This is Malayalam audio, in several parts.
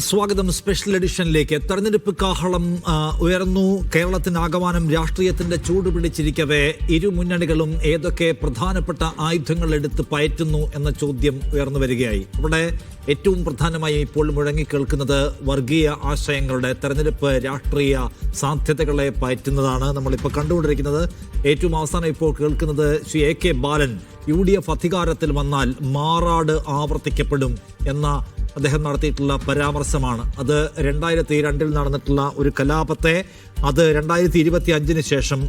സ്വാഗതം സ്പെഷ്യൽ എഡിഷനിലേക്ക്. തെരഞ്ഞെടുപ്പ് കാഹളം ഉയർന്നു. കേരളത്തിനാകമാനം രാഷ്ട്രീയത്തിന്റെ ചൂട് പിടിച്ചിരിക്കവേ ഇരു മുന്നണികളും ഏതൊക്കെ പ്രധാനപ്പെട്ട ആയുധങ്ങൾ എടുത്ത് പയറ്റുന്നു എന്ന ചോദ്യം ഉയർന്നു വരികയായി. അവിടെ ഏറ്റവും പ്രധാനമായി ഇപ്പോൾ മുഴങ്ങിക്കേൾക്കുന്നത് വർഗീയ ആശയങ്ങളുടെ തെരഞ്ഞെടുപ്പ് രാഷ്ട്രീയ സാധ്യതകളെ പയറ്റുന്നതാണ് നമ്മളിപ്പോൾ കണ്ടുകൊണ്ടിരിക്കുന്നത്. ഏറ്റവും അവസാനം ഇപ്പോൾ കേൾക്കുന്നത് ശ്രീ AK ബാലൻ UDF അധികാരത്തിൽ വന്നാൽ മാറാട് ആവർത്തിക്കപ്പെടും എന്ന അദ്ദേഹം നടത്തിയിട്ടുള്ള പരാമർശമാണ്. അത് 2002 നടന്നിട്ടുള്ള ഒരു കലാപത്തെ അത് 2025 ശേഷം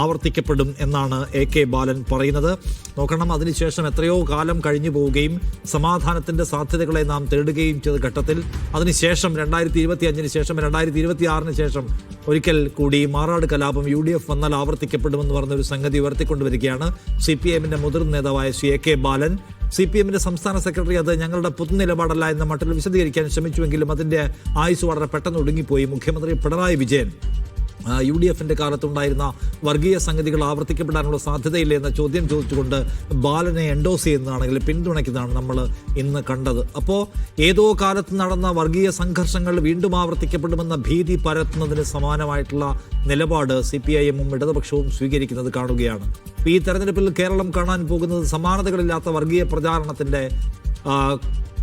ആവർത്തിക്കപ്പെടും എന്നാണ് AK ബാലൻ പറയുന്നത്. നോക്കണം, അതിനുശേഷം എത്രയോ കാലം കഴിഞ്ഞു പോവുകയും സമാധാനത്തിൻ്റെ സാധ്യതകളെ നാം തേടുകയും ചെയ്ത ഘട്ടത്തിൽ അതിനുശേഷം 2025 ശേഷം 2026 ശേഷം ഒരിക്കൽ കൂടി മാറാട് കലാപം UDF വന്നാൽ ആവർത്തിക്കപ്പെടുമെന്ന് പറഞ്ഞൊരു സംഗതി ഉയർത്തിക്കൊണ്ടുവരികയാണ് CPIഎമ്മിൻ്റെ മുതിർന്ന നേതാവായ ശ്രീ AK ബാലൻ. CPIഎമ്മിൻ്റെ സംസ്ഥാന സെക്രട്ടറി അത് ഞങ്ങളുടെ പൊതുനിലപാടല്ല എന്ന മട്ടിൽ വിശദീകരിക്കാൻ ശ്രമിച്ചുവെങ്കിലും അതിൻ്റെ ആയുസ് വളരെ പെട്ടെന്ന് ഒടുങ്ങിപ്പോയി. മുഖ്യമന്ത്രി പിണറായി വിജയൻ UDFിൻ്റെ കാലത്തുണ്ടായിരുന്ന വർഗീയ സംഗതികൾ ആവർത്തിക്കപ്പെടാനുള്ള സാധ്യതയില്ല എന്ന ചോദ്യം ചോദിച്ചുകൊണ്ട് ബാലനെ എൻഡോസ് ചെയ്യുന്നതാണെങ്കിൽ പിന്തുണയ്ക്കുന്നതാണ് നമ്മൾ ഇന്ന് കണ്ടത്. അപ്പോൾ ഏതോ കാലത്ത് നടന്ന വർഗീയ സംഘർഷങ്ങൾ വീണ്ടും ആവർത്തിക്കപ്പെടുമെന്ന ഭീതി പരത്തുന്നതിന് സമാനമായിട്ടുള്ള നിലപാട് CPIഎമ്മും ഇടതുപക്ഷവും സ്വീകരിക്കുന്നത് കാണുകയാണ്. ഈ തെരഞ്ഞെടുപ്പിൽ കേരളം കാണാൻ പോകുന്നത് സമാനതകളില്ലാത്ത വർഗീയ പ്രചാരണത്തിൻ്റെ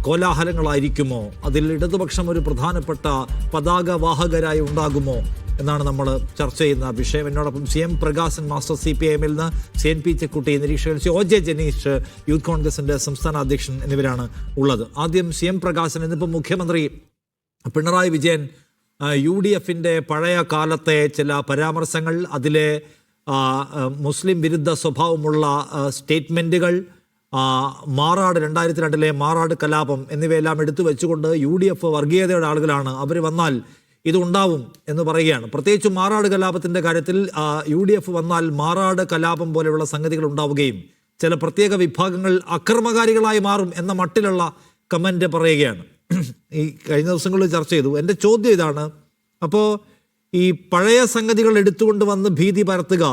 കോലാഹലങ്ങളായിരിക്കുമോ? അതിൽ ഇടതുപക്ഷം ഒരു പ്രധാനപ്പെട്ട പതാകവാഹകരായി ഉണ്ടാകുമോ എന്നാണ് നമ്മൾ ചർച്ച ചെയ്യുന്ന വിഷയം. എന്നോടൊപ്പം CM പ്രകാശൻ മാസ്റ്റർ CPIഎമ്മിൽ നിന്ന്, CNP ചെക്കുട്ടി നിരീക്ഷകൻ, OJ ജനീഷ് യൂത്ത് കോൺഗ്രസിൻ്റെ സംസ്ഥാന അധ്യക്ഷൻ എന്നിവരാണ് ഉള്ളത്. ആദ്യം CM പ്രകാശൻ, ഇന്നിപ്പോൾ മുഖ്യമന്ത്രി പിണറായി വിജയൻ UDFിൻ്റെ പഴയ കാലത്തെ ചില പരാമർശങ്ങൾ, അതിലെ മുസ്ലിം വിരുദ്ധ സ്വഭാവമുള്ള സ്റ്റേറ്റ്മെൻറ്റുകൾ, മാറാട് 2002 മാറാട് കലാപം എന്നിവയെല്ലാം എടുത്തു വെച്ചുകൊണ്ട് UDF വർഗീയതയുടെ ആളുകളാണ്, അവർ വന്നാൽ ഇതുണ്ടാവും എന്ന് പറയുകയാണ്. പ്രത്യേകിച്ച് മാറാട് കലാപത്തിൻ്റെ കാര്യത്തിൽ UDF വന്നാൽ മാറാട് കലാപം പോലെയുള്ള സംഗതികൾ ഉണ്ടാവുകയും ചില പ്രത്യേക വിഭാഗങ്ങൾ അക്രമകാരികളായി മാറും എന്ന മട്ടിലുള്ള കമൻറ്റ് പറയുകയാണ്. ഈ കഴിഞ്ഞ ദിവസങ്ങളിൽ ചർച്ച ചെയ്തു. എൻ്റെ ചോദ്യം ഇതാണ്, അപ്പോൾ ഈ പഴയ സംഗതികൾ എടുത്തുകൊണ്ട് വന്ന് ഭീതി പരത്തുക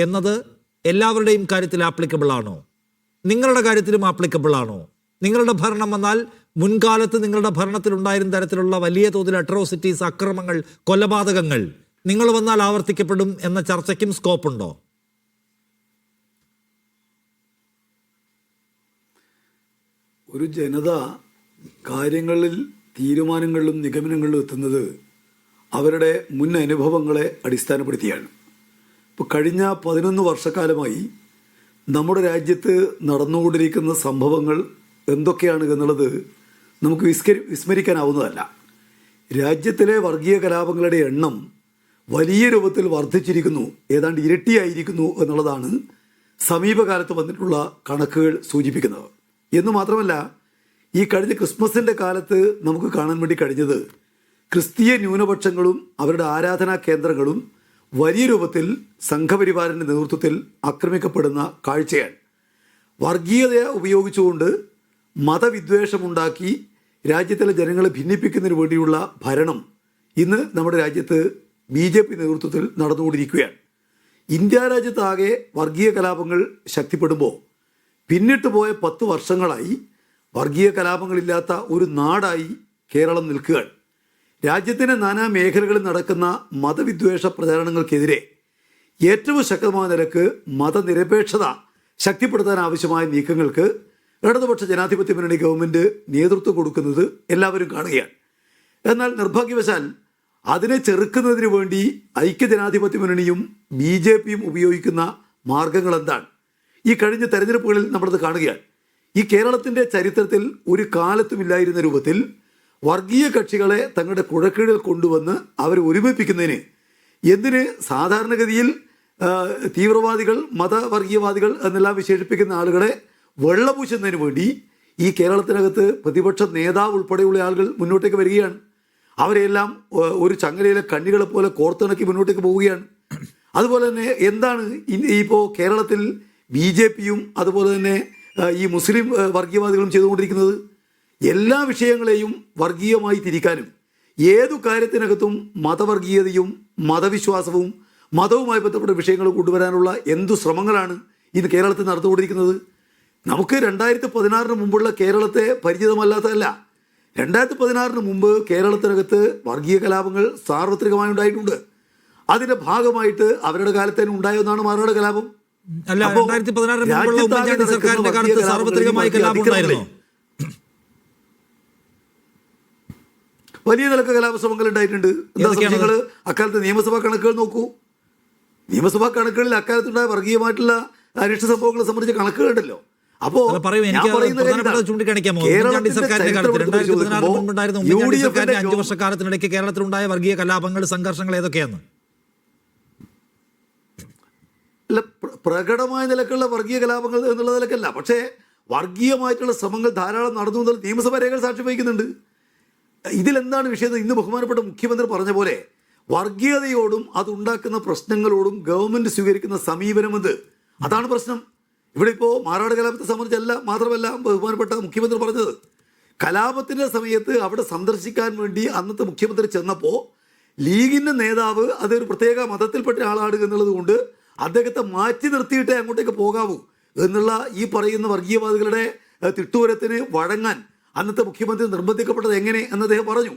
എന്നത് എല്ലാവരുടെയും കാര്യത്തിൽ ആപ്ലിക്കബിൾ ആണോ? നിങ്ങളുടെ കാര്യത്തിലും ആപ്ലിക്കബിൾ ആണോ? നിങ്ങളുടെ ഭരണം വന്നാൽ മുൻകാലത്ത് നിങ്ങളുടെ ഭരണത്തിലുണ്ടായിരുന്ന തരത്തിലുള്ള വലിയ തോതിൽ അട്രോസിറ്റീസ്, അക്രമങ്ങൾ, കൊലപാതകങ്ങൾ നിങ്ങൾ വന്നാൽ ആവർത്തിക്കപ്പെടും എന്ന ചർച്ചയ്ക്കും സ്കോപ്പുണ്ടോ? ഒരു ജനത കാര്യങ്ങളിൽ തീരുമാനങ്ങളിലും നിഗമനങ്ങളിലും എത്തുന്നത് അവരുടെ മുൻ അനുഭവങ്ങളെ അടിസ്ഥാനപ്പെടുത്തിയാണ്. ഇപ്പോൾ കഴിഞ്ഞ 11 വർഷക്കാലമായി നമ്മുടെ രാജ്യത്ത് നടന്നുകൊണ്ടിരിക്കുന്ന സംഭവങ്ങൾ എന്തൊക്കെയാണ് എന്നുള്ളത് നമുക്ക് വിസ്മരിക്കാനാവുന്നതല്ല. രാജ്യത്തിലെ വർഗീയ കലാപങ്ങളുടെ എണ്ണം വലിയ രൂപത്തിൽ വർദ്ധിച്ചിരിക്കുന്നു, ഏതാണ്ട് ഇരട്ടിയായിരിക്കുന്നു എന്നുള്ളതാണ് സമീപകാലത്ത് വന്നിട്ടുള്ള കണക്കുകൾ സൂചിപ്പിക്കുന്നത്. എന്ന് മാത്രമല്ല, ഈ കഴിഞ്ഞ ക്രിസ്മസിൻ്റെ കാലത്ത് നമുക്ക് കാണാൻ വേണ്ടി കഴിഞ്ഞത് ക്രിസ്തീയ ന്യൂനപക്ഷങ്ങളും അവരുടെ ആരാധനാ കേന്ദ്രങ്ങളും വലിയ രൂപത്തിൽ സംഘപരിവാറിൻ്റെ നേതൃത്വത്തിൽ ആക്രമിക്കപ്പെടുന്ന കാഴ്ചയാണ്. വർഗീയത ഉപയോഗിച്ചുകൊണ്ട് മതവിദ്വേഷമുണ്ടാക്കി രാജ്യത്തിലെ ജനങ്ങളെ ഭിന്നിപ്പിക്കുന്നതിന് വേണ്ടിയുള്ള ഭരണം ഇന്ന് നമ്മുടെ രാജ്യത്ത് BJP നേതൃത്വത്തിൽ നടന്നുകൊണ്ടിരിക്കുകയാണ്. ഇന്ത്യ രാജ്യത്താകെ വർഗീയ കലാപങ്ങൾ ശക്തിപ്പെടുമ്പോൾ പിന്നിട്ട് പോയ 10 വർഷങ്ങളായി വർഗീയ കലാപങ്ങളില്ലാത്ത ഒരു നാടായി കേരളം നിൽക്കുകയാണ്. രാജ്യത്തിൻ്റെ നാനാ മേഖലകളിൽ നടക്കുന്ന മതവിദ്വേഷ പ്രചാരണങ്ങൾക്കെതിരെ ഏറ്റവും ശക്തമായ നിലക്ക് മതനിരപേക്ഷത ശക്തിപ്പെടുത്താൻ ആവശ്യമായ നീക്കങ്ങൾക്ക് ഇടതുപക്ഷ ജനാധിപത്യ മുന്നണി ഗവൺമെൻറ് നേതൃത്വം കൊടുക്കുന്നത് എല്ലാവരും കാണുകയാണ്. എന്നാൽ നിർഭാഗ്യവശാൽ അതിനെ ചെറുക്കുന്നതിന് വേണ്ടി ഐക്യജനാധിപത്യ മുന്നണിയും BJPയും ഉപയോഗിക്കുന്ന മാർഗങ്ങൾ എന്താണ്? ഈ കഴിഞ്ഞ തെരഞ്ഞെടുപ്പുകളിൽ നമ്മളത് കാണുകയാണ്. ഈ കേരളത്തിൻ്റെ ചരിത്രത്തിൽ ഒരു കാലത്തുമില്ലായിരുന്ന രൂപത്തിൽ വർഗീയ കക്ഷികളെ തങ്ങളുടെ കുഴക്കീഴിൽ കൊണ്ടുവന്ന് അവരെ ഒരുമിപ്പിക്കുന്നതിന് എന്തിന് സാധാരണഗതിയിൽ തീവ്രവാദികൾ, മതവർഗീയവാദികൾ എന്നെല്ലാം വിശേഷിപ്പിക്കുന്ന ആളുകളെ വെള്ളപൂശുന്നതിന് വേണ്ടി ഈ കേരളത്തിനകത്ത് പ്രതിപക്ഷ നേതാവ് ഉൾപ്പെടെയുള്ള ആളുകൾ മുന്നോട്ടേക്ക് വരികയാണ്. അവരെല്ലാം ഒരു ചങ്ങലയിലെ കണ്ണികളെ പോലെ കോർത്തിണക്കി മുന്നോട്ടേക്ക് പോവുകയാണ്. അതുപോലെ തന്നെ എന്താണ് ഇപ്പോൾ കേരളത്തിൽ BJPയും അതുപോലെ തന്നെ ഈ മുസ്ലിം വർഗീയവാദികളും ചെയ്തുകൊണ്ടിരിക്കുന്നത്? എല്ലാ വിഷയങ്ങളെയും വർഗീയമായി തിരിക്കാനും ഏതു കാര്യത്തിനകത്തും മതവർഗീയതയും മതവിശ്വാസവും മതവുമായി ബന്ധപ്പെട്ട വിഷയങ്ങൾ കൊണ്ടുവരാനുള്ള എന്തു ശ്രമങ്ങളാണ് ഇന്ന് കേരളത്തിൽ നടന്നുകൊണ്ടിരിക്കുന്നത്? നമുക്ക് 2016 മുമ്പുള്ള കേരളത്തെ പരിചിതമല്ലാത്തതല്ല. 2016 മുമ്പ് കേരളത്തിനകത്ത് വർഗീയ കലാപങ്ങൾ സാർവത്രികമായി ഉണ്ടായിട്ടുണ്ട്. അതിന്റെ ഭാഗമായിട്ട് അവരുടെ കാലത്ത് തന്നെ ഉണ്ടായെന്നാണ് മാറാട് കലാപം. അല്ല, അപ്പോ 2016 മുമ്പുള്ള ഉമ്മൻചാണ്ടി രാജ്യത്താകെ സർക്കാരിന്റെ നടക്കുന്ന കാലത്ത് വർഗീയ സാർവത്രികമായി കലാപം ഉണ്ടായിരുന്നോ? വലിയ നിലക്ക് കലാപശ്രമങ്ങൾ ഉണ്ടായിട്ടുണ്ട്. എന്താ സംശയങ്ങൾ? അക്കാലത്ത് നിയമസഭാ കണക്കുകൾ നോക്കൂ. നിയമസഭാ കണക്കുകളിൽ അക്കാലത്തുണ്ടായ വർഗീയമായിട്ടുള്ള അനിഷ്ട സംഭവങ്ങളെ സംബന്ധിച്ച കണക്കുകളുണ്ടല്ലോ. അപ്പോ എനിക്ക് പ്രധാനപ്പെട്ട ചൂണ്ടിക്കാണിക്കാമോ? ഉമ്മൻചാണ്ടി സർക്കാരിന്റെ കാലത്ത് 2016 മുമ്പുണ്ടായിരുന്ന ഉമ്മൻചാണ്ടി സർക്കാരിന്റെ 5 വർഷക്കാലത്തിനിടയ്ക്ക് കേരളത്തിലുണ്ടായ വർഗീയ കലാപങ്ങൾ, സംഘർഷങ്ങൾ ഏതൊക്കെയാണ്? അല്ല, പ്രകടമായ നിലക്കുള്ള വർഗീയ കലാപങ്ങൾ എന്നുള്ള നിലക്കല്ല, പക്ഷേ വർഗീയമായിട്ടുള്ള ശ്രമങ്ങൾ ധാരാളം നടന്നു എന്നുള്ള നിയമസഭാ രേഖകൾ സാക്ഷ്യം വഹിക്കുന്നുണ്ട്. ഇതിലെന്താണ് വിഷയം? ഇന്ന് ബഹുമാനപ്പെട്ട മുഖ്യമന്ത്രി പറഞ്ഞ പോലെ വർഗീയതയോടും അതുണ്ടാക്കുന്ന പ്രശ്നങ്ങളോടും ഗവൺമെന്റ് സ്വീകരിക്കുന്ന സമീപനം എന്ത്? അതാണ് പ്രശ്നം. ഇവിടെ ഇപ്പോൾ മാറാട് കലാപത്തെ സംബന്ധിച്ചല്ല മാത്രമല്ല ബഹുമാനപ്പെട്ട മുഖ്യമന്ത്രി പറഞ്ഞത്, കലാപത്തിന്റെ സമയത്ത് അവിടെ സന്ദർശിക്കാൻ വേണ്ടി അന്നത്തെ മുഖ്യമന്ത്രി ചെന്നപ്പോൾ ലീഗിന്റെ നേതാവ് അതൊരു പ്രത്യേക മതത്തിൽപ്പെട്ട ആളാണ് എന്നുള്ളത് കൊണ്ട് അദ്ദേഹത്തെ മാറ്റി നിർത്തിയിട്ടേ അങ്ങോട്ടേക്ക് പോകാവൂ എന്നുള്ള ഈ പറയുന്ന വർഗീയവാദികളുടെ തിട്ടൂരത്തിന് വഴങ്ങാൻ അന്നത്തെ മുഖ്യമന്ത്രി നിർബന്ധിക്കപ്പെട്ടത് എങ്ങനെ എന്ന് അദ്ദേഹം പറഞ്ഞു.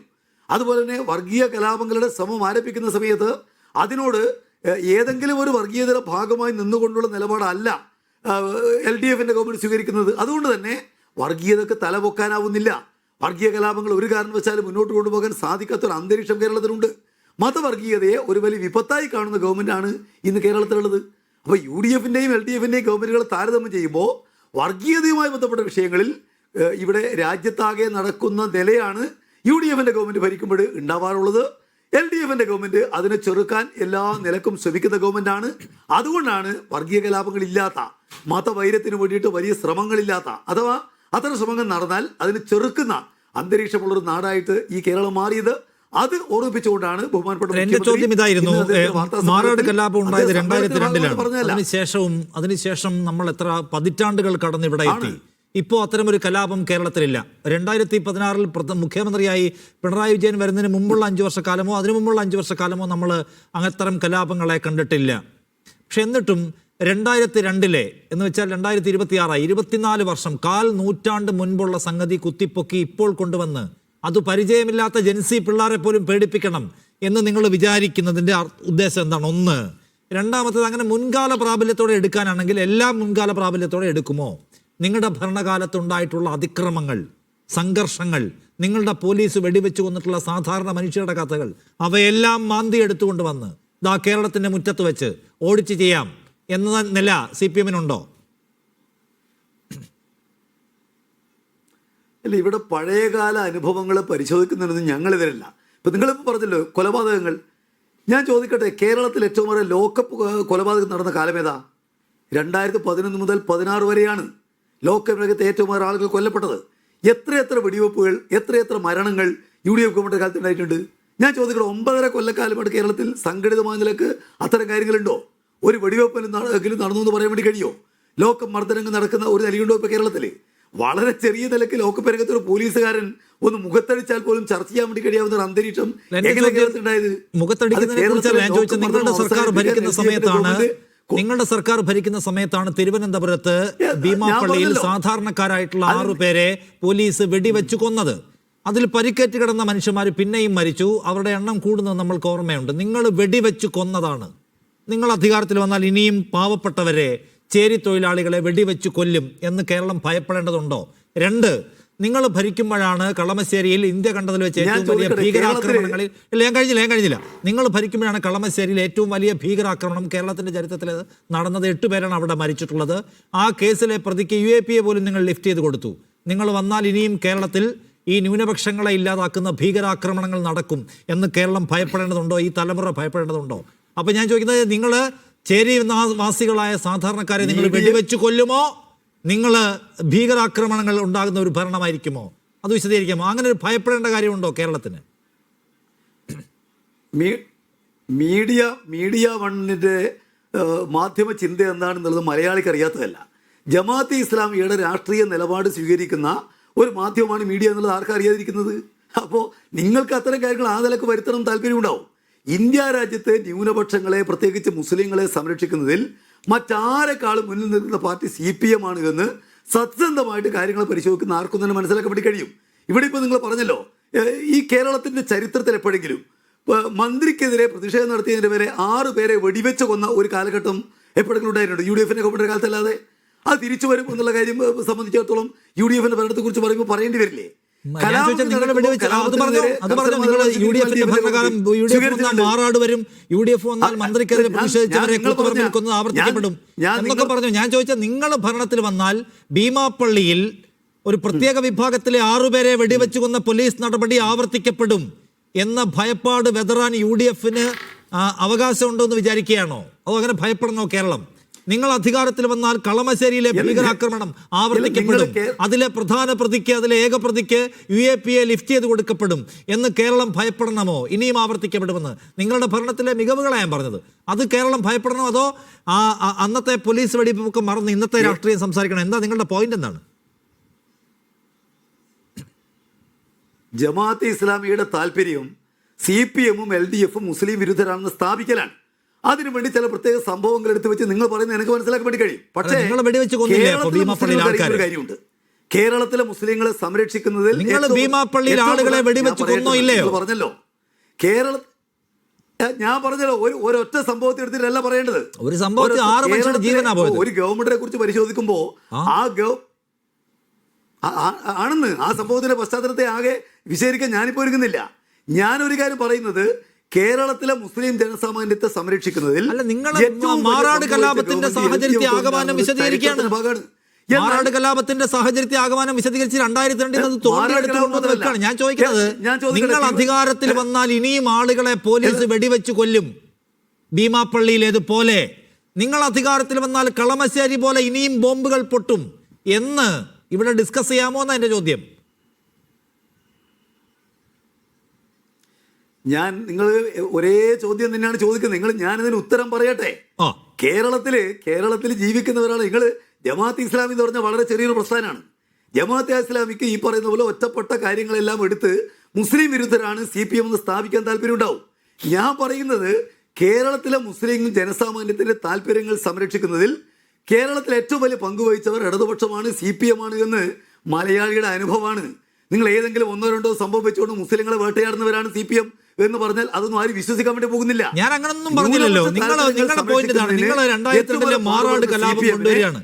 അതുപോലെ തന്നെ വർഗീയ കലാപങ്ങളുടെ ശ്രമം ആരംഭിക്കുന്ന സമയത്ത് അതിനോട് ഏതെങ്കിലും ഒരു വർഗീയതയുടെ ഭാഗമായി നിന്നുകൊണ്ടുള്ള നിലപാടല്ല LDF ഗവൺമെന്റ് സ്വീകരിക്കുന്നത്. അതുകൊണ്ട് തന്നെ വർഗീയതക്ക് തലപൊക്കാനാവുന്നില്ല. വർഗീയ കലാപങ്ങൾ ഒരു കാരണവശാലും മുന്നോട്ട് കൊണ്ടുപോകാൻ സാധിക്കാത്തൊരു അന്തരീക്ഷം കേരളത്തിലുണ്ട്. മതവർഗീയതയെ ഒരു വലിയ വിപത്തായി കാണുന്ന ഗവൺമെന്റാണ് ഇന്ന് കേരളത്തിലുള്ളത്. അപ്പോൾ UDF LDF ഗവൺമെന്റുകളെ താരതമ്യം ചെയ്യുമ്പോൾ വർഗീയതയുമായി ബന്ധപ്പെട്ട വിഷയങ്ങളിൽ ഇവിടെ രാജ്യത്താകെ നടക്കുന്ന നിലയാണ് UDF ഗവൺമെന്റ് ഭരിക്കുമ്പോൾ ഉണ്ടാവാറുള്ളത്. LDF ഗവൺമെന്റ് അതിനെ ചെറുക്കാൻ എല്ലാ നിലക്കും ശ്രമിക്കുന്ന ഗവൺമെന്റാണ്. അതുകൊണ്ടാണ് വർഗീയ കലാപങ്ങളില്ലാത്ത, മതവൈരത്തിന് വേണ്ടിയിട്ട് വലിയ ശ്രമങ്ങളില്ലാത്ത, അഥവാ അത്തരം ശ്രമങ്ങൾ നടന്നാൽ അതിന് ചെറുക്കുന്ന അന്തരീക്ഷമുള്ളൊരു നാടായിട്ട് ഈ കേരളം മാറിയത്. അത് ഓർമ്മിപ്പിച്ചുകൊണ്ടാണ് ബഹുമാനപ്പെട്ട എന്റെ ചോദ്യം ഇതായിരുന്നു. മാറാട് കലാപം ഉണ്ടായത് 2002 അതിനുശേഷം നമ്മൾ എത്ര പതിറ്റാണ്ടുകൾ കടന്ന് ഇവിടെ എത്തി. ഇപ്പോൾ അത്തരമൊരു കലാപം കേരളത്തിലില്ല. 2016 മുഖ്യമന്ത്രിയായി പിണറായി വിജയൻ വരുന്നതിന് മുമ്പുള്ള 5 വർഷക്കാലമോ അതിനു മുമ്പുള്ള 5 വർഷക്കാലമോ നമ്മൾ അത്തരം കലാപങ്ങളെ കണ്ടിട്ടില്ല. പക്ഷെ എന്നിട്ടും 2002 എന്ന് വെച്ചാൽ 2026 24 വർഷം, 1/4 നൂറ്റാണ്ട് മുൻപുള്ള സംഗതി കുത്തിപ്പൊക്കി ഇപ്പോൾ കൊണ്ടുവന്ന് അത് പരിചയമില്ലാത്ത ജൻസി പിള്ളേരെ പോലും പേടിപ്പിക്കണം എന്ന് നിങ്ങൾ വിചാരിക്കുന്നതിൻ്റെ ഉദ്ദേശം എന്താണ്? ഒന്ന്. രണ്ടാമത്തേത്, അങ്ങനെ മുൻകാല പ്രാബല്യത്തോടെ എടുക്കാനാണെങ്കിൽ എല്ലാം മുൻകാല പ്രാബല്യത്തോടെ എടുക്കുമോ? നിങ്ങളുടെ ഭരണകാലത്തുണ്ടായിട്ടുള്ള അതിക്രമങ്ങൾ, സംഘർഷങ്ങൾ, നിങ്ങളുടെ പോലീസ് വെടിവെച്ച് കൊന്നിട്ടുള്ള സാധാരണ മനുഷ്യരുടെ കഥകൾ, അവയെല്ലാം മാന്തി എടുത്തുകൊണ്ട് വന്ന് ദാ കേരളത്തിൻ്റെ മുറ്റത്ത് വെച്ച് ഓഡിറ്റ് ചെയ്യാം എന്ന നില CPM-നുണ്ടോ? അല്ല, ഇവിടെ പഴയകാല അനുഭവങ്ങളെ പരിശോധിക്കുന്നതിനൊന്നും ഞങ്ങളിതിലല്ല. ഇപ്പം നിങ്ങളിപ്പോൾ പറഞ്ഞല്ലോ കൊലപാതകങ്ങൾ. ഞാൻ ചോദിക്കട്ടെ, കേരളത്തിൽ ഏറ്റവും വലിയ ലോക്കപ്പ് കൊലപാതകം നടന്ന കാലം ഏതാ? 2011 മുതൽ 16 വരെയാണ് ലോക്കപ്പ് രംഗത്ത് ഏറ്റവും കൂടുതൽ ആളുകൾ കൊല്ലപ്പെട്ടത്. എത്രയെത്ര വെടിവെപ്പുകൾ, എത്രയെത്ര മരണങ്ങൾ UDF ഗവൺമെൻറ് കാലത്ത് ഉണ്ടായിട്ടുണ്ട്. ഞാൻ ചോദിക്കട്ടെ, 9.5 കൊല്ലക്കാലമായിട്ട് കേരളത്തിൽ സംഘടിതമായ നിലക്ക് അത്തരം കാര്യങ്ങളുണ്ടോ? ഒരു വെടിവെപ്പിലും നടന്നു എന്ന് പറയാൻ വേണ്ടി കഴിയോ? ലോക്കപ്പ് മർദ്ദനങ്ങൾ നടക്കുന്ന ഒരു നിലയുണ്ടോ ഇപ്പോൾ കേരളത്തിൽ? വളരെ ചെറിയ നിലയ്ക്ക് ലോക്കപ്പ് രംഗത്ത് ഒരു പോലീസുകാരൻ ഒന്ന് മുഖത്തടിച്ചാൽ പോലും ചർച്ച ചെയ്യാൻ വേണ്ടി കഴിയാവുന്ന ഒരു അന്തരീക്ഷം കേരളത്തിലുണ്ടായത്. നിങ്ങളുടെ സർക്കാർ ഭരിക്കുന്ന സമയത്താണ് തിരുവനന്തപുരത്ത് ഭീമാപ്പള്ളിയിൽ സാധാരണക്കാരായിട്ടുള്ള 6 പേരെ പോലീസ് വെടിവെച്ചു കൊന്നത്. അതിൽ പരിക്കേറ്റ് കിടന്ന മനുഷ്യന്മാർ പിന്നെയും മരിച്ചു. അവരുടെ എണ്ണം കൂടുന്നത് നമ്മൾക്ക് ഓർമ്മയുണ്ട്. നിങ്ങൾ വെടിവെച്ച് കൊന്നതാണ്. നിങ്ങൾ അധികാരത്തിൽ വന്നാൽ ഇനിയും പാവപ്പെട്ടവരെ, ചേരി തൊഴിലാളികളെ വെടിവെച്ച് കൊല്ലും എന്ന് കേരളം ഭയപ്പെടേണ്ടതുണ്ടോ? 2, നിങ്ങൾ ഭരിക്കുമ്പോഴാണ് കളമശ്ശേരിയിൽ ഇന്ത്യ കണ്ടതിൽ വെച്ച് ഏറ്റവും വലിയ ഭീകരാക്രമണങ്ങളിൽ ഞാൻ കഴിഞ്ഞില്ല. നിങ്ങൾ ഭരിക്കുമ്പോഴാണ് കളമശ്ശേരിയിൽ ഏറ്റവും വലിയ ഭീകരാക്രമണം കേരളത്തിന്റെ ചരിത്രത്തിൽ നടന്നത്. 8 പേരാണ് അവിടെ മരിച്ചിട്ടുള്ളത്. ആ കേസിലെ പ്രതിക്ക് UAPA പോലും നിങ്ങൾ ലിഫ്റ്റ് ചെയ്ത് കൊടുത്തു. നിങ്ങൾ വന്നാൽ ഇനിയും കേരളത്തിൽ ഈ ന്യൂനപക്ഷങ്ങളെ ഇല്ലാതാക്കുന്ന ഭീകരാക്രമണങ്ങൾ നടക്കും എന്ന് കേരളം ഭയപ്പെടേണ്ടതുണ്ടോ? ഈ തലമുറ ഭയപ്പെടേണ്ടതുണ്ടോ? അപ്പൊ ഞാൻ ചോദിക്കുന്നത്, നിങ്ങൾ ചേരി വാസികളായ സാധാരണക്കാരെ നിങ്ങൾ വെടിവെച്ച് കൊല്ലുമോ? നിങ്ങൾ ഭീകരാക്രമണങ്ങൾ ഉണ്ടാകുന്ന ഒരു ഭരണമായിരിക്കുമോ? അത് വിശദീകരിക്കാമോ? അങ്ങനെ ഒരു ഭയപ്പെടേണ്ട കാര്യമുണ്ടോ കേരളത്തിന്? മീഡിയ വണ്ണിന്റെ മാധ്യമ ചിന്ത എന്താണെന്നുള്ളത് മലയാളിക്ക് അറിയാത്തതല്ല. ജമാഅത്തെ ഇസ്ലാമിയുടെ രാഷ്ട്രീയ നിലപാട് സ്വീകരിക്കുന്ന ഒരു മാധ്യമമാണ് മീഡിയ എന്നുള്ളത് ആർക്കും അറിയാതിരിക്കുന്നത്. അപ്പോൾ നിങ്ങൾക്ക് അത്തരം കാര്യങ്ങൾ ആ നിലക്ക് വരുത്തണം താല്പര്യമുണ്ടാവും. ഇന്ത്യ രാജ്യത്തെ ന്യൂനപക്ഷങ്ങളെ, പ്രത്യേകിച്ച് മുസ്ലിങ്ങളെ സംരക്ഷിക്കുന്നതിൽ മറ്റാരെക്കാളും മുന്നിൽ നിൽക്കുന്ന പാർട്ടി CPM ആണ് എന്ന് സത്യസന്ധമായിട്ട് കാര്യങ്ങൾ പരിശോധിക്കുന്ന ആർക്കും തന്നെ മനസ്സിലാക്കാൻ വേണ്ടി കഴിയും. ഇവിടെ ഇപ്പോൾ നിങ്ങൾ പറഞ്ഞല്ലോ, ഈ കേരളത്തിന്റെ ചരിത്രത്തിൽ എപ്പോഴെങ്കിലും മന്ത്രിക്കെതിരെ പ്രതിഷേധം നടത്തിയതിന്റെ പേരെ 6 പേരെ വെടിവെച്ച് കൊന്ന ഒരു കാലഘട്ടം എപ്പോഴെങ്കിലും ഉണ്ടായിട്ടുണ്ട് UDF ഗവൺമെന്റ് കാലത്തല്ലാതെ? അത് തിരിച്ചു വരും എന്നുള്ള കാര്യം സംബന്ധിച്ചിടത്തോളം UDF ഭരണത്തെ കുറിച്ച് പറയുമ്പോൾ പറയേണ്ടി വരില്ലേ? മാറാട് വരും, UDF വന്നാൽ മന്ത്രിക്കെതിരെ പ്രതിഷേധിച്ചവരെ കൊന്നത് ആവർത്തിക്കപ്പെടും എന്നൊക്കെ പറഞ്ഞു. ഞാൻ ചോദിച്ചാൽ, നിങ്ങൾ ഭരണത്തിൽ വന്നാൽ ഭീമാപ്പള്ളിയിൽ ഒരു പ്രത്യേക വിഭാഗത്തിലെ 6 പേരെ വെടിവെച്ച് കൊന്ന പോലീസ് നടപടി ആവർത്തിക്കപ്പെടും എന്ന ഭയപ്പാട് വെതറാൻ UDF അവകാശമുണ്ടോ എന്ന് വിചാരിക്കുകയാണോ? അതോ അങ്ങനെ ഭയപ്പെടണോ കേരളം? നിങ്ങൾ അധികാരത്തിൽ വന്നാൽ കളമശ്ശേരിയിലെ ഭീകരാക്രമണം ആവർത്തിക്കപ്പെടും, അതിലെ പ്രധാന പ്രതിക്ക്, അതിലെ ഏക പ്രതിക്ക് UAPA ലിഫ്റ്റ് ചെയ്ത് കൊടുക്കപ്പെടും എന്ന് കേരളം ഭയപ്പെടണമോ? ഇനിയും ആവർത്തിക്കപ്പെടുമെന്ന് നിങ്ങളുടെ ഭരണത്തിലെ മികവുകളാണ് ഞാൻ പറഞ്ഞത്. അത് കേരളം ഭയപ്പെടണോ, അതോ അന്നത്തെ പോലീസ് വെടിവെപ്പൊക്കെ മറന്ന് ഇന്നത്തെ രാഷ്ട്രീയം സംസാരിക്കണം? എന്താ നിങ്ങളുടെ പോയിന്റ്? എന്താണ്? ജമാഅത്തെ ഇസ്ലാമിയുടെ താല്പര്യം CPM-ഉം LDF-ഉം മുസ്ലിം വിരുദ്ധരാണെന്ന് സ്ഥാപിക്കലാണ്. അതിനുവേണ്ടി ചില പ്രത്യേക സംഭവങ്ങൾ എടുത്തു വെച്ച് നിങ്ങൾ പറയുന്നത് എനിക്ക് മനസ്സിലാക്കാൻ വേണ്ടി കഴിയും. പക്ഷേ കാര്യമുണ്ട്, കേരളത്തിലെ മുസ്ലിങ്ങളെ സംരക്ഷിക്കുന്നതിൽ ആളുകളെ വെടിവെച്ച് കൊന്നോ ഇല്ലയോ പറഞ്ഞല്ലോ. ഞാൻ പറഞ്ഞല്ലോ, ഒരൊറ്റ സംഭവത്തെ എടുത്തിട്ടല്ല പറയേണ്ടത്. ഒരു സംഭവത്തിൽ 6 മനുഷ്യരുടെ ജീവനാ പോയത്. ഒരു ഗവൺമെന്റിനെ കുറിച്ച് പരിശോധിക്കുമ്പോ ആണെന്ന് ആ സംഭവത്തിന്റെ പശ്ചാത്തലത്തെ ആകെ വിശദീകരിക്കാൻ ഞാനിപ്പോ ഒരുങ്ങുന്നില്ല. ഞാനൊരു കാര്യം പറയുന്നത്, കേരളത്തിലെ മുസ്ലിം ജനസാമാന്യത്തെ സംരക്ഷിക്കുന്നതിൽ മാറാട് കലാപത്തിന്റെ സാഹചര്യത്തെ ആകമാനം വിശദീകരിക്കുകയാണ്. മാറാട് കലാപത്തിന്റെ സാഹചര്യത്തെ ആകമാനം വിശദീകരിച്ച് 2002 തോണ്ടിയെടുത്തുകൊണ്ടുവന്ന് വെക്കാണ്. ഞാൻ ചോദിക്കുന്നത്, നിങ്ങൾ അധികാരത്തിൽ വന്നാൽ ഇനിയും ആളുകളെ പോലീസ് വെടിവെച്ച് കൊല്ലും ഭീമാപ്പള്ളിയിലേതുപോലെ, നിങ്ങൾ അധികാരത്തിൽ വന്നാൽ കളമശ്ശേരി പോലെ ഇനിയും ബോംബുകൾ പൊട്ടും എന്ന് ഇവിടെ ഡിസ്കസ് ചെയ്യാമോ എന്നാ എന്റെ ചോദ്യം. നിങ്ങൾ ഒരേ ചോദ്യം തന്നെയാണ് ചോദിക്കുന്നത്. ഞാനിതിന് ഉത്തരം പറയട്ടെ. കേരളത്തിൽ ജീവിക്കുന്നവരാണ് നിങ്ങൾ. ജമാഅത്തെ ഇസ്ലാമി എന്ന് പറഞ്ഞാൽ വളരെ ചെറിയൊരു പ്രസ്ഥാനമാണ്. ജമാഅത്തെ ഇസ്ലാമിക്ക് ഈ പറയുന്ന പോലെ ഒറ്റപ്പെട്ട കാര്യങ്ങളെല്ലാം എടുത്ത് മുസ്ലിം വിരുദ്ധരാണ് CPM എന്ന് സ്ഥാപിക്കാൻ താല്പര്യം ഉണ്ടാവും. ഞാൻ പറയുന്നത്, കേരളത്തിലെ മുസ്ലിം ജനസാമാന്യത്തിന്റെ താല്പര്യങ്ങൾ സംരക്ഷിക്കുന്നതിൽ കേരളത്തിൽ ഏറ്റവും വലിയ പങ്കുവഹിച്ചവർ ഇടതുപക്ഷമാണ്, CPM ആണ് എന്ന് മലയാളിയുടെ അനുഭവമാണ്. നിങ്ങൾ ഏതെങ്കിലും 1-2 സംഭവം വെച്ചുകൊണ്ട് മുസ്ലിങ്ങളെ വേട്ടയാടുന്നവരാണ് CPM എന്ന് പറഞ്ഞാൽ അതൊന്നും ആരും വിശ്വസിക്കാൻ വേണ്ടി പോകുന്നില്ല. ഞാൻ അങ്ങനൊന്നും പറഞ്ഞില്ലല്ലോ. നിങ്ങളുടെ പോയിന്റ് ഇതാണ്. നിങ്ങൾ 2002 മാറാട് കലാപം കൊണ്ടുവരികയാണ്.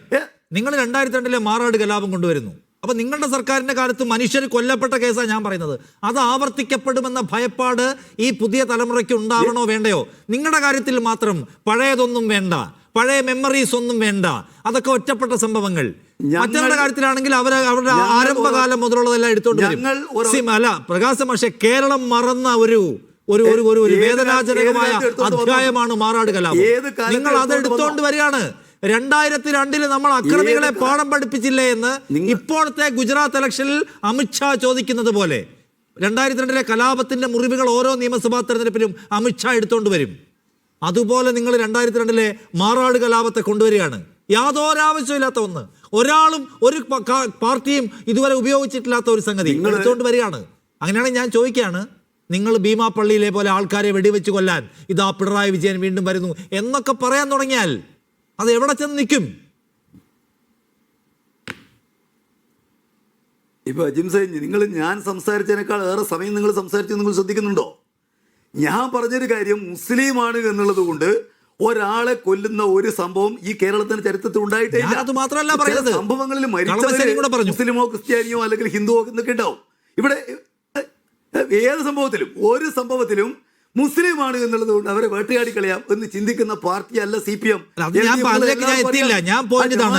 നിങ്ങൾ 2002 മാറാട് കലാപം കൊണ്ടുവരുന്നു. അപ്പൊ നിങ്ങളുടെ സർക്കാരിന്റെ കാലത്ത് മനുഷ്യർ കൊല്ലപ്പെട്ട കേസാണ് ഞാൻ പറയുന്നത്. അത് ആവർത്തിക്കപ്പെടുമെന്ന ഭയപ്പാട് ഈ പുതിയ തലമുറയ്ക്ക് ഉണ്ടാവണോ വേണ്ടയോ? നിങ്ങളുടെ കാര്യത്തിൽ മാത്രം പഴയതൊന്നും വേണ്ട, പഴയ മെമ്മറീസ് ഒന്നും വേണ്ട, അതൊക്കെ ഒറ്റപ്പെട്ട സംഭവങ്ങൾ. മറ്റവരുടെ കാര്യത്തിലാണെങ്കിൽ അവരുടെ ആരംഭകാലം മുതലുള്ളതെല്ലാം എടുത്തോണ്ട് വരും. അല്ല പ്രകാശ് മാഷെ, കേരളം മറന്ന ഒരു വേദനാജനകമായ അധ്യായമാണ് മാറാട് കലാപം. നിങ്ങൾ അത് എടുത്തോണ്ട് വരികയാണ്. 2002 നമ്മൾ അക്രമികളെ പാഠം പഠിപ്പിച്ചില്ലേ എന്ന് ഇപ്പോഴത്തെ ഗുജറാത്ത് ഇലക്ഷനിൽ അമിത്ഷാ ചോദിക്കുന്നത് പോലെ 2002 കലാപത്തിന്റെ മുറിവുകൾ ഓരോ നിയമസഭാ തെരഞ്ഞെടുപ്പിലും അമിത്ഷാ എടുത്തോണ്ട് വരും. അതുപോലെ നിങ്ങൾ 2002 മാറാട് കലാപത്തെ കൊണ്ടുവരികയാണ്. യാതൊരാവശ്യമില്ലാത്ത ഒന്ന്, ഒരാളും ഒരു പാർട്ടിയും ഇതുവരെ ഉപയോഗിച്ചിട്ടില്ലാത്ത ഒരു സംഗതി എടുത്തുകൊണ്ട് വരികയാണ്. അങ്ങനെയാണെങ്കിൽ ഞാൻ ചോദിക്കുകയാണ്, നിങ്ങൾ ഭീമാപ്പള്ളിയിലെ പോലെ ആൾക്കാരെ വെടിവെച്ച് കൊല്ലാൻ ഇതാ പിണറായി വിജയൻ വീണ്ടും വരുന്നു എന്നൊക്കെ പറയാൻ തുടങ്ങിയാൽ അത് എവിടെ ചെന്ന് നിൽക്കും? ഇപ്പൊ അജിം സൈൻ, ഞാൻ സംസാരിച്ചതിനേക്കാൾ ഏറെ സമയം നിങ്ങൾ സംസാരിച്ചു, നിങ്ങൾ ശ്രദ്ധിക്കുന്നുണ്ടോ? ഞാൻ പറഞ്ഞൊരു കാര്യം, മുസ്ലിമാണ് എന്നുള്ളത് കൊണ്ട് ഒരാളെ കൊല്ലുന്ന ഒരു സംഭവം ഈ കേരളത്തിന്റെ ചരിത്രത്തിൽ ഉണ്ടായിട്ടില്ല. അത് മാത്രമല്ല പറയുന്നത്, സംഭവങ്ങളിൽ മുസ്ലിമോ ക്രിസ്ത്യാനിയോ അല്ലെങ്കിൽ ഹിന്ദുവോ എന്നൊക്കെ ഉണ്ടാവും. ഇവിടെ ഏത് സംഭവത്തിലും ഒരു സംഭവത്തിലും മുസ്ലിമാണ് എന്നുള്ളത് കൊണ്ട് അവരെ വേട്ടയാടി കളയാം എന്ന് ചിന്തിക്കുന്ന പാർട്ടിയല്ല CPM. ഞാൻ പോയിന്റ് ഇതാണ്,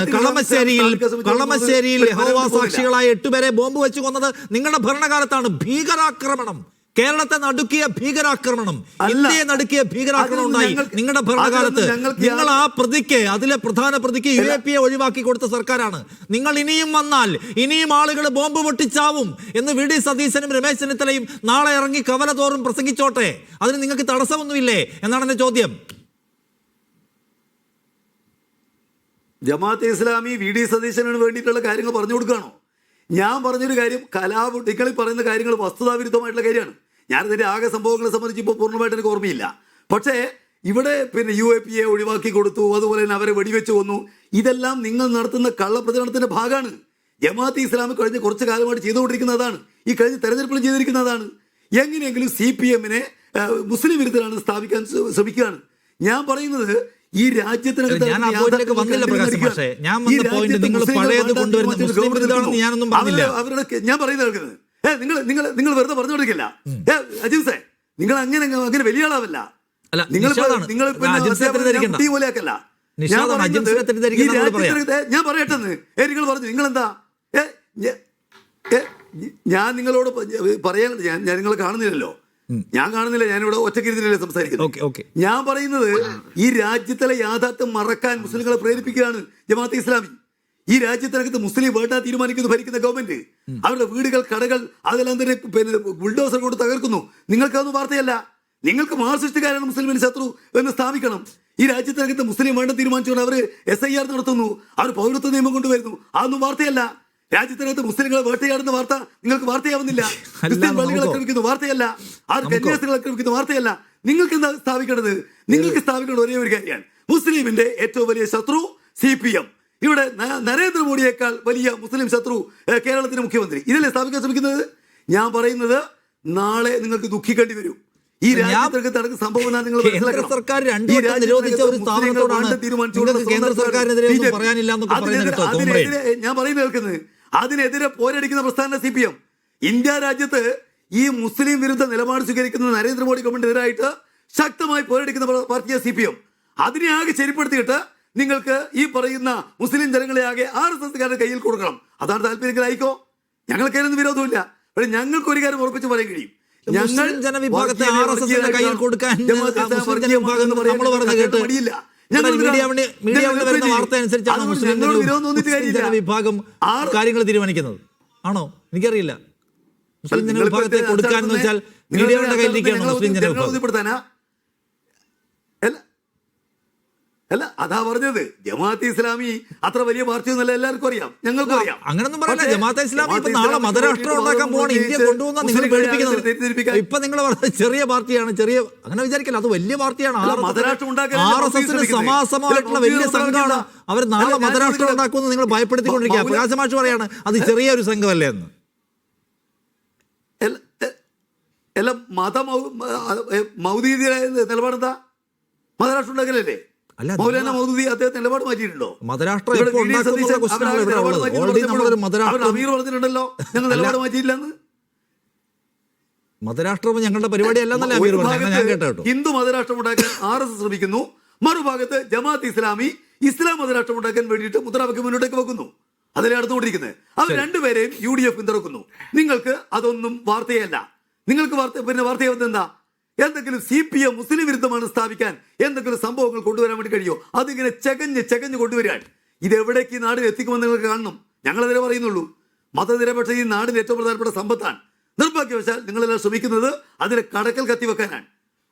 കളമശ്ശേരിയിൽ യഹോവ സാക്ഷികളായ 8 പേരെ ബോംബ് വെച്ച് കൊന്നത് നിങ്ങളുടെ ഭരണകാലത്താണ്. ഭീകരാക്രമണം, കേരളത്തെ നടുക്കിയ ഭീകരാക്രമണം, ഇന്ത്യയെ നടുക്കിയ ഭീകരാക്രമണം ഉണ്ടായി നിങ്ങളുടെ ഭരണകാലത്ത്. നിങ്ങൾ ആ പ്രതിക്ക്, അതിലെ പ്രധാന പ്രതിക്ക് UAPA ഒഴിവാക്കി കൊടുത്ത സർക്കാരാണ്. നിങ്ങൾ ഇനിയും വന്നാൽ ഇനിയും ആളുകൾ ബോംബ് പൊട്ടിച്ചാവും എന്ന് VD സതീശനും രമേശ് ചെന്നിത്തലയും നാളെ ഇറങ്ങി കവല തോറും പ്രസംഗിച്ചോട്ടെ. അതിന് നിങ്ങൾക്ക് തടസ്സമൊന്നുമില്ലേ എന്നാണ് എന്റെ ചോദ്യം. ജമാഅത്തെ ഇസ്ലാമി VD സതീശന് വേണ്ടിയിട്ടുള്ള കാര്യങ്ങൾ പറഞ്ഞു കൊടുക്കുകയാണോ? ഞാൻ പറഞ്ഞൊരു കാര്യം, നിങ്ങൾ പറയുന്ന കാര്യങ്ങൾ വസ്തുതാവിരുദ്ധമായിട്ടുള്ള കാര്യമാണ്. ഞാനിതിൻ്റെ ആകെ സംഭവങ്ങളെ സംബന്ധിച്ച് ഇപ്പോൾ പൂർണ്ണമായിട്ട് എനിക്ക് ഓർമ്മയില്ല. പക്ഷേ ഇവിടെ UAPA ഒഴിവാക്കി കൊടുത്തു, അതുപോലെ തന്നെ അവരെ വെടിവെച്ച് കൊന്നു. ഇതെല്ലാം നിങ്ങൾ നടത്തുന്ന കള്ളപ്രചരണത്തിന്റെ ഭാഗമാണ്. ജമാഅത്തെ ഇസ്ലാമി കഴിഞ്ഞ കുറച്ച് കാലമായിട്ട് ചെയ്തുകൊണ്ടിരിക്കുന്നതാണ്. ഈ കഴിഞ്ഞ തെരഞ്ഞെടുപ്പിലും ചെയ്തിരിക്കുന്നതാണ്. എങ്ങനെയെങ്കിലും CPM-നെ മുസ്ലിം വിരുദ്ധരാണ് സ്ഥാപിക്കാൻ ശ്രമിക്കുകയാണ്. ഞാൻ പറയുന്നത് ഈ രാജ്യത്തിനകത്ത് ഞാൻ ആ പോയിന്റിലേക്ക് വന്നില്ല പ്രകാശ് മാഷേ. ഞാൻ വന്ന പോയിന്റ് നിങ്ങൾ പഴയത് കൊണ്ടുവരുന്ന മുസ്ലിം വിരുദ്ധരാണെന്ന് ഞാനൊന്നും പറഞ്ഞില്ല. അവരുടെ ഞാൻ പറയുന്നത് കേൾക്കുന്നത് നിങ്ങൾ വെറുതെ പറഞ്ഞുകൊടുക്കില്ല. അജിംസേ, നിങ്ങൾ അങ്ങനെ വലിയ ആളാവല്ല. അല്ല, നിങ്ങൾ പോലെയാക്കല്ല. ഞാൻ പറയട്ടെന്ന് നിങ്ങൾ പറഞ്ഞു. നിങ്ങളെന്താ ഞാൻ നിങ്ങളോട് പറയാൻ ഞാൻ നിങ്ങളെ കാണുന്നില്ലല്ലോ. ഞാൻ കാണുന്നില്ല, ഞാനിവിടെ ഒറ്റക്കിരുന്നില്ലല്ലോ സംസാരിക്കുന്നത്. ഞാൻ പറയുന്നത് ഈ രാജ്യത്തിലെ യാഥാർത്ഥ്യം മറക്കാൻ മുസ്ലിങ്ങളെ പ്രേരിപ്പിക്കുകയാണ് ജമാഅത്തെ ഇസ്ലാമി. ഈ രാജ്യത്തിനകത്ത് മുസ്ലിം വേണ്ട തീരുമാനിക്കുന്നു ഭരിക്കുന്ന ഗവൺമെന്റ്. അവരുടെ വീടുകൾ, കടകൾ അതെല്ലാം തന്നെ ബുൾഡോസർ കൊണ്ട് തകർക്കുന്നു. നിങ്ങൾക്കതൊന്നും വാർത്തയല്ല. നിങ്ങൾക്ക് മാർക്സിസ്റ്റുകാരാണ് മുസ്ലിമിന് ശത്രു എന്ന് സ്ഥാപിക്കണം. ഈ രാജ്യത്തിനകത്ത് മുസ്ലിം വേണ്ട തീരുമാനിച്ചുകൊണ്ട് അവർ SIR നടത്തുന്നു, അവർ പൗരത്വ നിയമം കൊണ്ടുവരുന്നു. അതൊന്നും വാർത്തയല്ല. രാജ്യത്തിനകത്ത് മുസ്ലിങ്ങളെ വേട്ടയാടുന്ന വാർത്ത നിങ്ങൾക്ക് വാർത്തയാവുന്നില്ല. ക്രിസ്ത്യൻ പള്ളികൾ ആക്രമിക്കുന്നു, വാർത്തയല്ല. അവർ കന്യാസ്ത്രീകൾ ആക്രമിക്കുന്ന വാർത്തയല്ല. നിങ്ങൾക്ക് എന്താ സ്ഥാപിക്കേണ്ടത്? നിങ്ങൾക്ക് സ്ഥാപിക്കേണ്ട ഒരേ ഒരു കാര്യമാണ്, മുസ്ലിമിന്റെ ഏറ്റവും വലിയ ശത്രു CPM. ഇവിടെ നരേന്ദ്രമോദിയേക്കാൾ വലിയ മുസ്ലിം ശത്രു കേരളത്തിന്റെ മുഖ്യമന്ത്രി. ഇതല്ലേ സ്ഥാപിക്കാൻ ശ്രമിക്കുന്നത്? ഞാൻ പറയുന്നത് നാളെ നിങ്ങൾക്ക് ദുഃഖിക്കേണ്ടി വരും. ഈ രാജ്യത്തിനകത്ത് നടക്കുന്ന സംഭവം നിങ്ങൾ സർക്കാർ നിരോധിച്ച ഒരു സ്ഥാപനത്തോടാണ് കേന്ദ്ര സർക്കാരിനെതിരെ ഞാൻ പറയുന്നത് കേൾക്കുന്നത്. അതിനെതിരെ പോരടിക്കുന്ന പ്രസ്ഥാന CPM. ഇന്ത്യ രാജ്യത്ത് ഈ മുസ്ലിം വിരുദ്ധ നിലപാട് സ്വീകരിക്കുന്ന നരേന്ദ്രമോദി ഗവൺമെന്റിനെതിരായിട്ട് ശക്തമായി പോരടിക്കുന്ന പാർട്ടിയാണ് CPM. അതിനെ ആകെ ശരിപ്പെടുത്തിയിട്ട് നിങ്ങൾക്ക് ഈ പറയുന്ന മുസ്ലിം ജനങ്ങളെ ആകെ RSSകാരുടെ കയ്യിൽ കൊടുക്കണം. അതാണ് താല്പര്യങ്ങളായിക്കോ. ഞങ്ങൾക്കതിനൊന്നും വിരോധമില്ല. പക്ഷേ ഞങ്ങൾക്ക് ഒരു കാര്യം ഉറപ്പിച്ച് പറയാൻ കഴിയും, ഞങ്ങൾ ജനവിഭാഗത്തെ RSSന്റെ കയ്യിൽ കൊടുക്കാൻ വാർത്ത അനുസരിച്ചാണ് മുസ്ലിം ജനവിഭാഗം കാര്യങ്ങൾ തീരുമാനിക്കുന്നത്. ആണോ? എനിക്കറിയില്ല. മുസ്ലിം ജനവിഭാഗത്തെ കൊടുക്കാൻ എന്ന് വെച്ചാൽ മീഡിയയുടെ കയ്യിലിരിക്കുകയാണ് മുസ്ലിം ജനവിഭാഗം. അല്ല, അതാ പറഞ്ഞത്. ജമാഅത്തെ ഇസ്ലാമി അത്ര വലിയ പാർട്ടിയൊന്നുമല്ല, എല്ലാവർക്കും അറിയാം, ഞങ്ങൾക്കും അറിയാം. അങ്ങനൊന്നും പറയില്ല. ജമാഅത്തെ ഇസ്ലാമി ഇപ്പൊ നാളെ മതരാഷ്ട്രം ഉണ്ടാക്കാൻ പോവാണ്. ഇന്ത്യ കൊണ്ടുവന്ന നിങ്ങൾ പേടിപ്പിക്കുന്നത്. ഇപ്പൊ നിങ്ങൾ പറഞ്ഞത് ചെറിയ പാർട്ടിയാണ്, ചെറിയ അങ്ങനെ വിചാരിക്കില്ല, അത് വലിയ പാർട്ടിയാണ്. RSSന് സമാസമായിട്ടുള്ള വലിയ സംഘമാണ്. അവർ നാളെ മതരാഷ്ട്രം ഉണ്ടാക്കുമെന്ന് നിങ്ങൾ ഭയപ്പെടുത്തിക്കൊണ്ടിരിക്കുക. പ്രകാശമാഷ് പറയാണ് അത് ചെറിയൊരു സംഘമല്ലേ എന്ന്. അല്ല, മൗദൂദിയുടെ നിലപാടെന്താ? മതരാഷ്ട്രം ഉണ്ടാക്കലല്ലേ? മൗലാന മൗദൂദി അദ്ദേഹത്തെ നിലപാട് മാറ്റിയിട്ടുണ്ടോ? അമീർ പറഞ്ഞിട്ടുണ്ടല്ലോ ഞങ്ങൾ നിലപാട് മാറ്റിയില്ലെന്ന്. മതരാഷ്ട്രം ഞങ്ങളുടെ പരിപാടി അല്ലെന്നല്ലേ അമീർ പറഞ്ഞു. ഹിന്ദു മതരാഷ്ട്രം ഉണ്ടാക്കാൻ RSS ശ്രമിക്കുന്നു, മറുഭാഗത്ത് ജമാഅത്ത് ഇസ്ലാമി ഇസ്ലാം മതരാഷ്ട്രം ഉണ്ടാക്കാൻ വേണ്ടിയിട്ട് മുദ്രാവാക്യം മുന്നോട്ടേക്ക് വെക്കുന്നു. അതിലെ നടന്നുകൊണ്ടിരിക്കുന്നത് അവർ രണ്ടുപേരെയും UDF പിന്തുണക്കുന്നു. നിങ്ങൾക്ക് അതൊന്നും വാർത്തയല്ല. നിങ്ങൾക്ക് വാർത്തയാവുന്നത് എന്താ? എന്തെങ്കിലും CPM മുസ്ലിം വിരുദ്ധമാണ് സ്ഥാപിക്കാൻ എന്തെങ്കിലും സംഭവങ്ങൾ കൊണ്ടുവരാൻ വേണ്ടി കഴിയുമോ? അതിങ്ങനെ ചകഞ്ഞ് കൊണ്ടുവരാൻ ഇതെവിടേക്ക് ഈ നാടിന് എത്തിക്കുമെന്ന് നിങ്ങൾക്ക് കാണണം. ഞങ്ങളതിനെ പറയുന്നുള്ളൂ. മതനിരപേക്ഷ ഈ നാടിന് ഏറ്റവും പ്രധാനപ്പെട്ട സമ്പത്താണ്. നിർഭാഗ്യവശാൽ നിങ്ങളെല്ലാം ശ്രമിക്കുന്നത് അതിനെ കടക്കൽ കത്തിവെക്കാനാണ്.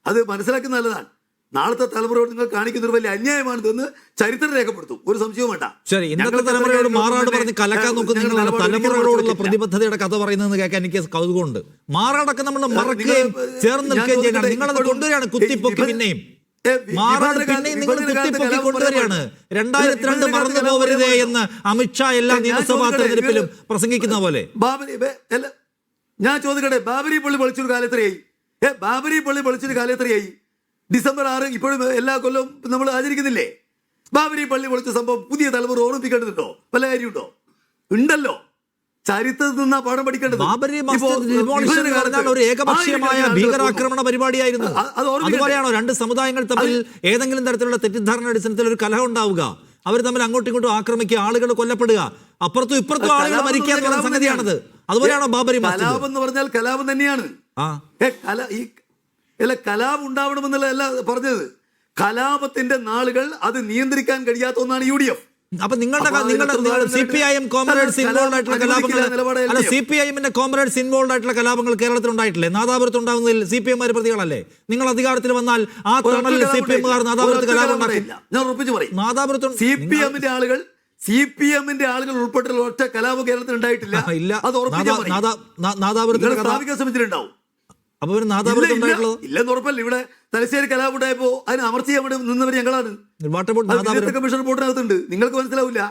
അത് മനസ്സിലാക്കുന്നത് നല്ലതാണ്. നാളത്തെ തലമുറയോട് നിങ്ങൾ കാണിക്കുന്ന ഒരു വലിയ അന്യായമാണിതെന്ന് ചരിത്രം രേഖപ്പെടുത്തും, ഒരു സംശയവും വേണ്ട. ശരി, ഇന്നത്തെ തലമുറയോട് മാറാട് പറഞ്ഞ് കലക്കാൻ നോക്കുന്ന തലമുറകളോടുള്ള പ്രതിബദ്ധതയുടെ കഥ പറയുന്നത് കേൾക്കാൻ എനിക്ക് കൗതുകമുണ്ട്. മാറാടൊക്കെ നമ്മൾ മറക്കുകയും ചേർന്ന് നിൽക്കുകയും ചെയ്യണം. നിങ്ങളത് കൊണ്ടുവരികയാണ് കുത്തിപ്പൊക്കി. പിന്നെയും മാറാട് പിന്നെയും നിങ്ങൾ കുത്തിപ്പൊക്കി കൊണ്ടുവരികയാണ്. 2002 മറന്നു പോവരുതേ എന്ന് അമിത്ഷാ എല്ലാ നിയമസഭാ തെരഞ്ഞെടുപ്പിലും പ്രസംഗിക്കുന്ന പോലെ. ഞാൻ ചോദിക്കട്ടെ, ബാബരി പള്ളി പൊളിച്ചൊരു കാലത്രയായി? ബാബരി പള്ളി പൊളിച്ചൊരു കാലത്രയായി? ഡിസംബർ 6 ഇപ്പോഴും എല്ലാ കൊല്ലവും നമ്മൾ ആചരിക്കുന്നില്ലേ? ബാബരി പള്ളി പൊളിച്ച സംഭവം പുതിയ തലമുറ ഓർമ്മിപ്പിക്കേണ്ടതുണ്ടോ? വല്ല കാര്യമുണ്ടോ? ഉണ്ടല്ലോ. ചരിത്രത്തിൽ നിന്നാ പാഠം പഠിക്കേണ്ടത്. ഒരു ഏകപക്ഷീയമായ ഭീകരാക്രമണ പരിപാടിയായിരുന്നു. അതുപോലെയാണോ രണ്ട് സമുദായങ്ങൾ തമ്മിൽ ഏതെങ്കിലും തരത്തിലുള്ള തെറ്റിദ്ധാരണ അടിസ്ഥാനത്തിൽ ഒരു കലഹം ഉണ്ടാവുക, അവർ തമ്മിൽ അങ്ങോട്ടും ഇങ്ങോട്ടും ആക്രമിക്കുക, ആളുകൾ കൊല്ലപ്പെടുക, അപ്പുറത്തും ഇപ്പുറത്തും ആളുകൾ മരിക്കുക എന്നുള്ള സംഗതിയാണത്. അതുപോലെയാണോ ബാബരി കലാപം എന്ന് പറഞ്ഞാൽ കലാപം തന്നെയാണ്. കലാപം ഉണ്ടാവണമെന്നുള്ളതല്ല പറഞ്ഞത്. കലാപത്തിന്റെ നാളുകൾ അത് നിയന്ത്രിക്കാൻ കഴിയാത്ത ഒന്നാണ് UDF. അപ്പൊ നിങ്ങളുടെ CPIM കോമ്രേഡ്സ് ഇൻവോൾവ് ആയിട്ടുള്ള കലാപങ്ങൾ, അല്ല CPIMന്റെ കോമ്രേഡ്സ് ഇൻവോൾവ് ആയിട്ടുള്ള കലാപങ്ങൾ കേരളത്തിൽ ഉണ്ടായിട്ടില്ലേ? നാദാപുരത്ത് ഉണ്ടാകുന്നതിൽ CPM പ്രതികളല്ലേ? നിങ്ങൾ അധികാരത്തിൽ വന്നാൽ ആ തണലിൽ CPM-കാർ നാദാപുരത്ത് കലാപം ഉണ്ടാക്കില്ല. ഞാൻ ഉറപ്പിച്ചു പറയും, നാദാപുരത്ത് CPM-ന്റെ ആളുകൾ ഉൾപ്പെട്ടുള്ള ഒറ്റ കലാപം കേരളത്തിൽ ഉണ്ടായിട്ടില്ല. അത് ഉറപ്പിക്കാൻ സ്ഥാപിക്കാൻ ശ്രമിച്ചിട്ടുണ്ടാവും. അപ്പൊ ഇല്ലെന്ന് ഉറപ്പല്ല. ഇവിടെ തലശ്ശേരി കലാപം ഉണ്ടായപ്പോ അതിന് അമർച്ച ചെയ്യാൻ വേണ്ടി നിന്നവർ ഞങ്ങളാണ്. കമ്മീഷൻ റിപ്പോർട്ടിനകത്തുണ്ട്. നിങ്ങൾക്ക് മനസ്സിലാവില്ല.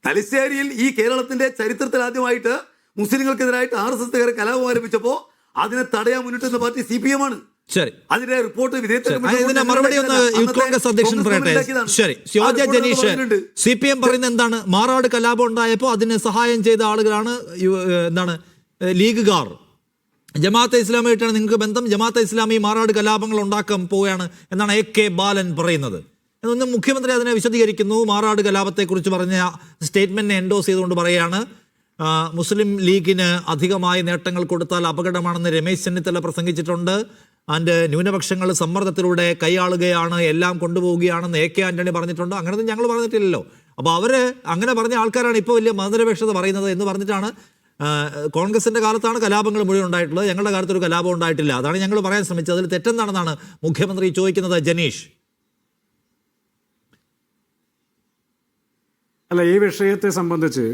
തലശ്ശേരിയിൽ ഈ കേരളത്തിന്റെ ചരിത്രത്തിൽ ആദ്യമായിട്ട് മുസ്ലിങ്ങൾക്കെതിരായിട്ട് RSSകാരെ കലാപം ആരംഭിച്ചപ്പോൾ അതിനെ തടയാൻ മുന്നിട്ടുന്ന പാർട്ടി CPM ആണ്. ശരി, അതിന്റെ റിപ്പോർട്ട് ഇതിന്റെ മറുപടി ഒന്ന് യൂത്ത് കോൺഗ്രസ് അധ്യക്ഷൻ പറയട്ടെ. ശരി, യോജ ജനീഷ്, CPM പറയുന്നത് എന്താണ്? മാറാട് കലാപം ഉണ്ടായപ്പോൾ അതിന് സഹായം ചെയ്ത ആളുകളാണ് എന്താണ് ലീഗുകാർ. ജമാഅത്തെ ഇസ്ലാമിയായിട്ടാണ് നിങ്ങൾക്ക് ബന്ധം, ജമാഅത്തെ ഇസ്ലാമി മാറാട് കലാപങ്ങൾ ഉണ്ടാക്കാൻ പോവുകയാണ് എന്നാണ് AK ബാലൻ പറയുന്നത്. എന്നൊന്ന് മുഖ്യമന്ത്രി അതിനെ വിശദീകരിക്കുന്നു. മാറാട് കലാപത്തെക്കുറിച്ച് പറഞ്ഞ സ്റ്റേറ്റ്മെന്റിനെ എൻഡോസ് ചെയ്തുകൊണ്ട് പറയുകയാണ്, മുസ്ലിം ലീഗിന് അധികമായി നേട്ടങ്ങൾ കൊടുത്താൽ അപകടമാണെന്ന് രമേശ് ചെന്നിത്തല പ്രസംഗിച്ചിട്ടുണ്ട്. ആൻഡ് ന്യൂനപക്ഷങ്ങൾ സമ്മർദ്ദത്തിലൂടെ കൈയാളുകയാണ്, എല്ലാം കൊണ്ടുപോവുകയാണെന്ന് AK ആന്റണി പറഞ്ഞിട്ടുണ്ട്. അങ്ങനെയൊന്നും ഞങ്ങൾ പറഞ്ഞിട്ടില്ലല്ലോ. അപ്പോൾ അവര് അങ്ങനെ പറഞ്ഞ ആൾക്കാരാണ് ഇപ്പോൾ വലിയ മതനിരപേക്ഷത പറയുന്നത് എന്ന് പറഞ്ഞിട്ടാണ്. കോൺഗ്രസിന്റെ കാലത്താണ് കലാപങ്ങൾ മുഴുവൻ ഉണ്ടായിട്ടുള്ളത്, ഞങ്ങളുടെ കാലത്ത് ഒരു കലാപം ഉണ്ടായിട്ടില്ല. അതാണ് ഞങ്ങൾ പറയാൻ ശ്രമിച്ചത്. അതിൽ തെറ്റെന്താണെന്നാണ് മുഖ്യമന്ത്രി ചോദിക്കുന്നത്. ജനീഷ്, അല്ല, ഈ വിഷയത്തെ സംബന്ധിച്ച്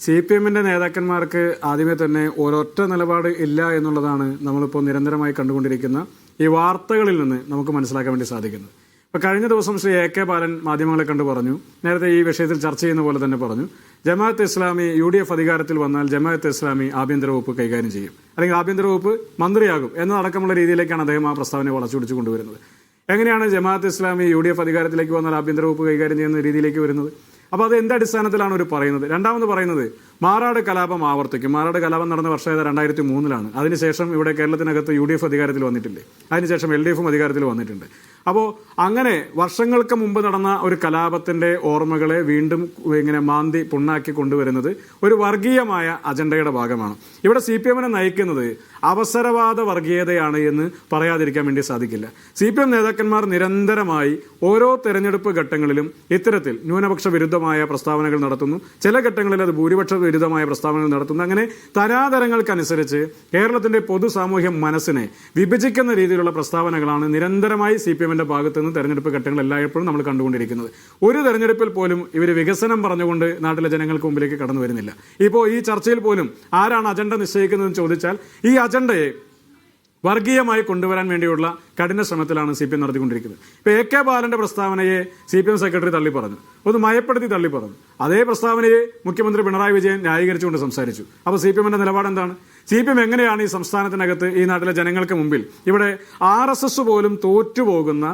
CPM-ന്റെ നേതാക്കന്മാർക്ക് ആദ്യമേ തന്നെ ഒരൊറ്റ നിലപാട് ഇല്ല എന്നുള്ളതാണ് നമ്മളിപ്പോൾ നിരന്തരമായി കണ്ടുകൊണ്ടിരിക്കുന്ന ഈ വാർത്തകളിൽ നിന്ന് നമുക്ക് മനസ്സിലാക്കാൻ വേണ്ടി സാധിക്കുന്നത്. ഇപ്പോൾ കഴിഞ്ഞ ദിവസം ശ്രീ AK ബാലൻ മാധ്യമങ്ങളെ കണ്ടു പറഞ്ഞു, നേരത്തെ ഈ വിഷയത്തിൽ ചർച്ച ചെയ്യുന്ന പോലെ തന്നെ പറഞ്ഞു, ജമാഅത്ത് ഇസ്ലാമി UDF അധികാരത്തിൽ വന്നാൽ ജമാഅത്ത് ഇസ്ലാമി ആഭ്യന്തര വകുപ്പ് കൈകാര്യം ചെയ്യും, അല്ലെങ്കിൽ ആഭ്യന്തര വകുപ്പ് മന്ത്രിയാകും എന്നതടക്കമുള്ള രീതിയിലേക്കാണ് അദ്ദേഹം ആ പ്രസ്താവനയെ വളച്ചുപിടിച്ചു കൊണ്ടുവരുന്നത്. എങ്ങനെയാണ് ജമാഅത്ത് ഇസ്ലാമി UDF അധികാരത്തിലേക്ക് വന്നാൽ ആഭ്യന്തര വകുപ്പ് കൈകാര്യം ചെയ്യുന്ന രീതിയിലേക്ക് വരുന്നത്? അപ്പോൾ അത് എന്ത് അടിസ്ഥാനത്തിലാണ് അവർ പറയുന്നത്? രണ്ടാമത് പറയുന്നത് മാറാട് കലാപം ആവർത്തിക്കും. മാറാട് കലാപം നടന്ന വർഷം 2003 അതിനുശേഷം ഇവിടെ കേരളത്തിനകത്ത് UDF അധികാരത്തിൽ വന്നിട്ടില്ലേ, അതിനുശേഷം LDF അധികാരത്തിൽ വന്നിട്ടുണ്ട്. അപ്പോൾ അങ്ങനെ വർഷങ്ങൾക്ക് മുമ്പ് നടന്ന ഒരു കലാപത്തിന്റെ ഓർമ്മകളെ വീണ്ടും ഇങ്ങനെ മാന്തി പുണ്ണാക്കി കൊണ്ടുവരുന്നത് ഒരു വർഗീയമായ അജണ്ടയുടെ ഭാഗമാണ്. ഇവിടെ CPM-നെ നയിക്കുന്നത് അവസരവാദ വർഗീയതയാണ് എന്ന് പറയാതിരിക്കാൻ വേണ്ടി സാധിക്കില്ല. CPM നേതാക്കന്മാർ നിരന്തരമായി ഓരോ തെരഞ്ഞെടുപ്പ് ഘട്ടങ്ങളിലും ഇത്തരത്തിൽ ന്യൂനപക്ഷ വിരുദ്ധമായ പ്രസ്താവനകൾ നടത്തുന്നു. ചില ഘട്ടങ്ങളിൽ അത് ഭൂരിപക്ഷ വിരുദ്ധമായ പ്രസ്താവനകൾ നടത്തുന്നു. അങ്ങനെ തരാതരങ്ങൾക്കനുസരിച്ച് കേരളത്തിന്റെ പൊതു സാമൂഹ്യ മനസ്സിനെ വിഭജിക്കുന്ന രീതിയിലുള്ള പ്രസ്താവനകളാണ് നിരന്തരമായി CPM-ന്റെ ഭാഗത്ത് നിന്ന് തെരഞ്ഞെടുപ്പ് ഘട്ടങ്ങൾ എല്ലായ്പ്പോഴും നമ്മൾ കണ്ടുകൊണ്ടിരിക്കുന്നത്. ഒരു തെരഞ്ഞെടുപ്പിൽ പോലും ഇവർ വികസനം പറഞ്ഞുകൊണ്ട് നാട്ടിലെ ജനങ്ങൾക്ക് മുമ്പിലേക്ക് കടന്നു വരുന്നില്ല. ഇപ്പോൾ ഈ ചർച്ചയിൽ പോലും ആരാണ് അജണ്ട നിശ്ചയിക്കുന്നതെന്ന് ചോദിച്ചാൽ ഈ അജണ്ടയെ വർഗീയമായി കൊണ്ടുവരാൻ വേണ്ടിയുള്ള കഠിന ശ്രമത്തിലാണ് CPM നടത്തിക്കൊണ്ടിരിക്കുന്നത്. ഇപ്പോൾ AK ബാലന്റെ പ്രസ്താവനയെ CPM സെക്രട്ടറി തള്ളി പറഞ്ഞു, ഒന്ന് മയപ്പെടുത്തി തള്ളി പറഞ്ഞു. അതേ പ്രസ്താവനയെ മുഖ്യമന്ത്രി പിണറായി വിജയൻ ന്യായീകരിച്ചുകൊണ്ട് സംസാരിച്ചു. അപ്പോൾ CPM-ന്റെ നിലപാട് എന്താണ്? CPM എങ്ങനെയാണ് ഈ സംസ്ഥാനത്തിനകത്ത് ഈ നാട്ടിലെ ജനങ്ങൾക്ക് മുമ്പിൽ ഇവിടെ RSS പോലും തോറ്റുപോകുന്ന,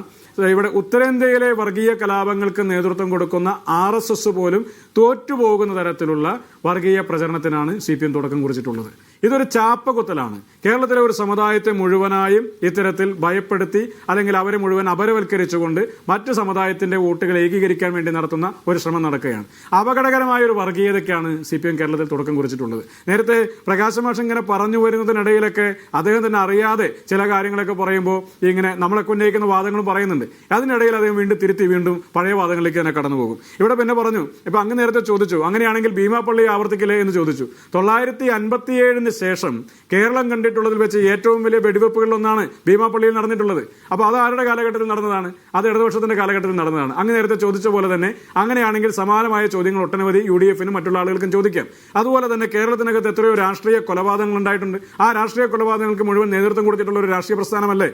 ഇവിടെ ഉത്തരേന്ത്യയിലെ വർഗീയ കലാപങ്ങൾക്ക് നേതൃത്വം കൊടുക്കുന്ന RSS പോലും തോറ്റുപോകുന്ന തരത്തിലുള്ള വർഗീയ പ്രചരണത്തിനാണ് CPM തുടക്കം കുറിച്ചിട്ടുള്ളത്? ഇതൊരു ചാപ്പകുത്തലാണ്. കേരളത്തിലെ ഒരു സമുദായത്തെ മുഴുവനായും ഇത്തരത്തിൽ ഭയപ്പെടുത്തി അല്ലെങ്കിൽ അവരെ മുഴുവൻ അപരവൽക്കരിച്ചുകൊണ്ട് മറ്റു സമുദായത്തിന്റെ വോട്ടുകൾ ഏകീകരിക്കാൻ വേണ്ടി നടത്തുന്ന ഒരു ശ്രമം നടക്കുകയാണ്. അപകടകരമായ ഒരു വർഗീയതയ്ക്കാണ് CPM കേരളത്തിൽ തുടക്കം കുറിച്ചിട്ടുള്ളത്. നേരത്തെ പ്രകാശ് മാഷ് ഇങ്ങനെ പറഞ്ഞു വരുന്നതിനിടയിലൊക്കെ അദ്ദേഹം തന്നെ അറിയാതെ ചില കാര്യങ്ങളൊക്കെ പറയുമ്പോൾ ഇങ്ങനെ നമ്മളൊക്കെ ഉന്നയിക്കുന്ന വാദങ്ങളും പറയുന്നുണ്ട്. അതിനിടയിൽ അദ്ദേഹം വീണ്ടും തിരുത്തി വീണ്ടും പഴയ വാദങ്ങളിലേക്ക് തന്നെ കടന്നു പോകും. ഇവിടെ പിന്നെ പറഞ്ഞു, ഇപ്പൊ അങ്ങ് നേരത്തെ ചോദിച്ചു, അങ്ങനെയാണെങ്കിൽ ഭീമാപ്പള്ളി ആവർത്തിക്കില്ലേ എന്ന് ചോദിച്ചു. 957 ശേഷം കേരളം കണ്ടിട്ടുള്ളതിൽ വെച്ച് ഏറ്റവും വലിയ വെടിവെപ്പുകളിലൊന്നാണ് ഭീമാപ്പള്ളിയിൽ നടന്നിട്ടുള്ളത്. അപ്പോൾ അത് ആരുടെ കാലഘട്ടത്തിൽ നടന്നതാണ്? അത് ഇടതുപക്ഷത്തിന്റെ കാലഘട്ടത്തിൽ നടന്നതാണ്. അങ്ങ് നേരത്തെ ചോദിച്ച പോലെ തന്നെ അങ്ങനെയാണെങ്കിൽ സമാനമായ ചോദ്യങ്ങൾ ഒട്ടനവധി UDF-നും മറ്റുള്ള ആളുകൾക്കും ചോദിക്കാം. അതുപോലെ തന്നെ കേരളത്തിനകത്ത് എത്രയോ രാഷ്ട്രീയ കൊലപാതകങ്ങൾ ഉണ്ടായിട്ടുണ്ട്. ആ രാഷ്ട്രീയ കൊലപാതകങ്ങൾക്ക് മുഴുവൻ നേതൃത്വം കൊടുത്തിട്ടുള്ള ഒരു രാഷ്ട്രീയ പ്രസ്ഥാനമല്ലേ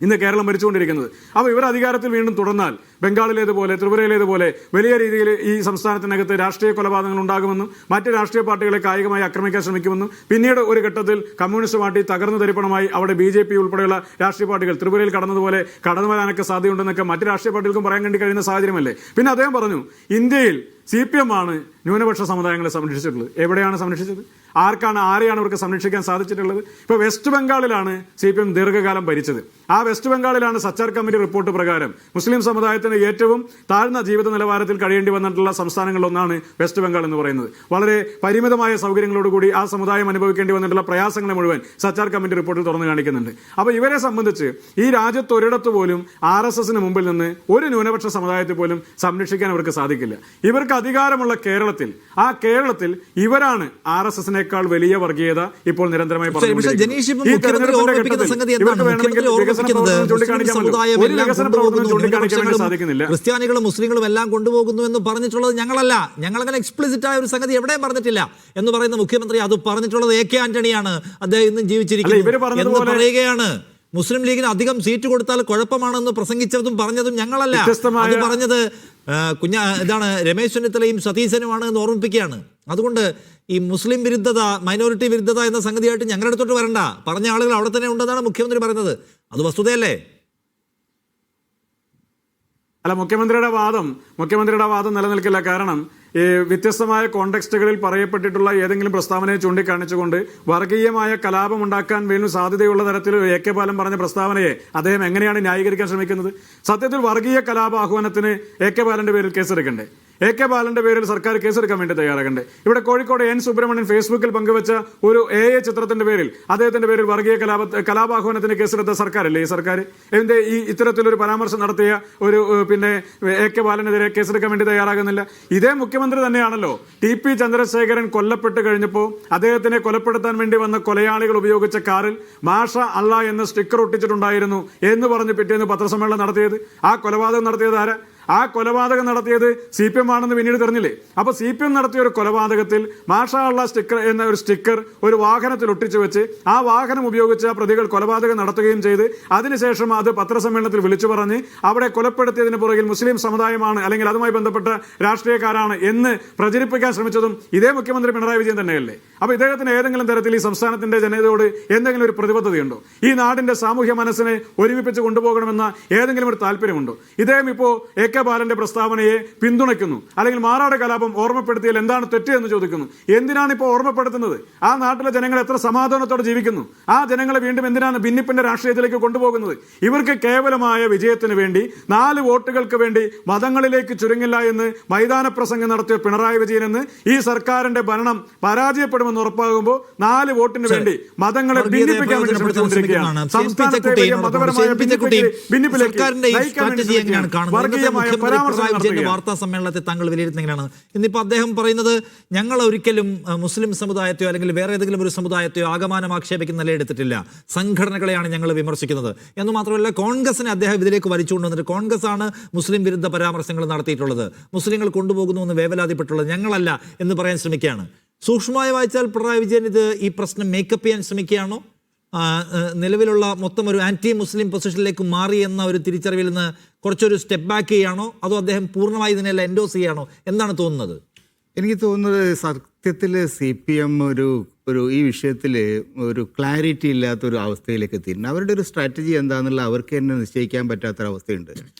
ഇന്ന് കേരളം ഭരിച്ചുകൊണ്ടിരിക്കുന്നത്? അപ്പോൾ ഇവർ അധികാരത്തിൽ വീണ്ടും തുടർന്നാൽ ബംഗാളിലേതുപോലെ ത്രിപുരയിലേതുപോലെ വലിയ രീതിയിൽ ഈ സംസ്ഥാനത്തിനകത്ത് രാഷ്ട്രീയ കൊലപാതകങ്ങൾ ഉണ്ടാകുമെന്നും മറ്റ് രാഷ്ട്രീയ പാർട്ടികളെ കായികമായി ആക്രമിക്കാൻ ശ്രമിക്കുമെന്നും പിന്നീട് ഒരു ഘട്ടത്തിൽ കമ്മ്യൂണിസ്റ്റ് പാർട്ടി തകർന്നു തരിപ്പണമായി അവിടെ BJP ഉൾപ്പെടെയുള്ള രാഷ്ട്രീയ പാർട്ടികൾ ത്രിപുരയിൽ കടന്നതുപോലെ കടന്നു വരാനൊക്കെ സാധ്യതയുണ്ടെന്നൊക്കെ മറ്റ് രാഷ്ട്രീയ പാർട്ടികൾക്കും പറയാൻ വേണ്ടി കഴിയുന്ന സാഹചര്യമല്ലേ? പിന്നെ അദ്ദേഹം പറഞ്ഞു, ഇന്ത്യയിൽ CPM ആണ് ന്യൂനപക്ഷ സമുദായങ്ങളെ സംരക്ഷിച്ചിട്ടുള്ളത്. എവിടെയാണ് സംരക്ഷിച്ചത്? ആരെയാണ് അവർക്ക് സംരക്ഷിക്കാൻ സാധിച്ചിട്ടുള്ളത്? ഇപ്പോൾ വെസ്റ്റ് ബംഗാളിലാണ് CPM ദീർഘകാലം ഭരിച്ചത്. ആ വെസ്റ്റ് ബംഗാളിലാണ് സച്ചാർ കമ്മിറ്റി റിപ്പോർട്ട് പ്രകാരം മുസ്ലിം സമുദായത്തിന് ഏറ്റവും താഴ്ന്ന ജീവിത നിലവാരത്തിൽ കഴിയേണ്ടി വന്നിട്ടുള്ള സംസ്ഥാനങ്ങളിലൊന്നാണ് വെസ്റ്റ് ബംഗാൾ എന്ന് പറയുന്നത്. വളരെ പരിമിതമായ സൗകര്യങ്ങളോടുകൂടി ആ സമുദായം അനുഭവിക്കേണ്ടി വന്നിട്ടുള്ള പ്രയാസങ്ങളെ മുഴുവൻ സച്ചാർ കമ്മിറ്റി റിപ്പോർട്ടിൽ തുറന്നു കാണിക്കുന്നുണ്ട്. അപ്പോൾ ഇവരെ സംബന്ധിച്ച് ഈ രാജ്യത്ത് ഒരിടത്ത് പോലും RSS-ന് മുമ്പിൽ നിന്ന് ഒരു ന്യൂനപക്ഷ സമുദായത്തെ പോലും സംരക്ഷിക്കാൻ അവർക്ക് സാധിക്കില്ല. ഇവർക്ക് അധികാരമുള്ള കേരളത്തിൽ ഇവരാണ് RSS-നേക്കാൾ വലിയ വർഗീയത ഇപ്പോൾ നിരന്തരമായി സാധിക്കുന്നില്ല. ക്രിസ്ത്യാനികളും മുസ്ലിങ്ങളും എല്ലാം കൊണ്ടുപോകുന്നു എന്ന് പറഞ്ഞിട്ടുള്ളത് ഞങ്ങളല്ല. ഞങ്ങളങ്ങനെ എക്സ്പ്ലിസിറ്റ് ആയ ഒരു സംഗതി എവിടെയും പറഞ്ഞിട്ടില്ല എന്ന് പറയുന്ന മുഖ്യമന്ത്രി അത് പറഞ്ഞിട്ടുള്ളത് AK ആന്റണിയാണ്. അദ്ദേഹം ഇന്നും ജീവിച്ചിരിക്കുന്നു എന്ന് പറയുകയാണ്. മുസ്ലിം ലീഗിന് അധികം സീറ്റ് കൊടുത്താൽ കുഴപ്പമാണെന്ന് പ്രസംഗിച്ചതും പറഞ്ഞതും ഞങ്ങളല്ല. അത് പറഞ്ഞത് ഇതാണ് രമേശ് ചെന്നിത്തലയും സതീശനുമാണ് എന്ന് ഓർമ്മിപ്പിക്കുകയാണ്. അതുകൊണ്ട് ഈ മുസ്ലിം വിരുദ്ധത, മൈനോറിറ്റി വിരുദ്ധത എന്ന സംഗതിയായിട്ട് ഞങ്ങളുടെ അടുത്തോട്ട് വരണ്ട, പറഞ്ഞ ആളുകൾ അവിടെ തന്നെ ഉണ്ടെന്നാണ് മുഖ്യമന്ത്രി പറയുന്നത്. അത് വസ്തുതയല്ലേ? അല്ല, മുഖ്യമന്ത്രിയുടെ വാദം നിലനിൽക്കില്ല. കാരണം ഈ വ്യത്യസ്തമായ കോണ്ടെക്സ്റ്റുകളിൽ പറയപ്പെട്ടിട്ടുള്ള ഏതെങ്കിലും പ്രസ്താവനയെ ചൂണ്ടിക്കാണിച്ചുകൊണ്ട് വർഗീയമായ കലാപം ഉണ്ടാക്കാൻ വീണ്ടും സാധ്യതയുള്ള തരത്തിൽ AK ബാലൻ പറഞ്ഞ പ്രസ്താവനയെ അദ്ദേഹം എങ്ങനെയാണ് ന്യായീകരിക്കാൻ ശ്രമിക്കുന്നത്? സത്യത്തിൽ വർഗീയ കലാപ ആഹ്വാനത്തിന് AK ബാലന്റെ പേരിൽ കേസെടുക്കണ്ടേ? AK ബാലന്റെ പേരിൽ സർക്കാർ കേസെടുക്കാൻ വേണ്ടി തയ്യാറാകണ്ടേ? ഇവിടെ കോഴിക്കോട് N സുബ്രഹ്മണ്യൻ ഫേസ്ബുക്കിൽ പങ്കുവച്ച ഒരു AA ചിത്രത്തിന്റെ പേരിൽ, അദ്ദേഹത്തിന്റെ പേരിൽ വർഗീയ കലാപാഹ്വാനത്തിന് കേസെടുത്ത സർക്കാരല്ലേ ഈ സർക്കാർ? എന്തേ ഈ ഇത്തരത്തിലൊരു പരാമർശം നടത്തിയ ഒരു AK ബാലനെതിരെ കേസെടുക്കാൻ വേണ്ടി തയ്യാറാകുന്നില്ല? ഇതേ മുഖ്യമന്ത്രി തന്നെയാണല്ലോ TP ചന്ദ്രശേഖരൻ കൊല്ലപ്പെട്ട് കഴിഞ്ഞപ്പോൾ അദ്ദേഹത്തിനെ കൊലപ്പെടുത്താൻ വേണ്ടി വന്ന കൊലയാളികൾ ഉപയോഗിച്ച കാറിൽ മാഷ അള്ള എന്ന സ്റ്റിക്കർ ഒട്ടിച്ചിട്ടുണ്ടായിരുന്നു എന്ന് പറഞ്ഞ് പിറ്റേന്ന് പത്രസമ്മേളനം നടത്തിയത്. ആ കൊലപാതകം നടത്തിയത് ആരാ? ആ കൊലപാതകം നടത്തിയത് CPM ആണെന്ന് പിന്നീട് തെരഞ്ഞില്ലേ? അപ്പൊ CPM നടത്തിയ ഒരു കൊലപാതകത്തിൽ മാഷാ അള്ള സ്റ്റിക്കർ എന്ന ഒരു സ്റ്റിക്കർ ഒരു വാഹനത്തിൽ ഒട്ടിച്ചു വെച്ച് ആ വാഹനം ഉപയോഗിച്ച് ആ പ്രതികൾ കൊലപാതകം നടത്തുകയും ചെയ്ത് അതിനുശേഷം അത് പത്രസമ്മേളനത്തിൽ വിളിച്ചു പറഞ്ഞ് അവിടെ കൊലപ്പെടുത്തിയതിന് പുറകിൽ മുസ്ലിം സമുദായമാണ് അല്ലെങ്കിൽ അതുമായി ബന്ധപ്പെട്ട രാഷ്ട്രീയക്കാരാണ് എന്ന് പ്രചരിപ്പിക്കാൻ ശ്രമിച്ചതും ഇതേ മുഖ്യമന്ത്രി പിണറായി വിജയൻ തന്നെയല്ലേ? അപ്പൊ ഇദ്ദേഹത്തിന് ഏതെങ്കിലും തരത്തിൽ ഈ സംസ്ഥാനത്തിന്റെ ജനതയോട് എന്തെങ്കിലും ഒരു പ്രതിബദ്ധതയുണ്ടോ? ഈ നാടിന്റെ സാമൂഹ്യ മനസ്സിനെ ഒരുമിപ്പിച്ച് കൊണ്ടുപോകണമെന്ന ഏതെങ്കിലും ഒരു താല്പര്യമുണ്ടോ? ഇദ്ദേഹം ഇപ്പോ AK ബാലന്റെ പ്രസ്താവനയെ പിന്തുണയ്ക്കുന്നു, അല്ലെങ്കിൽ മാറാട് കലാപം ഓർമ്മപ്പെടുത്തിയാൽ എന്താണ് തെറ്റ് എന്ന് ചോദിക്കുന്നു. എന്തിനാണ് ഇപ്പോൾ ഓർമ്മപ്പെടുത്തുന്നത്? ആ നാട്ടിലെ ജനങ്ങൾ എത്ര സമാധാനത്തോടെ ജീവിക്കുന്നു? ആ ജനങ്ങളെ വീണ്ടും എന്തിനാണ് ഭിന്നിപ്പിന്റെ രാഷ്ട്രീയത്തിലേക്ക് കൊണ്ടുപോകുന്നത്? ഇവർക്ക് കേവലമായ വിജയത്തിന് വേണ്ടി 4 വോട്ടുകൾക്ക് വേണ്ടി മതങ്ങളിലേക്ക് ചുരുങ്ങില്ല എന്ന് മൈതാന പ്രസംഗം നടത്തിയ പിണറായി വിജയൻ എന്ന് ഈ സർക്കാരിന്റെ ഭരണം പരാജയപ്പെടുമെന്ന് ഉറപ്പാകുമ്പോൾ 4 വോട്ടിന് വേണ്ടി മതങ്ങളെ ഭിന്നിപ്പിക്കാൻ വേണ്ടി ശ്രമിച്ചുകൊണ്ടിരിക്കുകയാണ്. സംസ്ഥാനത്തെ മതപരമായ ഭിന്നിപ്പിലേക്ക് വാർത്താ സമ്മേളനത്തെ താങ്കൾ വിലയിരുത്തുന്നതിനാണ്. ഇന്നിപ്പോ അദ്ദേഹം പറയുന്നത് ഞങ്ങൾ ഒരിക്കലും മുസ്ലിം സമുദായത്തെയോ അല്ലെങ്കിൽ വേറെ ഏതെങ്കിലും ഒരു സമുദായത്തെയോ ആകമാനം ആക്ഷേപിക്കുന്ന നിലയെടുത്തിട്ടില്ല, സംഘടനകളെയാണ് ഞങ്ങൾ വിമർശിക്കുന്നത് എന്ന് മാത്രമല്ല കോൺഗ്രസിനെ അദ്ദേഹം ഇതിലേക്ക് വലിച്ചുകൊണ്ടുവന്നിട്ട് കോൺഗ്രസ് ആണ് മുസ്ലിം വിരുദ്ധ പരാമർശങ്ങൾ നടത്തിയിട്ടുള്ളത്, മുസ്ലിങ്ങൾ കൊണ്ടുപോകുന്നു എന്ന് വേവലാതിപ്പെട്ടുള്ളത് ഞങ്ങളല്ല എന്ന് പറയാൻ ശ്രമിക്കുകയാണ്. സൂക്ഷ്മമായി വായിച്ചാൽ പിണറായി വിജയൻ ഈ പ്രശ്നം മേക്കപ്പ് ചെയ്യാൻ ശ്രമിക്കുകയാണോ? നിലവിലുള്ള മൊത്തം ഒരു ആന്റി മുസ്ലിം പൊസിഷനിലേക്ക് മാറി എന്ന ഒരു തിരിച്ചറിവിൽ നിന്ന് കുറച്ചൊരു സ്റ്റെപ്പ് ബാക്ക് ചെയ്യാണോ, അതോ അദ്ദേഹം പൂർണ്ണമായി ഇതിനെല്ലാം എൻഡോസ് ചെയ്യാണോ? എന്താണ് തോന്നുന്നത്? എനിക്ക് തോന്നുന്നത് സത്യത്തിൽ CPM ഒരു ഈ വിഷയത്തിൽ ഒരു ക്ലാരിറ്റി ഇല്ലാത്തൊരു അവസ്ഥയിലേക്ക് എത്തിയിട്ടുണ്ട്. അവരുടെ ഒരു സ്ട്രാറ്റജി എന്താണെന്നുള്ള അവർക്ക് തന്നെ നിശ്ചയിക്കാൻ പറ്റാത്തൊരവസ്ഥയുണ്ട്.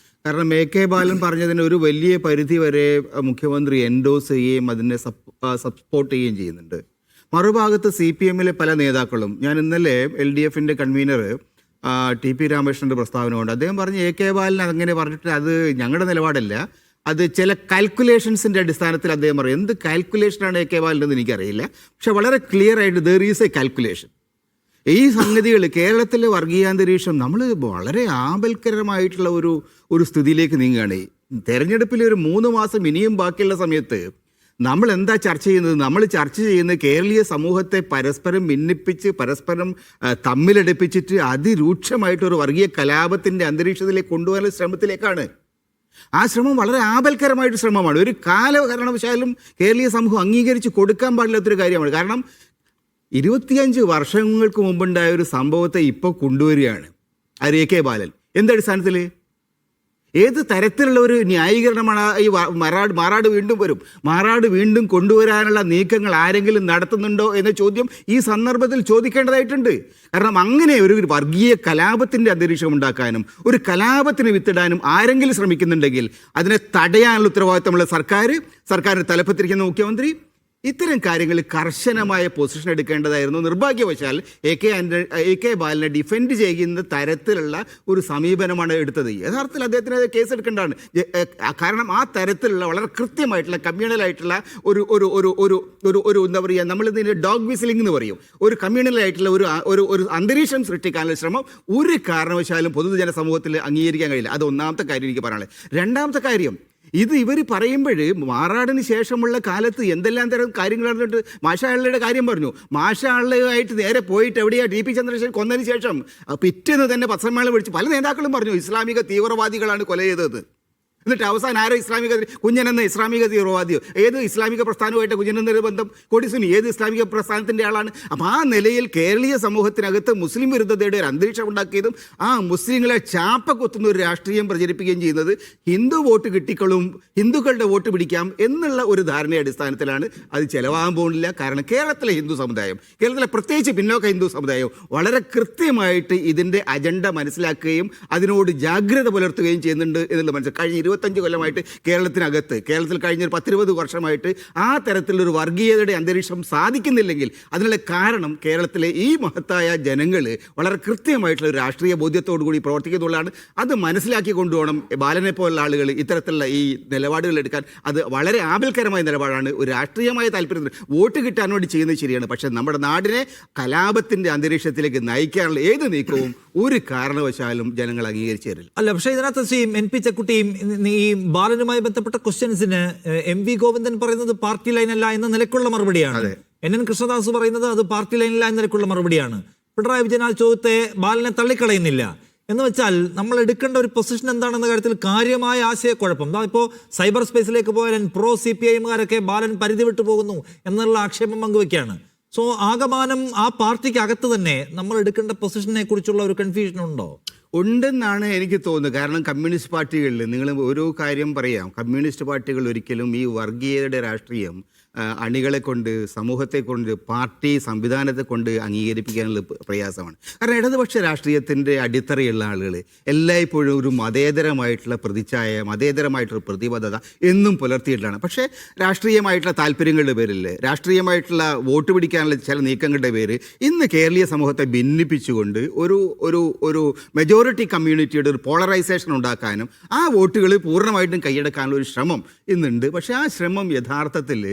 കാരണം AK ബാലൻ പറഞ്ഞതിന് ഒരു വലിയ പരിധി വരെ മുഖ്യമന്ത്രി എൻഡോസ് ചെയ്യുകയും അതിനെ സപ്പോർട്ട് ചെയ്യുകയും ചെയ്യുന്നുണ്ട്. മറുഭാഗത്ത് CPM-ലെ പല നേതാക്കളും, ഞാൻ ഇന്നലെ LDF-ന്റെ കൺവീനർ TP രാമകൃഷ്ണന്റെ പ്രസ്താവന കൊണ്ട് അദ്ദേഹം പറഞ്ഞ് AK ബാലൻ അങ്ങനെ പറഞ്ഞിട്ട് അത് ഞങ്ങളുടെ നിലപാടല്ല, അത് ചില കാൽക്കുലേഷൻസിൻ്റെ അടിസ്ഥാനത്തിൽ അദ്ദേഹം പറയും. എന്ത് കാൽക്കുലേഷനാണ് AK ബാലനെന്ന് എനിക്കറിയില്ല, പക്ഷെ വളരെ ക്ലിയർ ആയിട്ട് ദർ ഈസ് എ കാൽക്കുലേഷൻ. ഈ സംഗതികൾ കേരളത്തിലെ വർഗീയാന്തരീക്ഷം നമ്മൾ വളരെ ആപൽക്കരമായിട്ടുള്ള ഒരു സ്ഥിതിയിലേക്ക് നീങ്ങുകയാണ്. തെരഞ്ഞെടുപ്പിൽ ഒരു 3 മാസം ഇനിയും ബാക്കിയുള്ള സമയത്ത് നമ്മൾ എന്താ ചർച്ച ചെയ്യുന്നത്? നമ്മൾ ചർച്ച ചെയ്യുന്നത് കേരളീയ സമൂഹത്തെ പരസ്പരം ഭിന്നിപ്പിച്ച് പരസ്പരം തമ്മിലടുപ്പിച്ചിട്ട് അതിരൂക്ഷമായിട്ടൊരു വർഗീയ കലാപത്തിൻ്റെ അന്തരീക്ഷത്തിലേക്ക് കൊണ്ടുപോകാനുള്ള ശ്രമത്തിലേക്കാണ്. ആ ശ്രമം വളരെ ആപൽക്കരമായിട്ട് ശ്രമമാണ്. ഒരു കാലകാരണവശാലും കേരളീയ സമൂഹം അംഗീകരിച്ച് കൊടുക്കാൻ പാടില്ലാത്തൊരു കാര്യമാണ്. കാരണം 25 വർഷങ്ങൾക്ക് മുമ്പുണ്ടായ ഒരു സംഭവത്തെ ഇപ്പോൾ കൊണ്ടുവരികയാണ് AK ബാലൻ. എന്തടിസ്ഥാനത്തിൽ? ഏത് തരത്തിലുള്ള ഒരു ന്യായീകരണമാണ് ഈ മാറാട് വീണ്ടും വരും? മാറാട് വീണ്ടും കൊണ്ടുവരാനുള്ള നീക്കങ്ങൾ ആരെങ്കിലും നടത്തുന്നുണ്ടോ എന്ന ചോദ്യം ഈ സന്ദർഭത്തിൽ ചോദിക്കേണ്ടതായിട്ടുണ്ട്. കാരണം അങ്ങനെ ഒരു വർഗീയ കലാപത്തിൻ്റെ അന്തരീക്ഷം ഉണ്ടാക്കാനും ഒരു കലാപത്തിന് വിത്തിടാനും ആരെങ്കിലും ശ്രമിക്കുന്നുണ്ടെങ്കിൽ അതിനെ തടയാനുള്ള ഉത്തരവാദിത്തമുള്ള സർക്കാരിന് തലപ്പത്തിരിക്കുന്ന മുഖ്യമന്ത്രി ഇത്തരം കാര്യങ്ങളിൽ കർശനമായ പൊസിഷൻ എടുക്കേണ്ടതായിരുന്നു. നിർഭാഗ്യവശാൽ AK ബാലനെ ഡിഫെൻഡ് ചെയ്യുന്ന തരത്തിലുള്ള ഒരു സമീപനമാണ് എടുത്തത്. യഥാർത്ഥത്തിൽ അദ്ദേഹത്തിന് കേസ് എടുക്കേണ്ടതാണ്. കാരണം ആ തരത്തിലുള്ള വളരെ കൃത്യമായിട്ടുള്ള കമ്മ്യൂണലായിട്ടുള്ള ഒരു എന്താ പറയുക, നമ്മളിതിന് ഡോഗ് വിസിലിംഗ് എന്ന് പറയും, ഒരു കമ്മ്യൂണലായിട്ടുള്ള ഒരു അന്തരീക്ഷം സൃഷ്ടിക്കാനുള്ള ശ്രമം ഒരു കാരണവശാലും പൊതുജന സമൂഹത്തിൽ അംഗീകരിക്കാൻ കഴിയില്ല. അത് ഒന്നാമത്തെ കാര്യം എനിക്ക് പറയാനുള്ളത്. രണ്ടാമത്തെ കാര്യം, ഇത് ഇവർ പറയുമ്പോൾ മാറാടിന് ശേഷമുള്ള കാലത്ത് എന്തെല്ലാം തരം കാര്യങ്ങൾ നടന്നിട്ട് മാഷാ അള്ളയുടെ കാര്യം പറഞ്ഞു. മാഷാ അള്ളയുമായിട്ട് നേരെ പോയിട്ട് എവിടെയാണ് TP ചന്ദ്രശേഖരൻ കൊന്നതിന് ശേഷം പിറ്റേന്ന് തന്നെ പത്രസമ്മേളനം വിളിച്ച് പല നേതാക്കളും പറഞ്ഞു ഇസ്ലാമിക തീവ്രവാദികളാണ് കൊല ചെയ്തത്. എന്നിട്ട് അവസാനം ആരോ ഇസ്ലാമിക കുഞ്ഞനെന്ന ഇസ്ലാമിക തീവ്രവാദിയോ ഏത് ഇസ്ലാമിക പ്രസ്ഥാനവുമായിട്ട് കുഞ്ഞനെന്നൊരു ബന്ധം കൊടിസുനി ഏത് ഇസ്ലാമിക പ്രസ്ഥാനത്തിൻ്റെ ആളാണ്? അപ്പോൾ ആ നിലയിൽ കേരളീയ സമൂഹത്തിനകത്ത് മുസ്ലിം വിരുദ്ധതയുടെ ഒരു അന്തരീക്ഷം ഉണ്ടാക്കിയതും ആ മുസ്ലിങ്ങളെ ചാപ്പ കൊത്തുന്ന ഒരു രാഷ്ട്രീയം പ്രചരിപ്പിക്കുകയും ചെയ്യുന്നത് ഹിന്ദു വോട്ട് കിട്ടിക്കളും ഹിന്ദുക്കളുടെ വോട്ട് പിടിക്കാം എന്നുള്ള ഒരു ധാരണയുടെ അടിസ്ഥാനത്തിലാണ്. അത് ചിലവാകാൻ പോകുന്നില്ല. കാരണം കേരളത്തിലെ ഹിന്ദു സമുദായം, കേരളത്തിലെ പ്രത്യേകിച്ച് പിന്നോക്ക ഹിന്ദു സമുദായം വളരെ കൃത്യമായിട്ട് ഇതിൻ്റെ അജണ്ട മനസ്സിലാക്കുകയും അതിനോട് ജാഗ്രത പുലർത്തുകയും ചെയ്യുന്നുണ്ട് എന്നുള്ള മനസ്സിലാക്കി. കഴിഞ്ഞ 25 കൊല്ലമായിട്ട് കേരളത്തിൽ കഴിഞ്ഞ 10-20 വർഷമായിട്ട് ആ തരത്തിലൊരു വർഗീയതയുടെ അന്തരീക്ഷം സാധിക്കുന്നില്ലെങ്കിൽ അതിനുള്ള കാരണം കേരളത്തിലെ ഈ മഹത്തായ ജനങ്ങൾ വളരെ കൃത്യമായിട്ടുള്ള ഒരു രാഷ്ട്രീയ ബോധ്യത്തോടു കൂടി പ്രവർത്തിക്കുന്നുള്ളതാണ്. അത് മനസ്സിലാക്കി കൊണ്ടുപോകണം ബാലനെ പോലുള്ള ആളുകൾ ഇത്തരത്തിലുള്ള ഈ നിലപാടുകൾ എടുക്കാൻ. അത് വളരെ ആപൽക്കരമായ നിലപാടാണ്. ഒരു രാഷ്ട്രീയമായ താല്പര്യത്തിൽ വോട്ട് കിട്ടാൻ വേണ്ടി ചെയ്യുന്നത് ശരിയാണ്. പക്ഷേ നമ്മുടെ നാടിനെ കലാപത്തിൻ്റെ അന്തരീക്ഷത്തിലേക്ക് നയിക്കാനുള്ള ഏത് നീക്കവും ഒരു കാരണവശാലും ജനങ്ങൾ അംഗീകരിച്ചു തരില്ല. അല്ല, പക്ഷേ ഇതിനകത്ത് എൻ പി ചെക്കുട്ടിയും ഈ ബാലനുമായി ബന്ധപ്പെട്ട ക്വസ്റ്റ്യൻസിന് എം വി ഗോവിന്ദൻ പറയുന്നത് പാർട്ടി ലൈനല്ല എന്ന നിലക്കുള്ള മറുപടിയാണ്. NN കൃഷ്ണദാസ് പറയുന്നത് അത് പാർട്ടി ലൈനല്ല എന്ന നിലക്കുള്ള മറുപടിയാണ്. പിണറായി വിജയൻ ആ ചോദ്യത്തെ ബാലനെ തള്ളിക്കളയുന്നില്ല. എന്ന് വെച്ചാൽ നമ്മൾ എടുക്കേണ്ട ഒരു പൊസിഷൻ എന്താണെന്ന കാര്യത്തിൽ കാര്യമായ ആശയക്കുഴപ്പം. ഇപ്പോൾ സൈബർ സ്പേസിലേക്ക് പോയാൽ പ്രോ CPIമാരൊക്കെ ബാലൻ പരിധി വിട്ടു പോകുന്നു എന്നുള്ള ആക്ഷേപം പങ്കുവെക്കുകയാണ്. സോ ആകമാനം ആ പാർട്ടിക്ക് അകത്ത് തന്നെ നമ്മൾ എടുക്കേണ്ട പൊസിഷനെ കുറിച്ചുള്ള ഒരു കൺഫ്യൂഷൻ ഉണ്ടോ? ഉണ്ടെന്നാണ് എനിക്ക് തോന്നുന്നത്. കാരണം കമ്മ്യൂണിസ്റ്റ് പാർട്ടികളിൽ നിങ്ങൾ ഒരു കാര്യം പറയാം, കമ്മ്യൂണിസ്റ്റ് പാർട്ടികൾ ഒരിക്കലും ഈ വർഗീയതയുടെ രാഷ്ട്രീയം അണികളെ കൊണ്ട് സമൂഹത്തെ കൊണ്ട് പാർട്ടി സംവിധാനത്തെ കൊണ്ട് അംഗീകരിപ്പിക്കാനുള്ള പ്രയാസമാണ്. കാരണം ഇടതുപക്ഷ രാഷ്ട്രീയത്തിൻ്റെ അടിത്തറയുള്ള ആളുകൾ എല്ലായ്പ്പോഴും ഒരു മതേതരമായിട്ടുള്ള പ്രതിച്ഛായ, മതേതരമായിട്ടുള്ള പ്രതിബദ്ധത എന്നും പുലർത്തിയിട്ടാണ്. പക്ഷേ രാഷ്ട്രീയമായിട്ടുള്ള താല്പര്യങ്ങളുടെ പേരിൽ, രാഷ്ട്രീയമായിട്ടുള്ള വോട്ട് പിടിക്കാനുള്ള ചില നീക്കങ്ങളുടെ പേര് ഇന്ന് കേരളീയ സമൂഹത്തെ ഭിന്നിപ്പിച്ചുകൊണ്ട് ഒരു മെജോറിറ്റി കമ്മ്യൂണിറ്റിയുടെ ഒരു പോളറൈസേഷൻ ഉണ്ടാക്കാനും ആ വോട്ടുകൾ പൂർണ്ണമായിട്ടും കൈയടക്കാനുള്ള ഒരു ശ്രമം ഇന്നുണ്ട്. പക്ഷേ ആ ശ്രമം യഥാർത്ഥത്തിൽ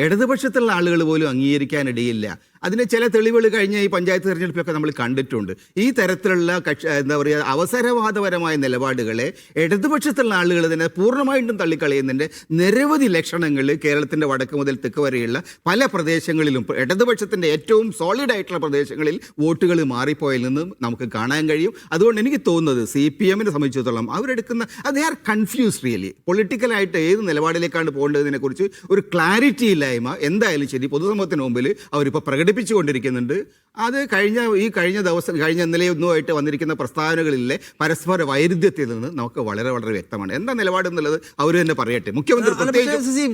ഇടതുപക്ഷത്തുള്ള ആളുകൾ പോലും അംഗീകരിക്കാനിടയില്ല. അതിന് ചില തെളിവുകൾ കഴിഞ്ഞ ഈ പഞ്ചായത്ത് തെരഞ്ഞെടുപ്പിലൊക്കെ നമ്മൾ കണ്ടിട്ടുണ്ട്. ഈ തരത്തിലുള്ള എന്താ പറയുക അവസരവാദപരമായ നിലപാടുകളെ ഇടതുപക്ഷത്തുള്ള ആളുകൾ തന്നെ പൂർണ്ണമായിട്ടും തള്ളിക്കളയുന്നതിൻ്റെ നിരവധി ലക്ഷണങ്ങൾ കേരളത്തിൻ്റെ വടക്ക് മുതൽ തെക്ക് വരെയുള്ള പല പ്രദേശങ്ങളിലും ഇടതുപക്ഷത്തിൻ്റെ ഏറ്റവും സോളിഡായിട്ടുള്ള പ്രദേശങ്ങളിൽ വോട്ടുകൾ മാറിപ്പോയതിൽ നിന്ന് നമുക്ക് കാണാൻ കഴിയും. അതുകൊണ്ട് എനിക്ക് തോന്നുന്നത് CPMനെ സംബന്ധിച്ചിടത്തോളം അവരെടുക്കുന്ന ദേ ആർ കൺഫ്യൂസ്ഡ് റിയലി. പൊളിറ്റിക്കലായിട്ട് ഏത് നിലപാടിലേക്കാണ് പോകേണ്ടതിനെക്കുറിച്ച് ഒരു ക്ലാരിറ്റി ഇല്ലായ്മ എന്തായാലും ശരി പൊതുസമൂഹത്തിന് മുമ്പിൽ അവരിപ്പോൾ പ്രകടിപ്പിച്ചുകൊണ്ടിരിക്കുന്നുണ്ട്. അത് കഴിഞ്ഞ ഇന്നലെയൊന്നുമായിട്ട് വന്നിരിക്കുന്ന പ്രസ്താവനകളിലെ പരസ്പര വൈരുദ്ധ്യത്തിൽ നിന്ന് നമുക്ക് വളരെ വളരെ വ്യക്തമാണ് എന്താ നിലപാടെന്നുള്ളത് അവർ തന്നെ പറയട്ടെ. മുഖ്യമന്ത്രി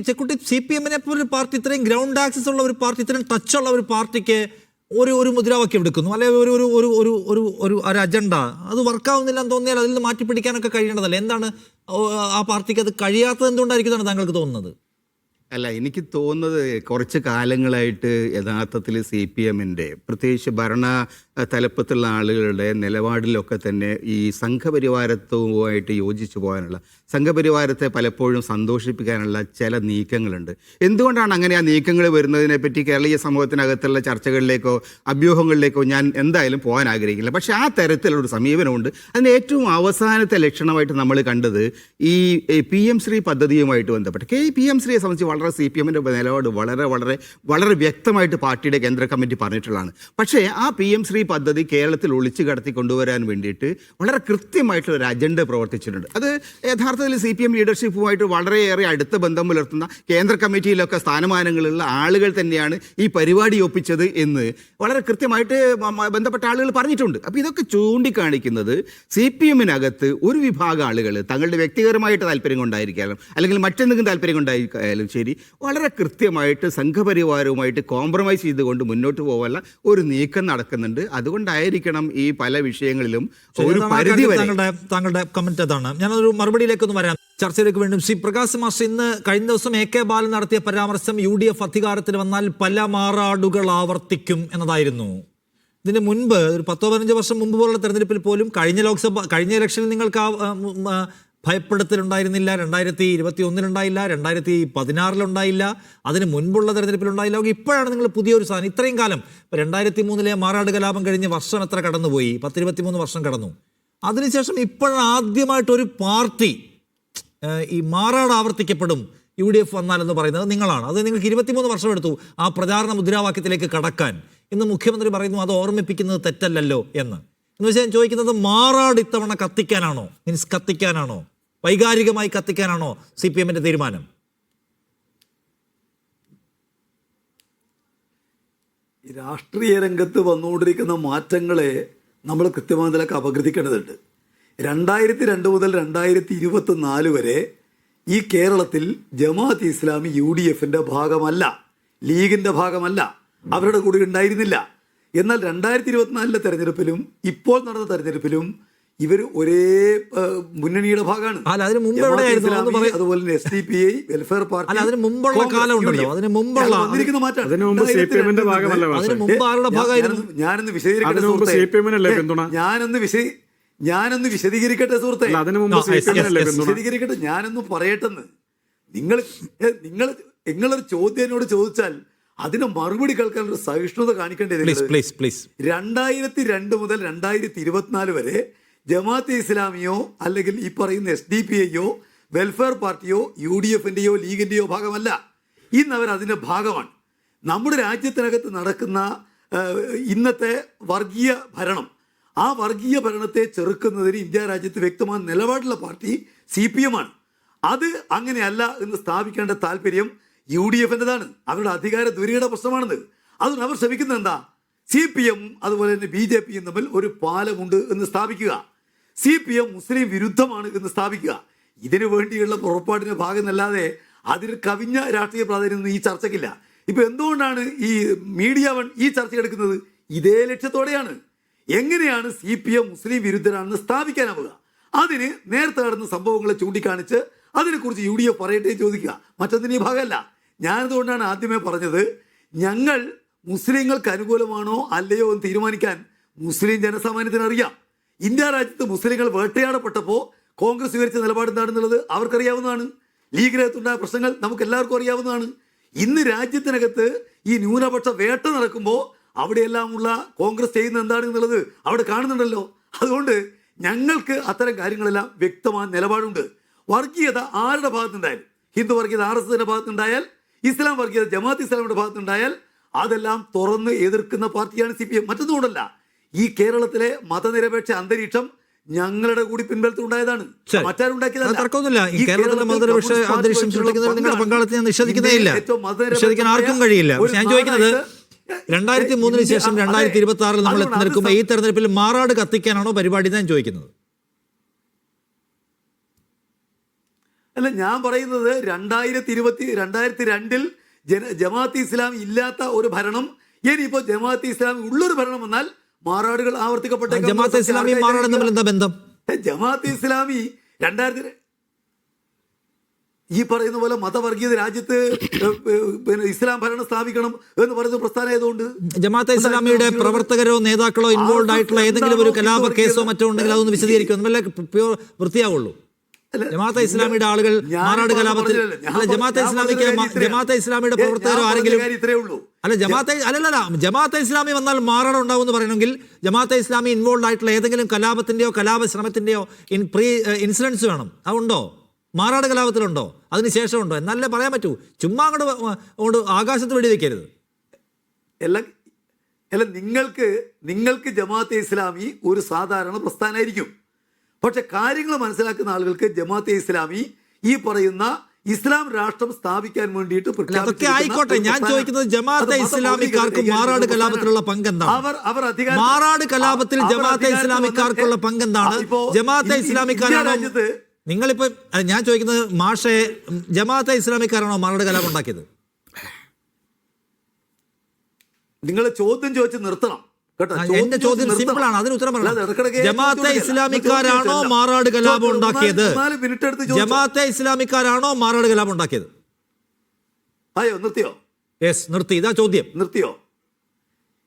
ചെക്കുട്ടി CPMനെ പോലെ പാർട്ടി ഇത്രയും ഗ്രൗണ്ട് ആക്സസ് ഉള്ള ഒരു പാർട്ടി, ഇത്രയും ടച്ച് ഉള്ള ഒരു പാർട്ടിക്ക് ഒരു മുദ്രാവാക്യം എടുക്കുന്നു, അല്ലെങ്കിൽ ഒരു അജണ്ട അത് വർക്കാവുന്നില്ല എന്ന് തോന്നിയാൽ അതിൽ നിന്ന് മാറ്റിപ്പിടിക്കാനൊക്കെ കഴിയേണ്ടതല്ലേ? എന്താണ് ആ പാർട്ടിക്ക് അത് കഴിയാത്തത് എന്തുകൊണ്ടായിരിക്കും താങ്കൾക്ക് തോന്നുന്നത്? അല്ല, എനിക്ക് തോന്നുന്നത് കുറച്ച് കാലങ്ങളായിട്ട് യഥാർത്ഥത്തിൽ CPMൻ്റെ പ്രത്യേകിച്ച് ഭരണ തലപ്പത്തുള്ള ആളുകളുടെ നിലപാടിലൊക്കെ തന്നെ ഈ സംഘപരിവാരത്വവുമായിട്ട് യോജിച്ചു പോകാനുള്ള, സംഘപരിവാരത്തെ പലപ്പോഴും സന്തോഷിപ്പിക്കാനുള്ള ചില നീക്കങ്ങളുണ്ട്. എന്തുകൊണ്ടാണ് അങ്ങനെ ആ നീക്കങ്ങൾ വരുന്നതിനെപ്പറ്റി കേരളീയ സമൂഹത്തിനകത്തുള്ള ചർച്ചകളിലേക്കോ അഭ്യൂഹങ്ങളിലേക്കോ ഞാൻ എന്തായാലും പോകാൻ ആഗ്രഹിക്കില്ല. പക്ഷേ ആ തരത്തിലുള്ളൊരു സമീപനമുണ്ട്. അതിൻ്റെ ഏറ്റവും അവസാനത്തെ ലക്ഷണമായിട്ട് നമ്മൾ കണ്ടത് ഈ PM ശ്രീ പദ്ധതിയുമായിട്ട് ബന്ധപ്പെട്ട് PM ശ്രീയെ സംബന്ധിച്ച് വളരെ CPMൻ്റെ നിലപാട് വളരെ വളരെ വളരെ വ്യക്തമായിട്ട് പാർട്ടിയുടെ കേന്ദ്ര കമ്മിറ്റി പറഞ്ഞിട്ടുള്ളതാണ്. പക്ഷേ ആ PM ശ്രീ പദ്ധതി കേരളത്തിൽ ഒളിച്ചു കടത്തി കൊണ്ടുവരാൻ വേണ്ടിയിട്ട് വളരെ കൃത്യമായിട്ടുള്ള ഒരു അജണ്ട പ്രവർത്തിച്ചിട്ടുണ്ട്. അത് യഥാർത്ഥത്തിൽ CPM ലീഡർഷിപ്പുമായിട്ട് വളരെയേറെ അടുത്ത ബന്ധം പുലർത്തുന്ന കേന്ദ്ര കമ്മിറ്റിയിലൊക്കെ സ്ഥാനമാനങ്ങളുള്ള ആളുകൾ തന്നെയാണ് ഈ പരിപാടി ഒപ്പിച്ചത് എന്ന് വളരെ കൃത്യമായിട്ട് ബന്ധപ്പെട്ട ആളുകൾ പറഞ്ഞിട്ടുണ്ട്. അപ്പോൾ ഇതൊക്കെ ചൂണ്ടിക്കാണിക്കുന്നത് CPMനകത്ത് ഒരു വിഭാഗം ആളുകൾ തങ്ങളുടെ വ്യക്തിപരമായിട്ട് താല്പര്യം കൊണ്ടായിരിക്കാലും അല്ലെങ്കിൽ മറ്റെന്തെങ്കിലും താല്പര്യം കൊണ്ടായിരിക്കാലും ശരി വളരെ കൃത്യമായിട്ട് സംഘപരിവാരവുമായിട്ട് കോംപ്രമൈസ് ചെയ്തുകൊണ്ട് മുന്നോട്ട് പോകാനുള്ള ഒരു നീക്കം നടക്കുന്നുണ്ട്. അതുകൊണ്ടായിരിക്കണം ഈ പല വിഷയങ്ങളിലും ഒരു പരിധി വരെ. താങ്കളുടെ കമന്റ് അതാണ്. ഞാനൊരു മറുപടിയിലേക്കൊന്ന് വരാം, ചർച്ചയിലേക്ക് വീണ്ടും. ശ്രീ പ്രകാശ് മാസ്റ്റർ, ഇന്ന് കഴിഞ്ഞ ദിവസം AK ബാലൻ നടത്തിയ പരാമർശം UDF അധികാരത്തിൽ വന്നാൽ പല മാറാടുകൾ ആവർത്തിക്കും എന്നതായിരുന്നു. ഇതിന് മുൻപ് ഒരു 10-15 വർഷം മുമ്പ് പോലുള്ള തെരഞ്ഞെടുപ്പിൽ പോലും കഴിഞ്ഞ ഇലക്ഷനിൽ നിങ്ങൾക്ക് ഭയപ്പെടുത്തലുണ്ടായിരുന്നില്ല. 2021 2016 അതിന് മുൻപുള്ള തെരഞ്ഞെടുപ്പിലുണ്ടായില്ല. ഇപ്പോഴാണ് നിങ്ങൾ പുതിയൊരു സാധനം. ഇത്രയും കാലം 2003 മാറാട് കലാപം കഴിഞ്ഞ് വർഷം എത്ര കടന്നുപോയി? 10-23 വർഷം കടന്നു. അതിനുശേഷം ഇപ്പോഴാണ് ആദ്യമായിട്ടൊരു പാർട്ടി ഈ മാറാട് ആവർത്തിക്കപ്പെടും UDF വന്നാലെന്ന് പറയുന്നത് നിങ്ങളാണ്. അത് നിങ്ങൾക്ക് 23 വർഷം എടുത്തു ആ പ്രചാരണ മുദ്രാവാക്യത്തിലേക്ക് കടക്കാൻ. ഇന്ന് മുഖ്യമന്ത്രി പറയുന്നു അത് ഓർമ്മിപ്പിക്കുന്നത് തെറ്റല്ലല്ലോ എന്ന് വെച്ചാൽ ഞാൻ ചോദിക്കുന്നത്, മാറാട് ഇത്തവണ കത്തിക്കാനാണോ? വൈകാരികമായി കത്തിക്കാനാണോ CPM തീരുമാനം? ഈ രാഷ്ട്രീയ രംഗത്ത് വന്നുകൊണ്ടിരിക്കുന്ന മാറ്റങ്ങളെ നമ്മൾ കൃത്യമായ നിലക്ക് അപഗ്രഥിക്കേണ്ടതുണ്ട്. 2002 മുതൽ 2024 വരെ ഈ കേരളത്തിൽ ജമാഅത്ത് ഇസ്ലാമി UDFന്റെ ഭാഗമല്ല, ലീഗിന്റെ ഭാഗമല്ല, അവരുടെ കൂടെ ഉണ്ടായിരുന്നില്ല. എന്നാൽ 2024 തെരഞ്ഞെടുപ്പിലും ഇപ്പോൾ നടന്ന തെരഞ്ഞെടുപ്പിലും ഇവർ ഒരേ മുന്നണിയുടെ ഭാഗമാണ്. അതുപോലെ തന്നെ SDPI, വെൽഫെയർ പാർട്ടി, അതിന് മുമ്പുള്ള കാലം ഉണ്ടല്ലോ, അതിന് മുമ്പുള്ള വന്നിരിക്കുന്ന മാറ്റം. ഞാനൊന്ന് വിശദീകരിക്കട്ടെ സുഹൃത്തെ, വിശദീകരിക്കട്ടെ, ഞാനൊന്ന് പറയട്ടെന്ന്. നിങ്ങളൊരു ചോദ്യം എന്നോട് ചോദിച്ചാൽ അതിന് മറുപടി കേൾക്കാനുള്ള സഹിഷ്ണുത കാണിക്കേണ്ടത്. 2002 മുതൽ 2024 വരെ ജമാഅത്തെ ഇസ്ലാമിയോ അല്ലെങ്കിൽ ഈ പറയുന്ന SDPIയോ വെൽഫെയർ പാർട്ടിയോ UDFന്റെയോ ലീഗിന്റെയോ ഭാഗമല്ല. ഇന്ന് അവർ അതിന്റെ ഭാഗമാണ്. നമ്മുടെ രാജ്യത്തിനകത്ത് നടക്കുന്ന ഇന്നത്തെ വർഗീയ ഭരണം, ആ വർഗീയ ഭരണത്തെ ചെറുക്കുന്നതിന് ഇന്ത്യ രാജ്യത്ത് വ്യക്തമായ നിലപാടുള്ള പാർട്ടി CPM ആണ്. അത് അങ്ങനെയല്ല എന്ന് സ്ഥാപിക്കേണ്ട താല്പര്യം UDFന്റേതാണ്. അവരുടെ അധികാര ദുരിയുടെ പ്രശ്നമാണെന്ന്. അതുകൊണ്ട് അവർ ശ്രമിക്കുന്നത് എന്താ? CPM അതുപോലെ തന്നെ BJPയും തമ്മിൽ ഒരു പാലമുണ്ട് എന്ന് സ്ഥാപിക്കുക, CPM മുസ്ലിം വിരുദ്ധമാണ് എന്ന് സ്ഥാപിക്കുക. ഇതിനു വേണ്ടിയുള്ള പുറപ്പാടിന്റെ ഭാഗമെന്നല്ലാതെ അതിന് കവിഞ്ഞ രാഷ്ട്രീയ പ്രാധാന്യം ഈ ചർച്ചയ്ക്കില്ല. ഇപ്പൊ എന്തുകൊണ്ടാണ് ഈ മീഡിയ വൺ ഈ ചർച്ച എടുക്കുന്നത്? ഇതേ ലക്ഷ്യത്തോടെയാണ്. എങ്ങനെയാണ് CPM മുസ്ലിം വിരുദ്ധരാണെന്ന് സ്ഥാപിക്കാനാവുക? അതിന് നേരത്തെ നടന്ന സംഭവങ്ങളെ ചൂണ്ടിക്കാണിച്ച് അതിനെക്കുറിച്ച് UDF പറയട്ടെ ചോദിക്കുക, മറ്റൊന്നിന് ഈ ഭാഗമല്ല. ഞാനതുകൊണ്ടാണ് ആദ്യമേ പറഞ്ഞത്, ഞങ്ങൾ മുസ്ലിങ്ങൾക്ക് അനുകൂലമാണോ അല്ലയോ എന്ന് തീരുമാനിക്കാൻ മുസ്ലിം ജനസാമാന്യത്തിന് അറിയാം. ഇന്ത്യ രാജ്യത്ത് മുസ്ലിങ്ങൾ വേട്ടയാടപ്പെട്ടപ്പോൾ കോൺഗ്രസ് സ്വീകരിച്ച നിലപാട് എന്താണെന്നുള്ളത് അവർക്കറിയാവുന്നതാണ്. ലീഗിനകത്തുണ്ടായ പ്രശ്നങ്ങൾ നമുക്ക് എല്ലാവർക്കും അറിയാവുന്നതാണ്. ഇന്ന് രാജ്യത്തിനകത്ത് ഈ ന്യൂനപക്ഷ വേട്ട നടക്കുമ്പോൾ അവിടെയെല്ലാമുള്ള കോൺഗ്രസ് ചെയ്യുന്ന എന്താണെന്നുള്ളത് അവിടെ കാണുന്നുണ്ടല്ലോ. അതുകൊണ്ട് ഞങ്ങൾക്ക് അത്തരം കാര്യങ്ങളെല്ലാം വ്യക്തമായ നിലപാടുണ്ട്. വർഗീയത ആരുടെ ഭാഗത്തുണ്ടായാലും, ഹിന്ദു വർഗീയത RSSന്റെ ഭാഗത്തുണ്ടായാൽ, ഇസ്ലാം വർഗീയത ജമാഅത്ത് ഇസ്ലാമിയുടെ ഭാഗത്തുണ്ടായാൽ അതെല്ലാം തുറന്ന് എതിർക്കുന്ന പാർട്ടിയാണ് CPM. മറ്റൊന്നുകൊണ്ടല്ല, ഈ കേരളത്തിലെ മതനിരപേക്ഷ അന്തരീക്ഷം ഞങ്ങളുടെ കൂടി പിൻബലത്തിലുണ്ടായതാണ്, മറ്റാരുണ്ടാക്കിയതല്ല. ആർക്കും കഴിയില്ല. ഞാൻ ചോദിക്കുന്നത് 2003 ശേഷം 2026 നമ്മൾ എത്തി നിൽക്കുമ്പോൾ ഈ തെരഞ്ഞെടുപ്പിൽ മാറാട് കത്തിക്കാനാണോ പരിപാടി ഞാൻ ചോദിക്കുന്നത്? അല്ല, ഞാൻ പറയുന്നത് 2002 ജമാഅത്ത് ഇസ്ലാമി ഇല്ലാത്ത ഒരു ഭരണം, ഇനിയിപ്പോ ജമാഅത്ത് ഇസ്ലാമി ഉള്ളൊരു ഭരണം വന്നാൽ മാറാടുകൾ ആവർത്തിക്കപ്പെട്ട. ജമാഅത്തെ ഇസ്ലാമി മാറാടും തമ്മിൽ എന്താ ബന്ധം? ജമാഅത്തെ ഇസ്ലാമി 2000 ഈ പറയുന്ന പോലെ മതവർഗീയത രാജ്യത്ത് ഇസ്ലാം ഭരണം സ്ഥാപിക്കണം എന്ന് പറയുന്ന പ്രസ്ഥാനമായതുകൊണ്ട് ജമാഅത്തെ ഇസ്ലാമിയുടെ പ്രവർത്തകരോ നേതാക്കളോ ഇൻവോൾവ് ആയിട്ടുള്ള ഏതെങ്കിലും ഒരു കലാപ കേസോ മറ്റോ ഉണ്ടെങ്കിൽ അതൊന്ന് വിശദീകരിക്കും, നല്ല വൃത്തിയാവുള്ളൂ. ജമാഅത്തെ ഇസ്ലാമിയുടെ ആളുകൾ മാറാട് കലാപത്തിൽ ജമാഅത്തെ ഇസ്ലാമിയുടെ പ്രവർത്തകരോ ആരെങ്കിലും ജമാഅത്തെ ഇസ്ലാമി വന്നാൽ മാറാട് ഉണ്ടാവും എന്ന് പറയണമെങ്കിൽ ജമാഅത്തെ ഇസ്ലാമി ഇൻവോൾവ് ആയിട്ടുള്ള ഏതെങ്കിലും കലാപത്തിന്റെയോ കലാപ ശ്രമത്തിന്റെയോ ഇൻസിഡൻസ് വേണം. അതുണ്ടോ? മാറാട് കലാപത്തിലുണ്ടോ? അതിനുശേഷം ഉണ്ടോ? എന്നല്ലേ പറയാൻ പറ്റൂ. ചുമ്മാ അങ്ങോട്ട് ആകാശത്ത് വെടിവെക്കരുത്. അല്ല, നിങ്ങൾക്ക് ജമാഅത്തെ ഇസ്ലാമി ഒരു സാധാരണ പ്രസ്ഥാനമായിരിക്കും. പക്ഷെ കാര്യങ്ങൾ മനസ്സിലാക്കുന്ന ആളുകൾക്ക് ജമാഅത്തെ ഇസ്ലാമി ഈ പറയുന്ന ഇസ്ലാം രാഷ്ട്രം സ്ഥാപിക്കാൻ വേണ്ടിയിട്ട് അതൊക്കെ ആയിക്കോട്ടെ. ഞാൻ ചോദിക്കുന്നത് ജമാഅത്തെ ഇസ്ലാമിക്കാർക്ക് മാറാട് കലാപത്തിലുള്ള പങ്കെന്താണ്? മാറാട് കലാപത്തിൽ ജമാഅത്തെ ഇസ്ലാമിക്കാർക്കുള്ള പങ്കെന്താണ്? ജമാഅത്തെ ഇസ്ലാമിക്കാരാണോ നിങ്ങളിപ്പോ? ഞാൻ ചോദിക്കുന്നത് മാഷെ, ജമാഅത്തെ ഇസ്ലാമിക്കാരാണോ മാറാട് കലാപം ഉണ്ടാക്കിയത്? നിങ്ങൾ ചോദ്യം ചോദിച്ച് നിർത്തണം. എന്റെ ചോദ്യം സിമ്പിൾ ആണ്, അതിന് ഉത്തരം പറയണം. ജമാഅത്തെ ഇസ്ലാമിക്കാരാണോ മാറാട് കലാപം ഉണ്ടാക്കിയത്? ജമാഅത്തെ ഇസ്ലാമിക്കാരാണോ മാറാട് കലാപം ഉണ്ടാക്കിയത്? അയ്യോ, നിർത്തിയോ? യെസ്, നിർത്തി. ഇതാ ചോദ്യം. നിർത്തിയോ?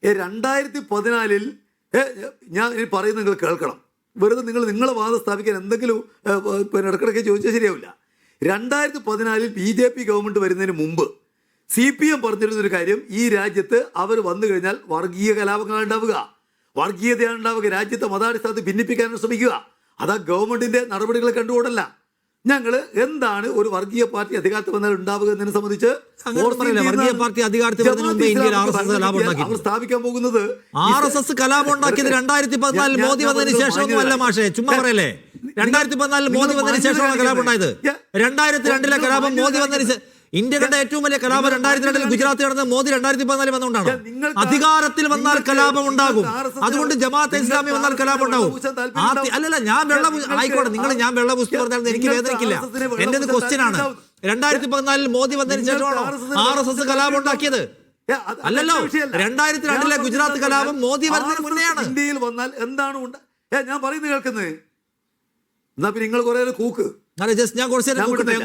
2014 ഞാൻ ഇനി പറയുന്നത് നിങ്ങൾ കേൾക്കണം. വെറുതെ നിങ്ങളെ വാദം സ്ഥാപിക്കാൻ എന്തെങ്കിലും ഇടക്കിടയ്ക്ക് ചോദിച്ചാൽ ശരിയാവില്ല. 2014 BJP ഗവൺമെന്റ് വരുന്നതിന് മുമ്പ് CPM പറഞ്ഞിരുന്നൊരു കാര്യം, ഈ രാജ്യത്ത് അവർ വന്നു കഴിഞ്ഞാൽ വർഗീയ കലാപങ്ങളാണ് ഉണ്ടാവുക, വർഗീയതയാണ് ഉണ്ടാവുക, രാജ്യത്തെ മതാടിസ്ഥാനത്ത് ഭിന്നിപ്പിക്കാനാണ് ശ്രമിക്കുക. അതാ ഗവൺമെന്റിന്റെ നടപടികളെ കണ്ടുകൊണ്ടല്ല. ഞങ്ങൾ എന്താണ് ഒരു വർഗീയ പാർട്ടി അധികാരത്തിൽ വന്നാൽ ഉണ്ടാവുക എന്നതിനെ സംബന്ധിച്ച് അവർ സ്ഥാപിക്കാൻ പോകുന്നത് RSS കലാപം ഉണ്ടാക്കിയത് 2014 മോദി വന്നതിന് ശേഷമൊന്നുമല്ല മാഷേ, ചുമ്മാ പറയല്ലേ. 2014 മോദി വന്നതിന് ശേഷമാണ് കലാപം ഉണ്ടായത്. 2002 കലാപം മോദി വന്നതിന് ഇന്ത്യ കണ്ട ഏറ്റവും വലിയ കലാപം 2002 ഗുജറാത്ത് നടന്നത് മോദി 2014 വന്നുകൊണ്ടാണ്. അധികാരത്തിൽ വന്നാൽ കലാപം ഉണ്ടാകും. അതുകൊണ്ട് ജമാഅത്തെ ഇസ്ലാമി വന്നാൽ കലാപം ഉണ്ടാകും. അല്ലല്ല, ഞാൻ ആയിക്കോട്ടെ, ഞാൻ വെള്ള പുസ്തകം പറഞ്ഞാൽ എനിക്ക് വേദനിക്കില്ല. എന്റെ ക്വസ്റ്റ്യൻ ആണ്, 2014 മോദി വന്നതിന് ശേഷമാണോ RSS കലാപം ഉണ്ടാക്കിയത്? അല്ലല്ലോ, 2002 ഗുജറാത്ത് കലാപം മോദി വരുന്നതിന് മുന്നെയാണ്. ഇന്ത്യയിൽ വന്നാൽ എന്താണ് ഞാൻ പറയുന്നത് കേൾക്കുന്നത്? എന്നാ പിന്നെ നിങ്ങൾ കുറെ കൂക്ക്. ഞാൻ കുറച്ച്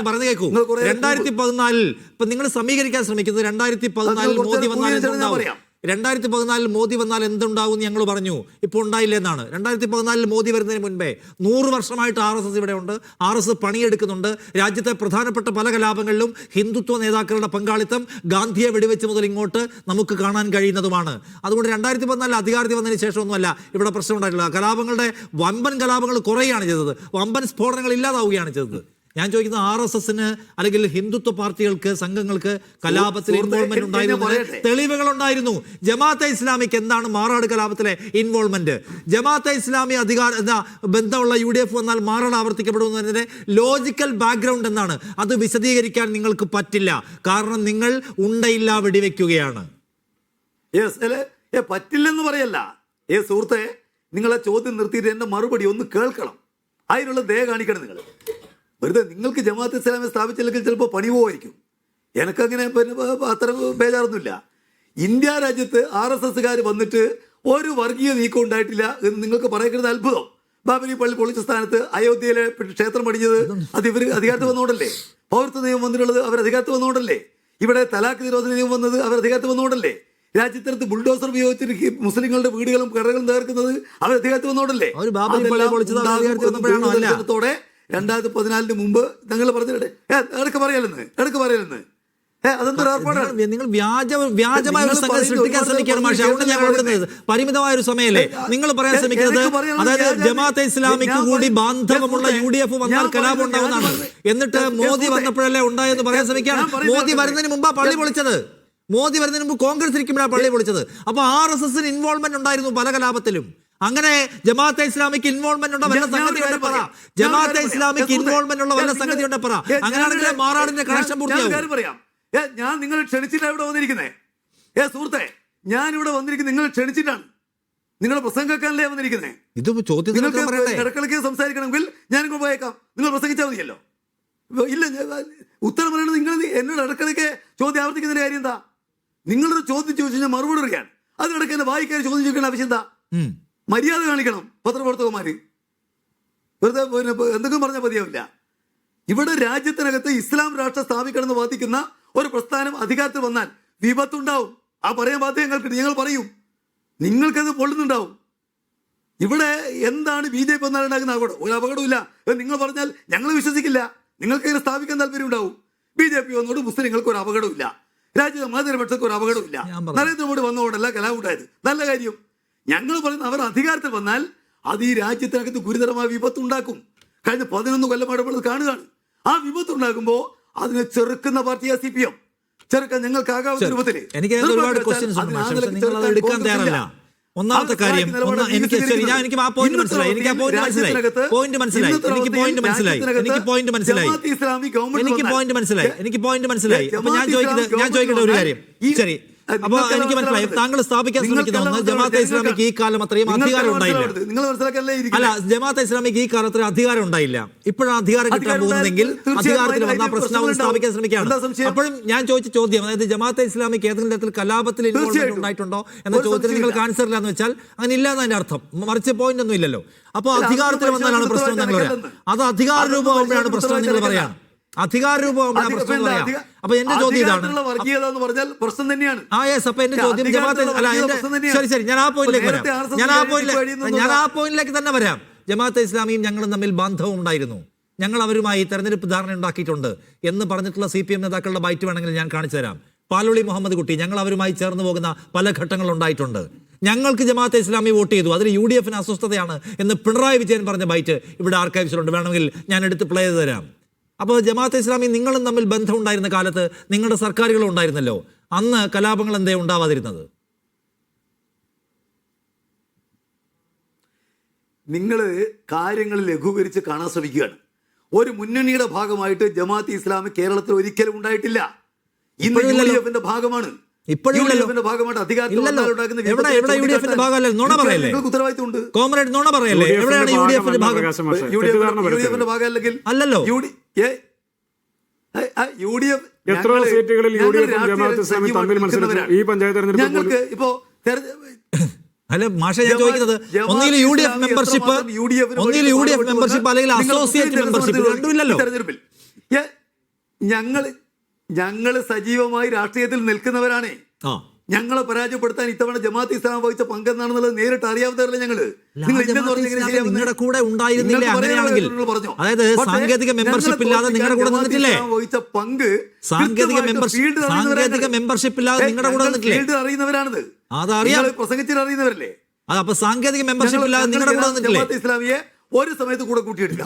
പറഞ്ഞു കേൾക്കൂ. 2014 ഇപ്പൊ നിങ്ങൾ സമീകരിക്കാൻ ശ്രമിക്കുന്നത് 2014 മോദി വന്നാൽ എന്തുണ്ടാവും, 2014 മോദി വന്നാൽ എന്തുണ്ടാവും ഞങ്ങൾ പറഞ്ഞു. ഇപ്പോൾ ഉണ്ടായില്ല എന്നാണ്. 2014 മോദി വരുന്നതിന് മുൻപേ 100 വർഷമായിട്ട് RSS ഇവിടെ ഉണ്ട്. RSS പണിയെടുക്കുന്നുണ്ട്. രാജ്യത്തെ പ്രധാനപ്പെട്ട പല കലാപങ്ങളിലും ഹിന്ദുത്വ നേതാക്കളുടെ പങ്കാളിത്തം ഗാന്ധിയെ വെടിവെച്ച് മുതൽ ഇങ്ങോട്ട് നമുക്ക് കാണാൻ കഴിയുന്നതുമാണ്. അതുകൊണ്ട് 2014 അധികാരത്തിൽ വന്നതിന് ശേഷമൊന്നുമല്ല ഇവിടെ പ്രശ്നം ഉണ്ടായിട്ടുള്ളത്. കലാപങ്ങളുടെ വമ്പൻ കലാപങ്ങൾ കുറയുകയാണ് ചെയ്തത്, വമ്പൻ സ്ഫോടനങ്ങൾ ഇല്ലാതാവുകയാണ് ചെയ്തത്. ഞാൻ ചോദിക്കുന്നത് RSSന് അല്ലെങ്കിൽ ഹിന്ദുത്വ പാർട്ടികൾക്ക്, സംഘങ്ങൾക്ക് കലാപത്തിൽ ഇൻവോൾവ്മെന്റ് ഉണ്ടായിരുന്നതിന് തെളിവുകൾ ഉണ്ടായിരുന്നു. ജമാഅത്തെ ഇസ്ലാമിക്ക് എന്താണ് മാറാട് കലാപത്തിലെ ഇൻവോൾവ്മെന്റ്? ജമാഅത്തെ ഇസ്ലാമി ബന്ധമുള്ള UDF വന്നാൽ മാറാട് ആവർത്തിക്കപ്പെടുന്നതിന്റെ ലോജിക്കൽ ബാക്ക്ഗ്രൗണ്ട് എന്താണ്? അത് വിശദീകരിക്കാൻ നിങ്ങൾക്ക് പറ്റില്ല. കാരണം നിങ്ങൾ ഉണ്ടയില്ല വെടിവെക്കുകയാണ്. പറ്റില്ലെന്ന് പറയല്ല. സുഹൃത്തെ, നിങ്ങളെ ചോദ്യം നിർത്തിയിട്ട് എന്റെ മറുപടി ഒന്ന് കേൾക്കണം. അതിനുള്ള ദയ കാണിക്കണം. നിങ്ങൾ വെറുതെ നിങ്ങൾക്ക് ജമാഅത്ത് ഇസ്ലാമി സ്ഥാപിച്ചില്ലെങ്കിൽ ചിലപ്പോൾ പണി പോവായിരിക്കും. എനിക്കങ്ങനെ അത്ര ബേജാറൊന്നുമില്ല. ഇന്ത്യ രാജ്യത്ത് RSSകാർ വന്നിട്ട് ഒരു വർഗീയ നീക്കം ഉണ്ടായിട്ടില്ല എന്ന് നിങ്ങൾക്ക് പറയുന്നത് അത്ഭുതം. ബാബരി പള്ളി പൊളിച്ച സ്ഥാനത്ത് അയോധ്യയിലെ ക്ഷേത്രം പണിഞ്ഞത് അത് ഇവർ അധികാരത്തിൽ വന്നുകൊണ്ടല്ലേ? പൗരത്വ നിയമം വന്നിട്ടുള്ളത് അവർ അധികാരത്തിൽ വന്നുകൊണ്ടല്ലേ? ഇവിടെ തലാഖ് നിരോധന നിയമം വന്നത് അവർ അധികാരത്തിൽ വന്നുകൊണ്ടല്ലേ? രാജ്യത്തിനകത്ത് ബുൾഡോസർ ഉപയോഗിച്ചിട്ട് മുസ്ലിങ്ങളുടെ വീടുകളും കടകളും തകർക്കുന്നത് അവർ അധികാരത്തിൽ വന്നുകൊണ്ടല്ലേ? 2014 മുമ്പ് ഞങ്ങൾ പറഞ്ഞിട്ടെ ഇടക്ക് പറയലെന്ന് അതെന്തൊരു ഏർപ്പാടാണ്. നിങ്ങൾ വ്യാജമായ ഒരു സംഗതി സൃഷ്ടിക്കാൻ ശ്രമിക്കുകയാണ്. പക്ഷേ അവിടെ ഞാൻ ഓടുന്നത് പരിമിതമായ ഒരു സമയമല്ലേ നിങ്ങൾ പറയാൻ ശ്രമിക്കുന്നത്? അതായത് ജമാഅത്തെ ഇസ്ലാമിക്ക് കൂടി ബാന്ധവമുള്ള UDF വന്നാൽ കലാപം ഉണ്ടാവുന്നതാണ്. എന്നിട്ട് മോദി വന്നപ്പോഴല്ലേ ഉണ്ടായെന്ന് പറയാൻ ശ്രമിക്കുകയാണ്. മോദി വരുന്നതിന് മുമ്പാ പള്ളി പൊളിച്ചത്. മോദി വരുന്നതിന് മുമ്പ് കോൺഗ്രസ് ഇരിക്കുമ്പോഴാണ് പള്ളി പൊളിച്ചത്. അപ്പൊ RSSന് ഇൻവോൾവ്മെന്റ് ഉണ്ടായിരുന്നു പല കലാപത്തിലും. അങ്ങനെ ജമാഅത്തെ ഇസ്ലാമിക്ക് ഇൻവോൾവ്മെന്റ് ഉള്ള വല്ല സംഗതി ഉണ്ട് പറ. ജമാഅത്തെ ഇസ്ലാമിക്ക് ഇൻവോൾവ്മെന്റ് ഉള്ള വല്ല സംഗതി ഉണ്ട് പറ. അങ്ങനെയാണെങ്കിൽ മാറാടിന്റെ കണക്ഷൻ പൂർത്തിയാവും. ഞാൻ നിങ്ങൾ ക്ഷണിച്ചിട്ടാണ് ഇവിടെ വന്നിരിക്കുന്നത്. സുഹൃത്തെ, ഞാൻ ഇവിടെ വന്നിരിക്കുന്നത് നിങ്ങൾ ക്ഷണിച്ചിട്ടാണ്. നിങ്ങളുടെ പ്രസംഗം കേൾക്കാനല്ലേ വന്നിരിക്കുന്നത്. ഇത് ചോദ്യം നിങ്ങൾക്ക് ഇടക്കിടയ്ക്ക് സംസാരിക്കണമെങ്കിൽ ഞാനിങ്ങോട്ട് പോയേക്കാം. നിങ്ങൾ പ്രസംഗിച്ചാൽ മതിയല്ലോ. ഇല്ല, ഉത്തരം പറയണത് നിങ്ങൾ എന്നോട് ഇടക്കിടയ്ക്ക് ചോദ്യം ആവർത്തിക്കുന്നതിന്റെ കാര്യം എന്താ? നിങ്ങളൊരു ചോദ്യം ചോദിച്ചു കഴിഞ്ഞാൽ മറുപടി അറിയാൻ അതിനിടയ്ക്ക് എന്നെ വായിക്കാൻ ചോദ്യം ചോദിക്കേണ്ട ആവശ്യം എന്താ? മര്യാദ കാണിക്കണം പത്രപ്രവർത്തകന്മാര്. വെറുതെ എന്തെങ്കിലും പറഞ്ഞാൽ മതിയാവില്ല. ഇവിടെ രാജ്യത്തിനകത്ത് ഇസ്ലാം രാഷ്ട്രം സ്ഥാപിക്കണമെന്ന് വാദിക്കുന്ന ഒരു പ്രസ്ഥാനം അധികാരത്തിൽ വന്നാൽ വിപത്തുണ്ടാവും. ആ പറയാൻ ബാധ്യത ഞങ്ങൾക്ക്. ഞങ്ങൾ പറയും, നിങ്ങൾക്കത് പൊള്ളുന്നുണ്ടാവും. ഇവിടെ എന്താണ് BJP വന്നാൽ ഉണ്ടാകുന്ന അപകടം? ഒരു അപകടമില്ല നിങ്ങൾ പറഞ്ഞാൽ ഞങ്ങൾ വിശ്വസിക്കില്ല. നിങ്ങൾക്ക് ഇതിനെ സ്ഥാപിക്കാൻ താല്പര്യം ഉണ്ടാവും. BJP വന്നോട് മുസ്ലിങ്ങൾക്ക് ഒരു അപകടമില്ല, രാജ്യത്തെ മതനിരപക്ഷർക്ക് ഒരു അപകടമില്ല. നരേന്ദ്രമോദി വന്നുകൊണ്ടല്ല കലാപം ഉണ്ടായത്. നല്ല കാര്യം. ഞങ്ങൾ പറയുന്ന അവർ അധികാരത്തിൽ വന്നാൽ അത് ഈ രാജ്യത്തിനകത്ത് ഗുരുതരമായ വിപത്തുണ്ടാക്കും. കഴിഞ്ഞ 11 കൊല്ലം കാണുകയാണ്. ആ വിപത്തുണ്ടാകുമ്പോൾ അതിനെ ചെറുക്കുന്ന പാർട്ടിയാ CPM. ചെറുക്കാൻ ഞങ്ങൾക്ക് ആകാവുന്ന രൂപത്തില്. എനിക്ക് ഒരുപാട് ക്വസ്റ്റ്യൻസ് ഉണ്ട്. നിങ്ങൾ അത് എടുക്കാൻ തയ്യാറല്ല. ഒന്നാമത്തെ കാര്യം, എനിക്ക് ആ പോയിന്റ് മനസ്സിലായി. എനിക്ക് പോയിന്റ് മനസ്സിലായി. അപ്പൊ ഞാൻ ചോദിക്കേണ്ട ഒരു കാര്യം, ശരി, അപ്പൊ എനിക്ക് മനസ്സിലായി. താങ്കൾ സ്ഥാപിക്കാൻ ശ്രമിക്കുന്ന ഒന്ന്, ജമാഅത്തെ ഇസ്ലാമിക്ക് ഈ കാലം അത്രയും അധികാരം ഉണ്ടായില്ല. അല്ല, ജമാഅത്തെ ഇസ്ലാമിക്ക് ഈ കാലം അത്രയും അധികാരം ഉണ്ടായില്ല. ഇപ്പോഴാണ് അധികാരം കിട്ടാൻ പോകുന്നതെങ്കിൽ അധികാരത്തിൽ വന്ന പ്രശ്നം സ്ഥാപിക്കാൻ ശ്രമിക്കുകയാണ്. അപ്പോഴും ഞാൻ ചോദിച്ച ചോദ്യം, അതായത് ജമാഅത്തെ ഇസ്ലാമിക്ക് ഏതെങ്കിലും തരത്തിൽ കലാപത്തിൽ ഇൻവോൾവ്മെന്റ് ഉണ്ടായിട്ടുണ്ടോ എന്ന ചോദ്യത്തിന് നിങ്ങൾക്ക് ആൻസർ ഇല്ല എന്ന് വെച്ചാൽ അങ്ങനെ ഇല്ല എന്നതിന്റെ അർത്ഥം. മറിച്ച് പോയിന്റ് ഒന്നും ഇല്ലല്ലോ. അപ്പൊ അധികാരത്തിൽ വന്നാലാണ് പ്രശ്നം നിങ്ങൾ പറയാം. അത് അധികാര രൂപമാകുമ്പോഴാണ് പ്രശ്നം നിങ്ങൾ പറയാം. അധികാര രൂപമാകുമ്പോഴാണ് പ്രശ്നം പറയാം. അപ്പൊ എന്റെ ചോദ്യം ഇതാണ്. അപ്പൊ എന്റെ ചോദ്യം ശരി, ഞാൻ ആ പോയിന്റിലേക്ക് തന്നെ വരാം. ജമാഅത്തെ ഇസ്ലാമിയും ഞങ്ങളും തമ്മിൽ ബാന്ധവം ഉണ്ടായിരുന്നു. ഞങ്ങൾ അവരുമായി തെരഞ്ഞെടുപ്പ് ധാരണ ഉണ്ടാക്കിയിട്ടുണ്ട് എന്ന് പറഞ്ഞിട്ടുള്ള CPM നേതാക്കളുടെ ബൈറ്റ് വേണമെങ്കിൽ ഞാൻ കാണിച്ചു തരാം. പാലോളി മുഹമ്മദ് കുട്ടി, ഞങ്ങൾ അവരുമായി ചേർന്ന് പോകുന്ന പല ഘട്ടങ്ങൾ ഉണ്ടായിട്ടുണ്ട്. ഞങ്ങൾക്ക് ജമാഅത്തെ ഇസ്ലാമി വോട്ട് ചെയ്തു, അതിൽ UDFന് അസ്വസ്ഥതയാണ് എന്ന് പിണറായി വിജയൻ പറഞ്ഞ ബൈറ്റ് ഇവിടെ ആർക്കൈവ്സിലുണ്ട്. വേണമെങ്കിൽ ഞാൻ എടുത്ത് പ്ലേ ചെയ്ത് തരാം. അപ്പോൾ ജമാഅത്തെ ഇസ്ലാമി നിങ്ങളും തമ്മിൽ ബന്ധമുണ്ടായിരുന്ന കാലത്ത് നിങ്ങളുടെ സർക്കാരുകളും ഉണ്ടായിരുന്നല്ലോ. അന്ന് കലാപങ്ങൾ എന്തേ ഉണ്ടാവാതിരുന്നത്? നിങ്ങൾ കാര്യങ്ങൾ ലഘൂകരിച്ച് കാണാൻ ശ്രമിക്കുകയാണ്. ഒരു മുന്നണിയുടെ ഭാഗമായിട്ട് ജമാഅത്ത് ഇസ്ലാമി കേരളത്തിൽ ഒരിക്കലും ഉണ്ടായിട്ടില്ല. ഇന്ന് UDF-ന്റെ ഭാഗമാണ്. UDF-ന്റെ ഭാഗമായിട്ട് അധികാരത്തിൽ ഉണ്ടാക്കുന്ന നിങ്ങൾക്ക് ഉത്തരവാദിത്തമുണ്ട്. കോമ്രേഡ് നുണ പറയല്ലേ? എവിടെയാണ് UDF-ന്റെ ഭാഗം? UDF-ന്റെ ഭാഗം അല്ലെങ്കിൽ അല്ലല്ലോ. UDF എത്ര സീറ്റുകളിൽ UDF ജമാഅത്ത് ഇസ്ലാമി തമ്മിൽ മത്സരിച്ചു ഈ പഞ്ചായത്ത് തെരഞ്ഞെടുപ്പ്? ഞങ്ങൾക്ക് ഇപ്പോ അല്ല മാഷ, ഞാൻ ചോദിക്കുന്നത് ഒന്നിൽ UDF മെമ്പർഷിപ്പ്, ഒന്നിൽ UDF മെമ്പർഷിപ്പ് അല്ലെങ്കിൽ അസോസിയേറ്റ് മെമ്പർഷിപ്പ്, രണ്ടുമില്ലല്ലോ. തെരഞ്ഞെടുപ്പിൽ ഞങ്ങള് സജീവമായി രാഷ്ട്രീയത്തിൽ നിൽക്കുന്നവരാണ്. ഞങ്ങളെ പരാജയപ്പെടുത്താൻ ഇത്തവണ ജമാഅത്ത് ഇസ്ലാം വഹിച്ച പങ്കെന്നാണെന്നുള്ളത് നേരിട്ട് അറിയാവുന്നവരല്ലേ ഞങ്ങള്. നിങ്ങളുടെ കൂടെ ഉണ്ടായിരുന്നില്ലേ? അങ്ങനെയാണെങ്കിൽ അതായത് സാങ്കേതിക മെമ്പർഷിപ്പ് ഇല്ലാതെ നിങ്ങളുടെ കൂടെ നിന്നിട്ടില്ലേ? വഹിച്ച പങ്ക് സാങ്കേതിക മെമ്പർഷിപ്പ് ഇല്ലാതെ നിങ്ങളുടെ കൂടെ നിന്നിട്ടില്ലേ? അറിയുന്നവരാണത്. അതറിയാം, പ്രസംഗത്തിൽ അറിയുന്നവരല്ലേ? അപ്പൊ സാങ്കേതിക മെമ്പർഷിപ്പ് ഇല്ലാതെ നിങ്ങളുടെ കൂടെ നിന്നിട്ടില്ലേ? ജമാഅത്ത് ഇസ്ലാമിയെ ഒരു സമയത്ത് കൂടെ കൂട്ടിയിട്ടില്ല.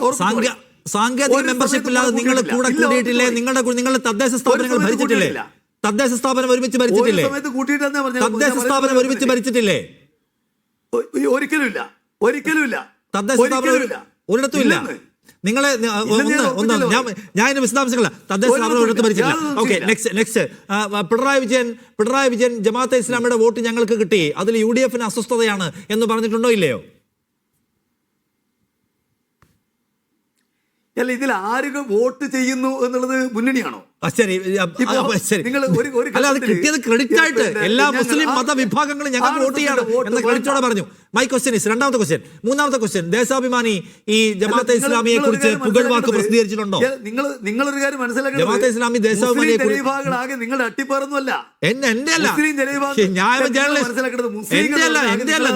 സാങ്കേതിക മെമ്പർഷിപ്പ് ഇല്ലാതെ നിങ്ങൾ കൂടെ കൂടിയിട്ടില്ലേ? നിങ്ങളുടെ തദ്ദേശ സ്ഥാപനങ്ങൾ ഭരിച്ചിട്ടില്ലേ? തദ്ദേശ സ്ഥാപനം ഒരുമിച്ച് ഭരിച്ചിട്ടില്ലേ? തദ്ദേശ സ്ഥാപനം ഒരുമിച്ച് ഭരിച്ചിട്ടില്ലേ? ഒരിക്കലുമില്ല, ഒരിക്കലുമില്ല. തദ്ദേശ സ്ഥാപനം ഒരിടത്തും ഇല്ല. നിങ്ങളെ ഞാൻ വിശദാംശങ്ങളല്ല. തദ്ദേശ സ്ഥാപനം ഒരിടത്ത് ഭരിച്ചില്ല. Okay, next. പിണറായി വിജയൻ ജമാഅത്തെ ഇസ്ലാമിയുടെ വോട്ട് ഞങ്ങൾക്ക് കിട്ടി, അതിൽ UDF-ന് അസ്വസ്ഥതയാണ് എന്ന് പറഞ്ഞിട്ടുണ്ടോ ഇല്ലയോ? അല്ല, ഇതിൽ ആരുകൾ വോട്ട് ചെയ്യുന്നു എന്നുള്ളത് മുന്നണിയാണോ? ശരി, അല്ല അത് കിട്ടിയത് ക്രെഡിറ്റ് ആയിട്ട് എല്ലാ മുസ്ലിം മതവിഭാഗങ്ങളും ഞങ്ങൾ വോട്ട് ചെയ്യാണ് എന്ന ക്രെഡിറ്റോടെ പറഞ്ഞു. മൈ ക്വസ്റ്റ്യൻ ഇസ്, രണ്ടാമത്തെ ക്വസ്റ്റ്യൻ. മൂന്നാമത്തെ ക്വസ്റ്റ്യൻ, ദേശാഭിമാനി ഈ ജമാഅത്തെ ഇസ്ലാമിയെ കുറിച്ച് പുകഴ്വാക്ക് പ്രസിദ്ധീകരിച്ചിട്ടുണ്ടോ? നിങ്ങളൊരു കാര്യം മനസ്സിലാക്കണം, ജമാഅത്തെ ഇസ്ലാമി ദേശാഭിമാനിയെ ആകെ നിങ്ങളുടെ അട്ടിപ്പറന്നല്ല. എന്റെ അല്ല, ഞാൻ എന്റെ അല്ല.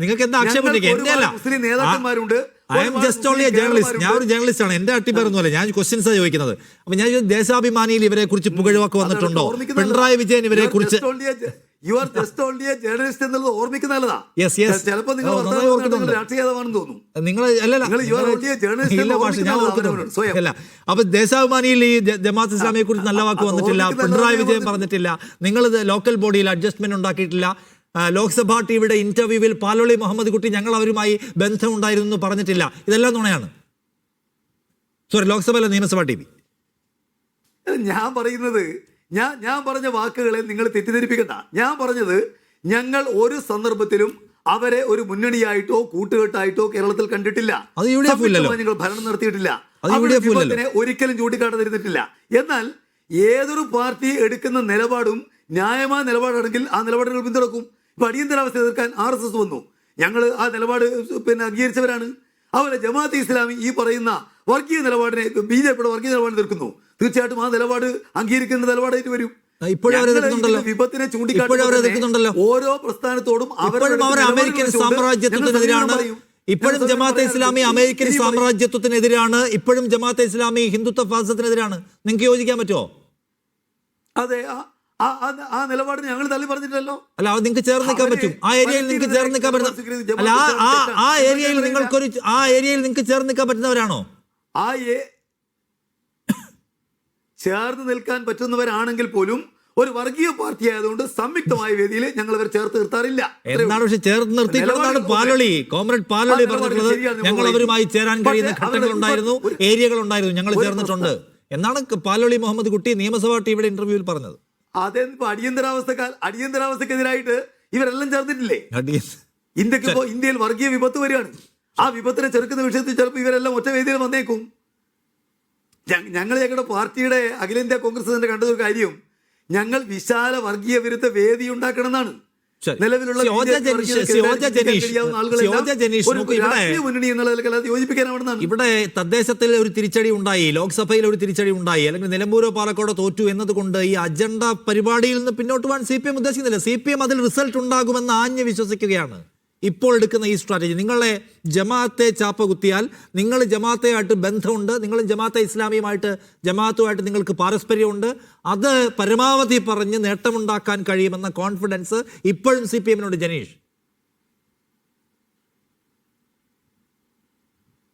നിങ്ങൾക്ക് എന്താ ആക്ഷേപം? എന്റെ അല്ല, മുസ്ലിം നേതാക്കന്മാരുണ്ട്. I'm just only a journalist. ഞാൻ ഒരു ജേർണലിസ്റ്റ് ആണ്. എന്റെ അട്ടിപ്പറന്നല്ല, ഞാൻ ക്വസ്റ്റ്യൻസാ ചോദിക്കുന്നത്. അപ്പൊ ഞാൻ ദേശാഭിമാനിയിൽ ഇവരെ കുറിച്ച് പുകഴ്വാക്ക് വന്നിട്ടുണ്ടോ? പിണറായി വിജയൻ ഇവരെ കുറിച്ച് അപ്പൊ ദേശാഭിമാനിയിൽ ഈ ജമാഅത്ത് ഇസ്ലാമിയെ കുറിച്ച് നല്ല വാക്ക് വന്നിട്ടില്ല, പിണറായി വിജയൻ പറഞ്ഞിട്ടില്ല, നിങ്ങൾ ലോക്കൽ ബോഡിയിൽ അഡ്ജസ്റ്റ്മെന്റ് ഉണ്ടാക്കിയിട്ടില്ല, ലോക്സഭാ ടിവിയുടെ ഇന്റർവ്യൂവിൽ പാലോളി മുഹമ്മദ് കുട്ടി ഞങ്ങൾ അവരുമായി ബന്ധമുണ്ടായിരുന്നു എന്ന് പറഞ്ഞിട്ടില്ല. ഇതെല്ലാം നുണയാണ്. സോറി, ലോക്സഭയിലെ നിയമസഭാ ടി വി. ഞാൻ പറയുന്നത്, ഞാൻ പറഞ്ഞ വാക്കുകളെ നിങ്ങൾ തെറ്റിദ്ധരിപ്പിക്കണ്ട. ഞാൻ പറഞ്ഞത് ഞങ്ങൾ ഒരു സന്ദർഭത്തിലും അവരെ ഒരു മുന്നണിയായിട്ടോ കൂട്ടുകെട്ടായിട്ടോ കേരളത്തിൽ കണ്ടിട്ടില്ല. ഞങ്ങൾ ഭരണം നടത്തിയിട്ടില്ല. ഒരിക്കലും ചൂണ്ടിക്കാട്ടാതിരുന്നിട്ടില്ല. എന്നാൽ ഏതൊരു പാർട്ടി എടുക്കുന്ന നിലപാടും ന്യായമായ നിലപാടാണെങ്കിൽ ആ നിലപാടുകൾ പിന്തുണക്കും. ഇപ്പൊ അടിയന്തരാവസ്ഥ എതിർക്കാൻ RSS വന്നു, ഞങ്ങൾ ആ നിലപാട് അംഗീകരിച്ചവരാണ്. അതുപോലെ ജമാഅത്തെ ഇസ്ലാമി ഈ പറയുന്ന വർഗീയ നിലപാടിനെ, BJP-യുടെ വർഗീയ നിലപാടിനെ എതിർക്കുന്നു. തീർച്ചയായിട്ടും ആ നിലപാട് അംഗീകരിക്കുന്ന നിലപാടായിട്ട് വരും. വിപത്തിനെ ചൂണ്ടിക്കാട്ടുന്നുണ്ടല്ലോ. ഓരോ പ്രസ്ഥാനത്തോടും അമേരിക്കൻ സാമ്രാജ്യത്വത്തിനെതിരാണ്. ഇപ്പോഴും ജമാഅത്തെ ഇസ്ലാമി അമേരിക്കൻ സാമ്രാജ്യത്വത്തിനെതിരാണ്. ഇപ്പോഴും ജമാഅത്തെ ഇസ്ലാമി ഹിന്ദുത്വ ഫാസിസത്തിനെതിരാണ്. നിങ്ങൾക്ക് യോജിക്കാൻ പറ്റുമോ? അതെ, ആ നിലപാട് ഞങ്ങൾ തള്ളി പറഞ്ഞിട്ടല്ലോ. അല്ല, അത് നിങ്ങൾക്ക് ചേർന്ന് നിൽക്കാൻ പറ്റും. ആ ഏരിയയിൽ നിങ്ങൾക്ക് ചേർന്ന് നിൽക്കാൻ പറ്റുന്ന അല്ല, ആ ഏരിയയിൽ നിങ്ങൾക്ക് ചേർന്ന് നിൽക്കാൻ പറ്റുന്നവരാണോ? ചേർന്ന് നിൽക്കാൻ പറ്റുന്നവരാണെങ്കിൽ പോലും ഒരു വർഗീയ പാർട്ടി ആയതുകൊണ്ട് സംയുക്തമായ വേദിയിൽ ഞങ്ങൾ അവർ ചേർത്ത് നിർത്താറില്ല എന്നാണ്. പക്ഷെ ചേർത്ത് നിർത്തിയിട്ടുള്ളതാണ് കോമ്രേഡ് പാലോളി പറഞ്ഞിട്ടുള്ളത്. ഞങ്ങൾ അവരുമായി ചേരാൻ കഴിയുന്ന ഘട്ടങ്ങൾ ഉണ്ടായിരുന്നു, ഏരിയകൾ ഉണ്ടായിരുന്നു, ഞങ്ങൾ ചേർന്നിട്ടുണ്ട് എന്നാണ് പാലോളി മുഹമ്മദ് കുട്ടി നിയമസഭാ ടിവിയുടെ ഇന്റർവ്യൂവിൽ പറഞ്ഞത്. അതെ, അടിയന്തരാവസ്ഥക്കെതിരായിട്ട് ഇവരെല്ലാം ചേർന്നിട്ടില്ലേ? ഇന്ത്യയിൽ വർഗീയ വിപത്ത് വരികയാണ്. ആ വിപത്തിനെ ചെറുക്കുന്ന വിഷയത്തിൽ ചിലപ്പോൾ ഇവരെല്ലാം ഒറ്റ വേദിയിൽ വന്നേക്കും. ഞങ്ങളുടെ പാർട്ടിയുടെ അഖിലേന്ത്യാ കോൺഗ്രസ് തന്നെ കണ്ടൊരു കാര്യം, ഞങ്ങൾ വിശാല വർഗീയ വിരുദ്ധ വേദി ഉണ്ടാക്കണം എന്നാണ്. നിലവിലുള്ള ഇവിടെ തദ്ദേശത്തിൽ ഒരു തിരിച്ചടി ഉണ്ടായി, ലോക്സഭയിൽ ഒരു തിരിച്ചടി ഉണ്ടായി, അല്ലെങ്കിൽ നിലമ്പൂരോ പാലക്കാടോ തോറ്റു എന്നതുകൊണ്ട് ഈ അജണ്ട പരിപാടിയിൽ നിന്ന് പിന്നോട്ട് പോകാൻ CPM ഉദ്ദേശിക്കുന്നില്ല. CPM അതിൽ റിസൾട്ട് ഉണ്ടാകുമെന്ന് ആഞ്ഞ് വിശ്വസിക്കുകയാണ്. ഇപ്പോൾ എടുക്കുന്ന ഈ സ്ട്രാറ്റജി, നിങ്ങളെ ജമാഅത്തെ ചാപ്പ കുത്തിയാൽ, നിങ്ങൾ ജമാഅത്തെയായിട്ട് ബന്ധമുണ്ട്, നിങ്ങൾ ജമാഅത്തെ ഇസ്ലാമിയുമായിട്ട് ജമാഅത്തുമായിട്ട് നിങ്ങൾക്ക് പാരസ്പര്യമുണ്ട്, അത് പരമാവധി പറഞ്ഞ് നേട്ടമുണ്ടാക്കാൻ കഴിയുമെന്ന കോൺഫിഡൻസ് ഇപ്പോഴും CPM-നോട്. ജനീഷ്,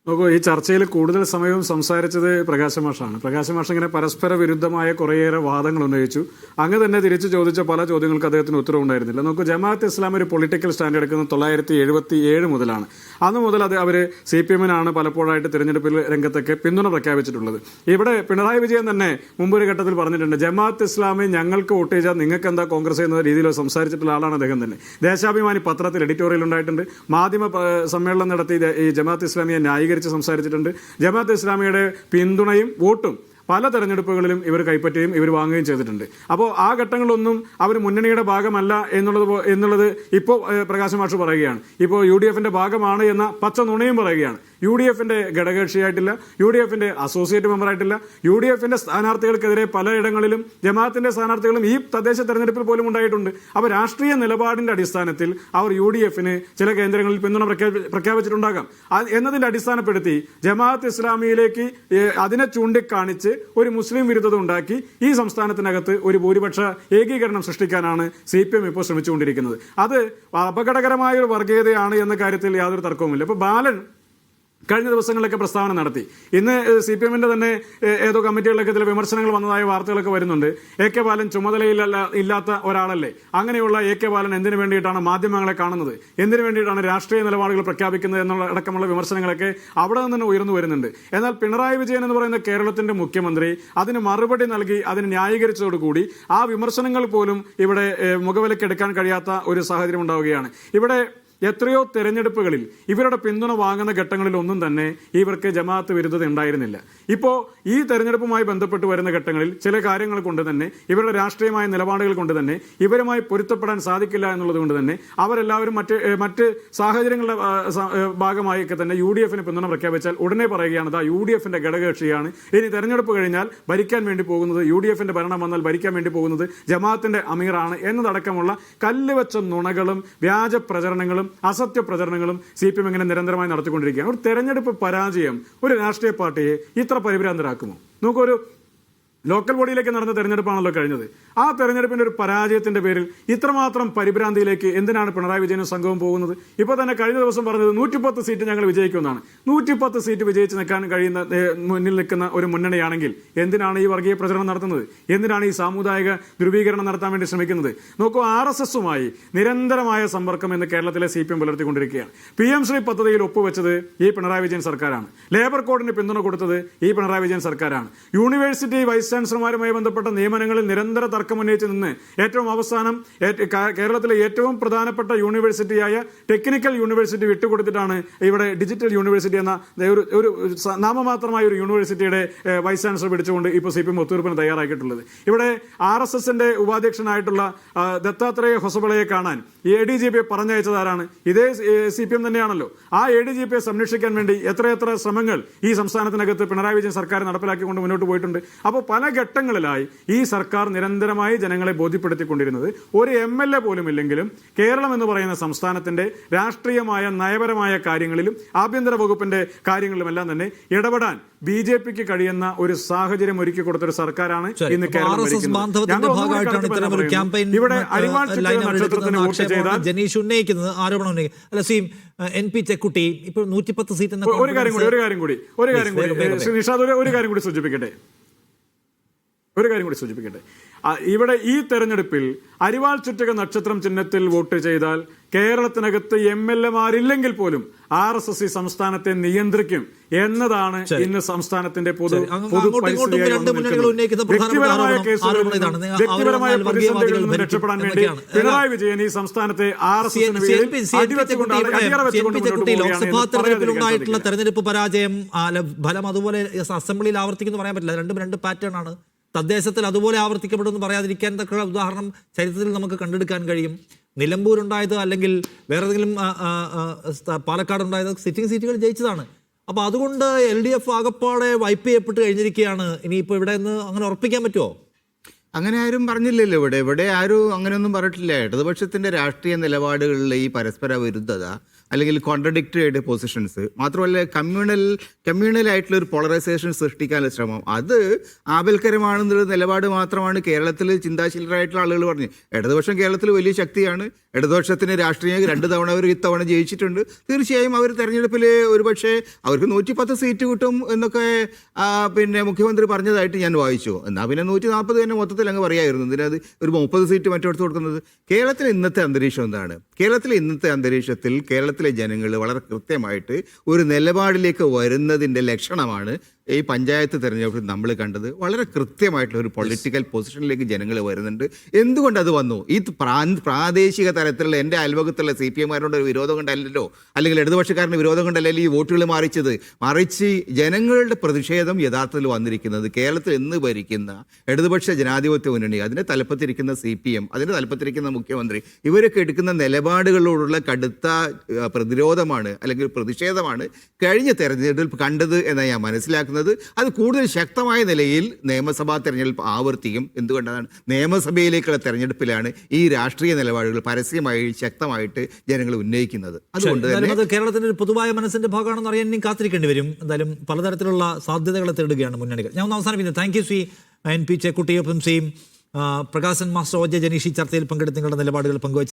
നോക്കൂ, ഈ ചർച്ചയിൽ കൂടുതൽ സമയവും സംസാരിച്ചത് പ്രകാശ് മാഷാണ്. പ്രകാശ് മാഷ് ഇങ്ങനെ പരസ്പര വിരുദ്ധമായ കുറേയേറെ വാദങ്ങൾ ഉന്നയിച്ചു. അങ്ങ് തന്നെ തിരിച്ചു ചോദിച്ച പല ചോദ്യങ്ങൾക്ക് അദ്ദേഹത്തിന് ഉത്തരവുണ്ടായിരുന്നില്ല. നോക്കൂ, ജമാഅത്ത് ഇസ്ലാം ഒരു പൊളിറ്റിക്കൽ സ്റ്റാൻഡ് എടുക്കുന്നത് 1977 മുതലാണ്. അന്ന് മുതൽ അവർ CPM-നാണ് പലപ്പോഴായിട്ട് തിരഞ്ഞെടുപ്പിൽ രംഗത്തൊക്കെ പിന്തുണ പ്രഖ്യാപിച്ചിട്ടുള്ളത്. ഇവിടെ പിണറായി വിജയൻ തന്നെ മുമ്പൊരു ഘട്ടത്തിൽ പറഞ്ഞിട്ടുണ്ട്, ജമാഅത്ത് ഇസ്ലാമി ഞങ്ങൾക്ക് വോട്ട് ചെയ്താൽ നിങ്ങൾക്ക് എന്താ കോൺഗ്രസ് എന്ന രീതിയിൽ സംസാരിച്ചിട്ടുള്ള ആളാണ് അദ്ദേഹം തന്നെ. ദേശാഭിമാനി പത്രത്തിൽ എഡിറ്റോറിയൽ ഉണ്ടായിട്ടുണ്ട്. മാധ്യമ സമ്മേളനം നടത്തി ഈ ജമാഅത്ത് ഇസ്ലാമിയെ ന്യായീകരിച്ച് സംസാരിച്ചിട്ടുണ്ട്. ജമാഅത്ത് ഇസ്ലാമിയുടെ പിന്തുണയും വോട്ടും പല തെരഞ്ഞെടുപ്പുകളിലും ഇവർ കൈപ്പറ്റുകയും ഇവർ വാങ്ങുകയും ചെയ്തിട്ടുണ്ട്. അപ്പോൾ ആ ഘട്ടങ്ങളിലൊന്നും അവർ മുന്നണിയുടെ ഭാഗമല്ല എന്നുള്ളത് ഇപ്പോൾ പ്രകാശ് മാഷ് പറയുകയാണ്. ഇപ്പോൾ UDF-ന്റെ ഭാഗമാണ് എന്ന പച്ച നുണയും പറയുകയാണ്. UDF-ന്റെ ഘടകകക്ഷിയായിട്ടില്ല, UDF-ന്റെ അസോസിയേറ്റ് മെമ്പറായിട്ടില്ല. UDF-ന്റെ സ്ഥാനാർത്ഥികൾക്കെതിരെ പലയിടങ്ങളിലും ജമാഅത്തിന്റെ സ്ഥാനാർത്ഥികളും ഈ തദ്ദേശ തെരഞ്ഞെടുപ്പിൽ പോലും ഉണ്ടായിട്ടുണ്ട്. അപ്പോൾ രാഷ്ട്രീയ നിലപാടിന്റെ അടിസ്ഥാനത്തിൽ അവർ UDF-ന് ചില കേന്ദ്രങ്ങളിൽ പിന്തുണ പ്രഖ്യാപിച്ചിട്ടുണ്ടാകാം. എന്നതിന്റെ അടിസ്ഥാനപ്പെടുത്തി ജമാഅത്ത് ഇസ്ലാമിയിലേക്ക് അതിനെ ചൂണ്ടിക്കാണിച്ച് ഒരു മുസ്ലിം വിരുദ്ധത ഉണ്ടാക്കി ഈ സംസ്ഥാനത്തിനകത്ത് ഒരു ഭൂരിപക്ഷ ഏകീകരണം സൃഷ്ടിക്കാനാണ് CPM ഇപ്പോൾ ശ്രമിച്ചുകൊണ്ടിരിക്കുന്നത്. അത് അപകടകരമായ ഒരു വർഗീയതയാണ് എന്ന കാര്യത്തിൽ യാതൊരു തർക്കവുമില്ല. ഇപ്പോൾ ബാലൻ കഴിഞ്ഞ ദിവസങ്ങളിലൊക്കെ പ്രസ്താവന നടത്തി. ഇന്ന് CPM-ന്റെ തന്നെ ഏതോ കമ്മിറ്റികളിലൊക്കെ ചില വിമർശനങ്ങൾ വന്നതായ വാർത്തകളൊക്കെ വരുന്നുണ്ട്. AK ബാലൻ ചുമതലയില്ലാത്ത ഒരാളല്ലേ? അങ്ങനെയുള്ള AK ബാലൻ എന്തിനു വേണ്ടിയിട്ടാണ് മാധ്യമങ്ങളെ കാണുന്നത്, എന്തിനു വേണ്ടിയിട്ടാണ് രാഷ്ട്രീയ നിലപാടുകൾ പ്രഖ്യാപിക്കുന്നത് എന്നുള്ള അടക്കമുള്ള വിമർശനങ്ങളൊക്കെ അവിടെ നിന്ന് തന്നെ ഉയർന്നു വരുന്നുണ്ട്. എന്നാൽ പിണറായി വിജയൻ എന്ന് പറയുന്ന കേരളത്തിന്റെ മുഖ്യമന്ത്രി അതിന് മറുപടി നൽകി അതിന് ന്യായീകരിച്ചതോടുകൂടി ആ വിമർശനങ്ങൾ പോലും ഇവിടെ മുഖവിലക്കെടുക്കാൻ കഴിയാത്ത ഒരു സാഹചര്യം ഉണ്ടാവുകയാണ്. ഇവിടെ എത്രയോ തെരഞ്ഞെടുപ്പുകളിൽ ഇവരുടെ പിന്തുണ വാങ്ങുന്ന ഘട്ടങ്ങളിൽ ഒന്നും തന്നെ ഇവർക്ക് ജമാഅത്ത് വിരുദ്ധത ഉണ്ടായിരുന്നില്ല. ഇപ്പോൾ ഈ തെരഞ്ഞെടുപ്പുമായി ബന്ധപ്പെട്ട് വരുന്ന ഘട്ടങ്ങളിൽ ചില കാര്യങ്ങൾ കൊണ്ട് തന്നെ ഇവരുടെ രാഷ്ട്രീയമായ നിലപാടുകൾ കൊണ്ട് തന്നെ ഇവരുമായി പൊരുത്തപ്പെടാൻ സാധിക്കില്ല എന്നുള്ളത് കൊണ്ട് തന്നെ അവരെല്ലാവരും മറ്റ് സാഹചര്യങ്ങളുടെ ഭാഗമായൊക്കെ തന്നെ UDF-ന് പിന്തുണ പ്രഖ്യാപിച്ചാൽ ഉടനെ പറയുകയാണ്, UDF-ന്റെ ഘടകകക്ഷിയാണ്, ഇനി തെരഞ്ഞെടുപ്പ് കഴിഞ്ഞാൽ ഭരിക്കാൻ വേണ്ടി പോകുന്നത്, UDF-ന്റെ ഭരണം വന്നാൽ ഭരിക്കാൻ വേണ്ടി പോകുന്നത് ജമാഅത്തിന്റെ അമീറാണ് എന്നതടക്കമുള്ള കല്ലുവെച്ച നുണകളും വ്യാജ പ്രചരണങ്ങളും അസത്യ പ്രചരണങ്ങളും CPM ഇങ്ങനെ നിരന്തരമായി നടത്തിക്കൊണ്ടിരിക്കുകയാണ്. ഒരു തെരഞ്ഞെടുപ്പ് പരാജയം ഒരു രാഷ്ട്രീയ പാർട്ടിയെ ഇത്ര പരിഭ്രാന്തരാക്കുമോ? നമുക്കൊരു ലോക്കൽ ബോഡിയിലേക്ക് നടന്ന തെരഞ്ഞെടുപ്പാണല്ലോ കഴിഞ്ഞത്. ആ തെരഞ്ഞെടുപ്പിന്റെ ഒരു പരാജയത്തിന്റെ പേരിൽ ഇത്രമാത്രം പരിഭ്രാന്തിയിലേക്ക് എന്തിനാണ് പിണറായി വിജയനും സംഘവും പോകുന്നത്? ഇപ്പോൾ തന്നെ കഴിഞ്ഞ ദിവസം പറഞ്ഞത് 110 സീറ്റ് ഞങ്ങൾ വിജയിക്കുമെന്നാണ്. 110 സീറ്റ് വിജയിച്ച് നിൽക്കാൻ കഴിയുന്ന മുന്നിൽ നിൽക്കുന്ന ഒരു മുന്നണിയാണെങ്കിൽ എന്തിനാണ് ഈ വർഗീയ പ്രചരണം നടത്തുന്നത്? എന്തിനാണ് ഈ സാമുദായിക ധ്രുവീകരണം നടത്താൻ വേണ്ടി ശ്രമിക്കുന്നത്? നോക്കൂ, RSS-ഉമായി നിരന്തരമായ സമ്പർക്കം എന്ന് കേരളത്തിലെ CPM പുലർത്തിക്കൊണ്ടിരിക്കുകയാണ്. PM ശ്രീ പദ്ധതിയിൽ ഒപ്പുവെച്ചത് ഈ പിണറായി വിജയൻ സർക്കാരാണ്. ലേബർ കോഡിന് പിന്തുണ കൊടുത്തത് ഈ പിണറായി വിജയൻ സർക്കാരാണ്. യൂണിവേഴ്സിറ്റി വൈസ് ചാൻസലർമാരുമായി ബന്ധപ്പെട്ട നിയമനങ്ങളിൽ നിരന്തര തർക്കമുന്നയിച്ച് നിന്ന് ഏറ്റവും അവസാനം കേരളത്തിലെ ഏറ്റവും പ്രധാനപ്പെട്ട യൂണിവേഴ്സിറ്റിയായ ടെക്നിക്കൽ യൂണിവേഴ്സിറ്റി വിട്ടുകൊടുത്തിട്ടാണ് ഇവിടെ ഡിജിറ്റൽ യൂണിവേഴ്സിറ്റി എന്ന ഒരു നാമമാത്രമായ ഒരു യൂണിവേഴ്സിറ്റിയുടെ വൈസ് ചാൻസലർ പിടിച്ചുകൊണ്ട് ഇപ്പോൾ CPM ഒത്തുതീർപ്പിന് തയ്യാറാക്കിയിട്ടുള്ളത്. ഇവിടെ RSS-ന്റെ ഉപാധ്യക്ഷനായിട്ടുള്ള ദത്താത്രേയ ഹൊസബളയെ കാണാൻ ADGP പറഞ്ഞയച്ചതാരാണ്? ഇതേ CPM തന്നെയാണല്ലോ. ആ ADGP-യെ സംരക്ഷിക്കാൻ വേണ്ടി എത്രയെത്ര ശ്രമങ്ങൾ ഈ സംസ്ഥാനത്തിനകത്ത് പിണറായി വിജയൻ സർക്കാർ നടപ്പിലാക്കിക്കൊണ്ട് മുന്നോട്ട് പോയിട്ടുണ്ട്. അപ്പോൾ പല ഘട്ടങ്ങളിലായി ഈ സർക്കാർ നിരന്തരമായി ജനങ്ങളെ ബോധ്യപ്പെടുത്തിക്കൊണ്ടിരുന്നത് ഒരു MLA പോലും ഇല്ലെങ്കിലും കേരളം എന്ന് പറയുന്ന സംസ്ഥാനത്തിന്റെ രാഷ്ട്രീയമായ നയപരമായ കാര്യങ്ങളിലും ആഭ്യന്തര വകുപ്പിന്റെ കാര്യങ്ങളിലുമെല്ലാം തന്നെ ഇടപെടാൻ BJP-ക്ക് കഴിയുന്ന ഒരു സാഹചര്യം ഒരുക്കി കൊടുത്തൊരു സർക്കാരാണ് ഇന്ന് കേരളം ഭരിക്കുന്നത്. ഇവിടെ അരിവാൾ നക്ഷത്രത്തിന് വോട്ട് ചെയ്താൽ ജനീഷ് ഉന്നയിക്കുന്നത് ആരോപണം അല്ല സീം NP ചെക്കുട്ടി ഇപ്പോൾ 110 സീറ്റ്. ഒരു കാര്യം കൂടി നിഷാദ് ഒരു കാര്യം കൂടി സൂചിപ്പിക്കട്ടെ. ഇവിടെ ഈ തെരഞ്ഞെടുപ്പിൽ അരിവാൾ ചുറ്റക നക്ഷത്രം ചിഹ്നത്തിൽ വോട്ട് ചെയ്താൽ കേരളത്തിനകത്ത് MLA-മാരില്ലെങ്കിൽ പോലും RSS ഈ സംസ്ഥാനത്തെ നിയന്ത്രിക്കും എന്നതാണ് ഇന്ന് സംസ്ഥാനത്തിന്റെ വ്യക്തിപരമായ പ്രതിസന്ധികളിൽ നിന്ന് രക്ഷപ്പെടാൻ വേണ്ടി പിണറായി വിജയൻ ഈ സംസ്ഥാനത്തെ ലോക്സഭാ തെരഞ്ഞെടുപ്പ് പരാജയം ഫലം അതുപോലെ അസംബ്ലിയിൽ ആവർത്തിക്കുന്നു പറയാൻ പറ്റില്ല. രണ്ട് പാറ്റേൺ ആണ്. തദ്ദേശത്തിൽ അതുപോലെ ആവർത്തിക്കപ്പെടുമെന്ന് പറയാതിരിക്കാൻ തക്ക ഉദാഹരണം ചരിത്രത്തിൽ നമുക്ക് കണ്ടെടുക്കാൻ കഴിയും. നിലമ്പൂരുണ്ടായത് അല്ലെങ്കിൽ വേറെ ഏതെങ്കിലും പാലക്കാട് സിറ്റിംഗ് സീറ്റുകൾ ജയിച്ചതാണ്. അപ്പോൾ അതുകൊണ്ട് LDF ആകപ്പാടെ വൈപ്പ് ചെയ്യപ്പെട്ട് കഴിഞ്ഞിരിക്കുകയാണ്. ഇനിയിപ്പോൾ ഇവിടെ നിന്ന് അങ്ങനെ ഉറപ്പിക്കാൻ പറ്റുമോ? അങ്ങനെ ആരും പറഞ്ഞില്ലല്ലോ. ഇവിടെ ആരും അങ്ങനെയൊന്നും പറഞ്ഞിട്ടില്ല. ഇടതുപക്ഷത്തിൻ്റെ രാഷ്ട്രീയ നിലപാടുകളിൽ ഈ പരസ്പര വിരുദ്ധത അല്ലെങ്കിൽ കോൺട്രഡിക്ടറി ആയിട്ട് പൊസിഷൻസ്, മാത്രമല്ല കമ്മ്യൂണലായിട്ടുള്ള ഒരു പോളറൈസേഷൻ സൃഷ്ടിക്കാനുള്ള ശ്രമം, അത് ആപൽക്കരമാണെന്നുള്ള നിലപാട് മാത്രമാണ് കേരളത്തിൽ ചിന്താശീലരായിട്ടുള്ള ആളുകൾ പറഞ്ഞു. ഇടതുപക്ഷം കേരളത്തിൽ വലിയ ശക്തിയാണ്. ഇടതുപക്ഷത്തിന് രാഷ്ട്രീയം 2 തവണ അവർ ഇത്തവണ ജയിച്ചിട്ടുണ്ട്. തീർച്ചയായും അവർ തെരഞ്ഞെടുപ്പിൽ ഒരുപക്ഷെ അവർക്ക് 110 സീറ്റ് കിട്ടും എന്നൊക്കെ പിന്നെ മുഖ്യമന്ത്രി പറഞ്ഞതായിട്ട് ഞാൻ വായിച്ചു. എന്നാൽ പിന്നെ 140 തന്നെ മൊത്തത്തിൽ അങ്ങ് പറയായിരുന്നു. ഇതിനത് ഒരു 30 സീറ്റ് മറ്റെടുത്ത് കൊടുക്കുന്നത്. കേരളത്തിലെ ഇന്നത്തെ അന്തരീക്ഷം എന്താണ്? കേരളത്തിലെ ഇന്നത്തെ അന്തരീക്ഷത്തിൽ കേരളത്തിലെ ജനങ്ങൾ വളരെ കൃത്യമായിട്ട് ഒരു നിലപാടിലേക്ക് വരുന്നതിൻ്റെ ലക്ഷണമാണ് ഈ പഞ്ചായത്ത് തെരഞ്ഞെടുപ്പിൽ നമ്മൾ കണ്ടത്. വളരെ കൃത്യമായിട്ടുള്ള ഒരു പൊളിറ്റിക്കൽ പൊസിഷനിലേക്ക് ജനങ്ങൾ വരുന്നുണ്ട്. എന്തുകൊണ്ട് അത് വന്നു? ഈ പ്രാദേശിക തലത്തിലുള്ള എൻ്റെ അയൽവകത്തുള്ള CPM-കാരുടെ ഒരു വിരോധം കൊണ്ടല്ലോ, അല്ലെങ്കിൽ ഇടതുപക്ഷക്കാരൻ്റെ വിരോധം കൊണ്ടല്ലോ ഈ വോട്ടുകൾ മറിച്ച് ജനങ്ങളുടെ പ്രതിഷേധം യഥാർത്ഥത്തിൽ വന്നിരിക്കുന്നത് കേരളത്തിൽ ഇന്ന് ഭരിക്കുന്ന ഇടതുപക്ഷ ജനാധിപത്യ മുന്നണി, അതിൻ്റെ തലപ്പത്തിരിക്കുന്ന CPM, അതിൻ്റെ തലപ്പത്തിരിക്കുന്ന മുഖ്യമന്ത്രി, ഇവരൊക്കെ എടുക്കുന്ന നിലപാടുകളോടുള്ള കടുത്ത പ്രതിരോധമാണ് അല്ലെങ്കിൽ പ്രതിഷേധമാണ് കഴിഞ്ഞ തെരഞ്ഞെടുപ്പ് കണ്ടത് എന്നാണ് ഞാൻ മനസ്സിലാക്കുന്നത്. അത് കൂടുതൽ ശക്തമായ നിലയിൽ നിയമസഭാ തെരഞ്ഞെടുപ്പ് ആവർത്തിക്കും. എന്തുകൊണ്ടാണ്? നിയമസഭയിലേക്കുള്ള തെരഞ്ഞെടുപ്പിലാണ് ഈ രാഷ്ട്രീയ നിലപാടുകൾ പരസ്യമായി ശക്തമായിട്ട് ജനങ്ങൾ ഉന്നയിക്കുന്നത്. അതുകൊണ്ട് തന്നെ അത് കേരളത്തിന്റെ ഒരു പൊതുവായ മനസ്സിന്റെ ഭാഗമാണെന്ന് അറിയാൻ ഇനി കാത്തിരിക്കേണ്ടി വരും. എന്തായാലും പലതരത്തിലുള്ള സാധ്യതകളെ തേടുകയാണ് മുന്നണികൾ. ഞാൻ ഒന്ന് അവസാനിപ്പിക്കുന്നു. താങ്ക് യു ശ്രീ NP ചേക്കുട്ടിയൊപ്പം ശ്രീ പ്രകാശൻ മാസ്റ്റർ, OJ ജനീഷ്, ചർച്ചയിൽ പങ്കെടുത്ത് നിങ്ങളുടെ നിലപാടുകൾ പങ്കുവച്ചു.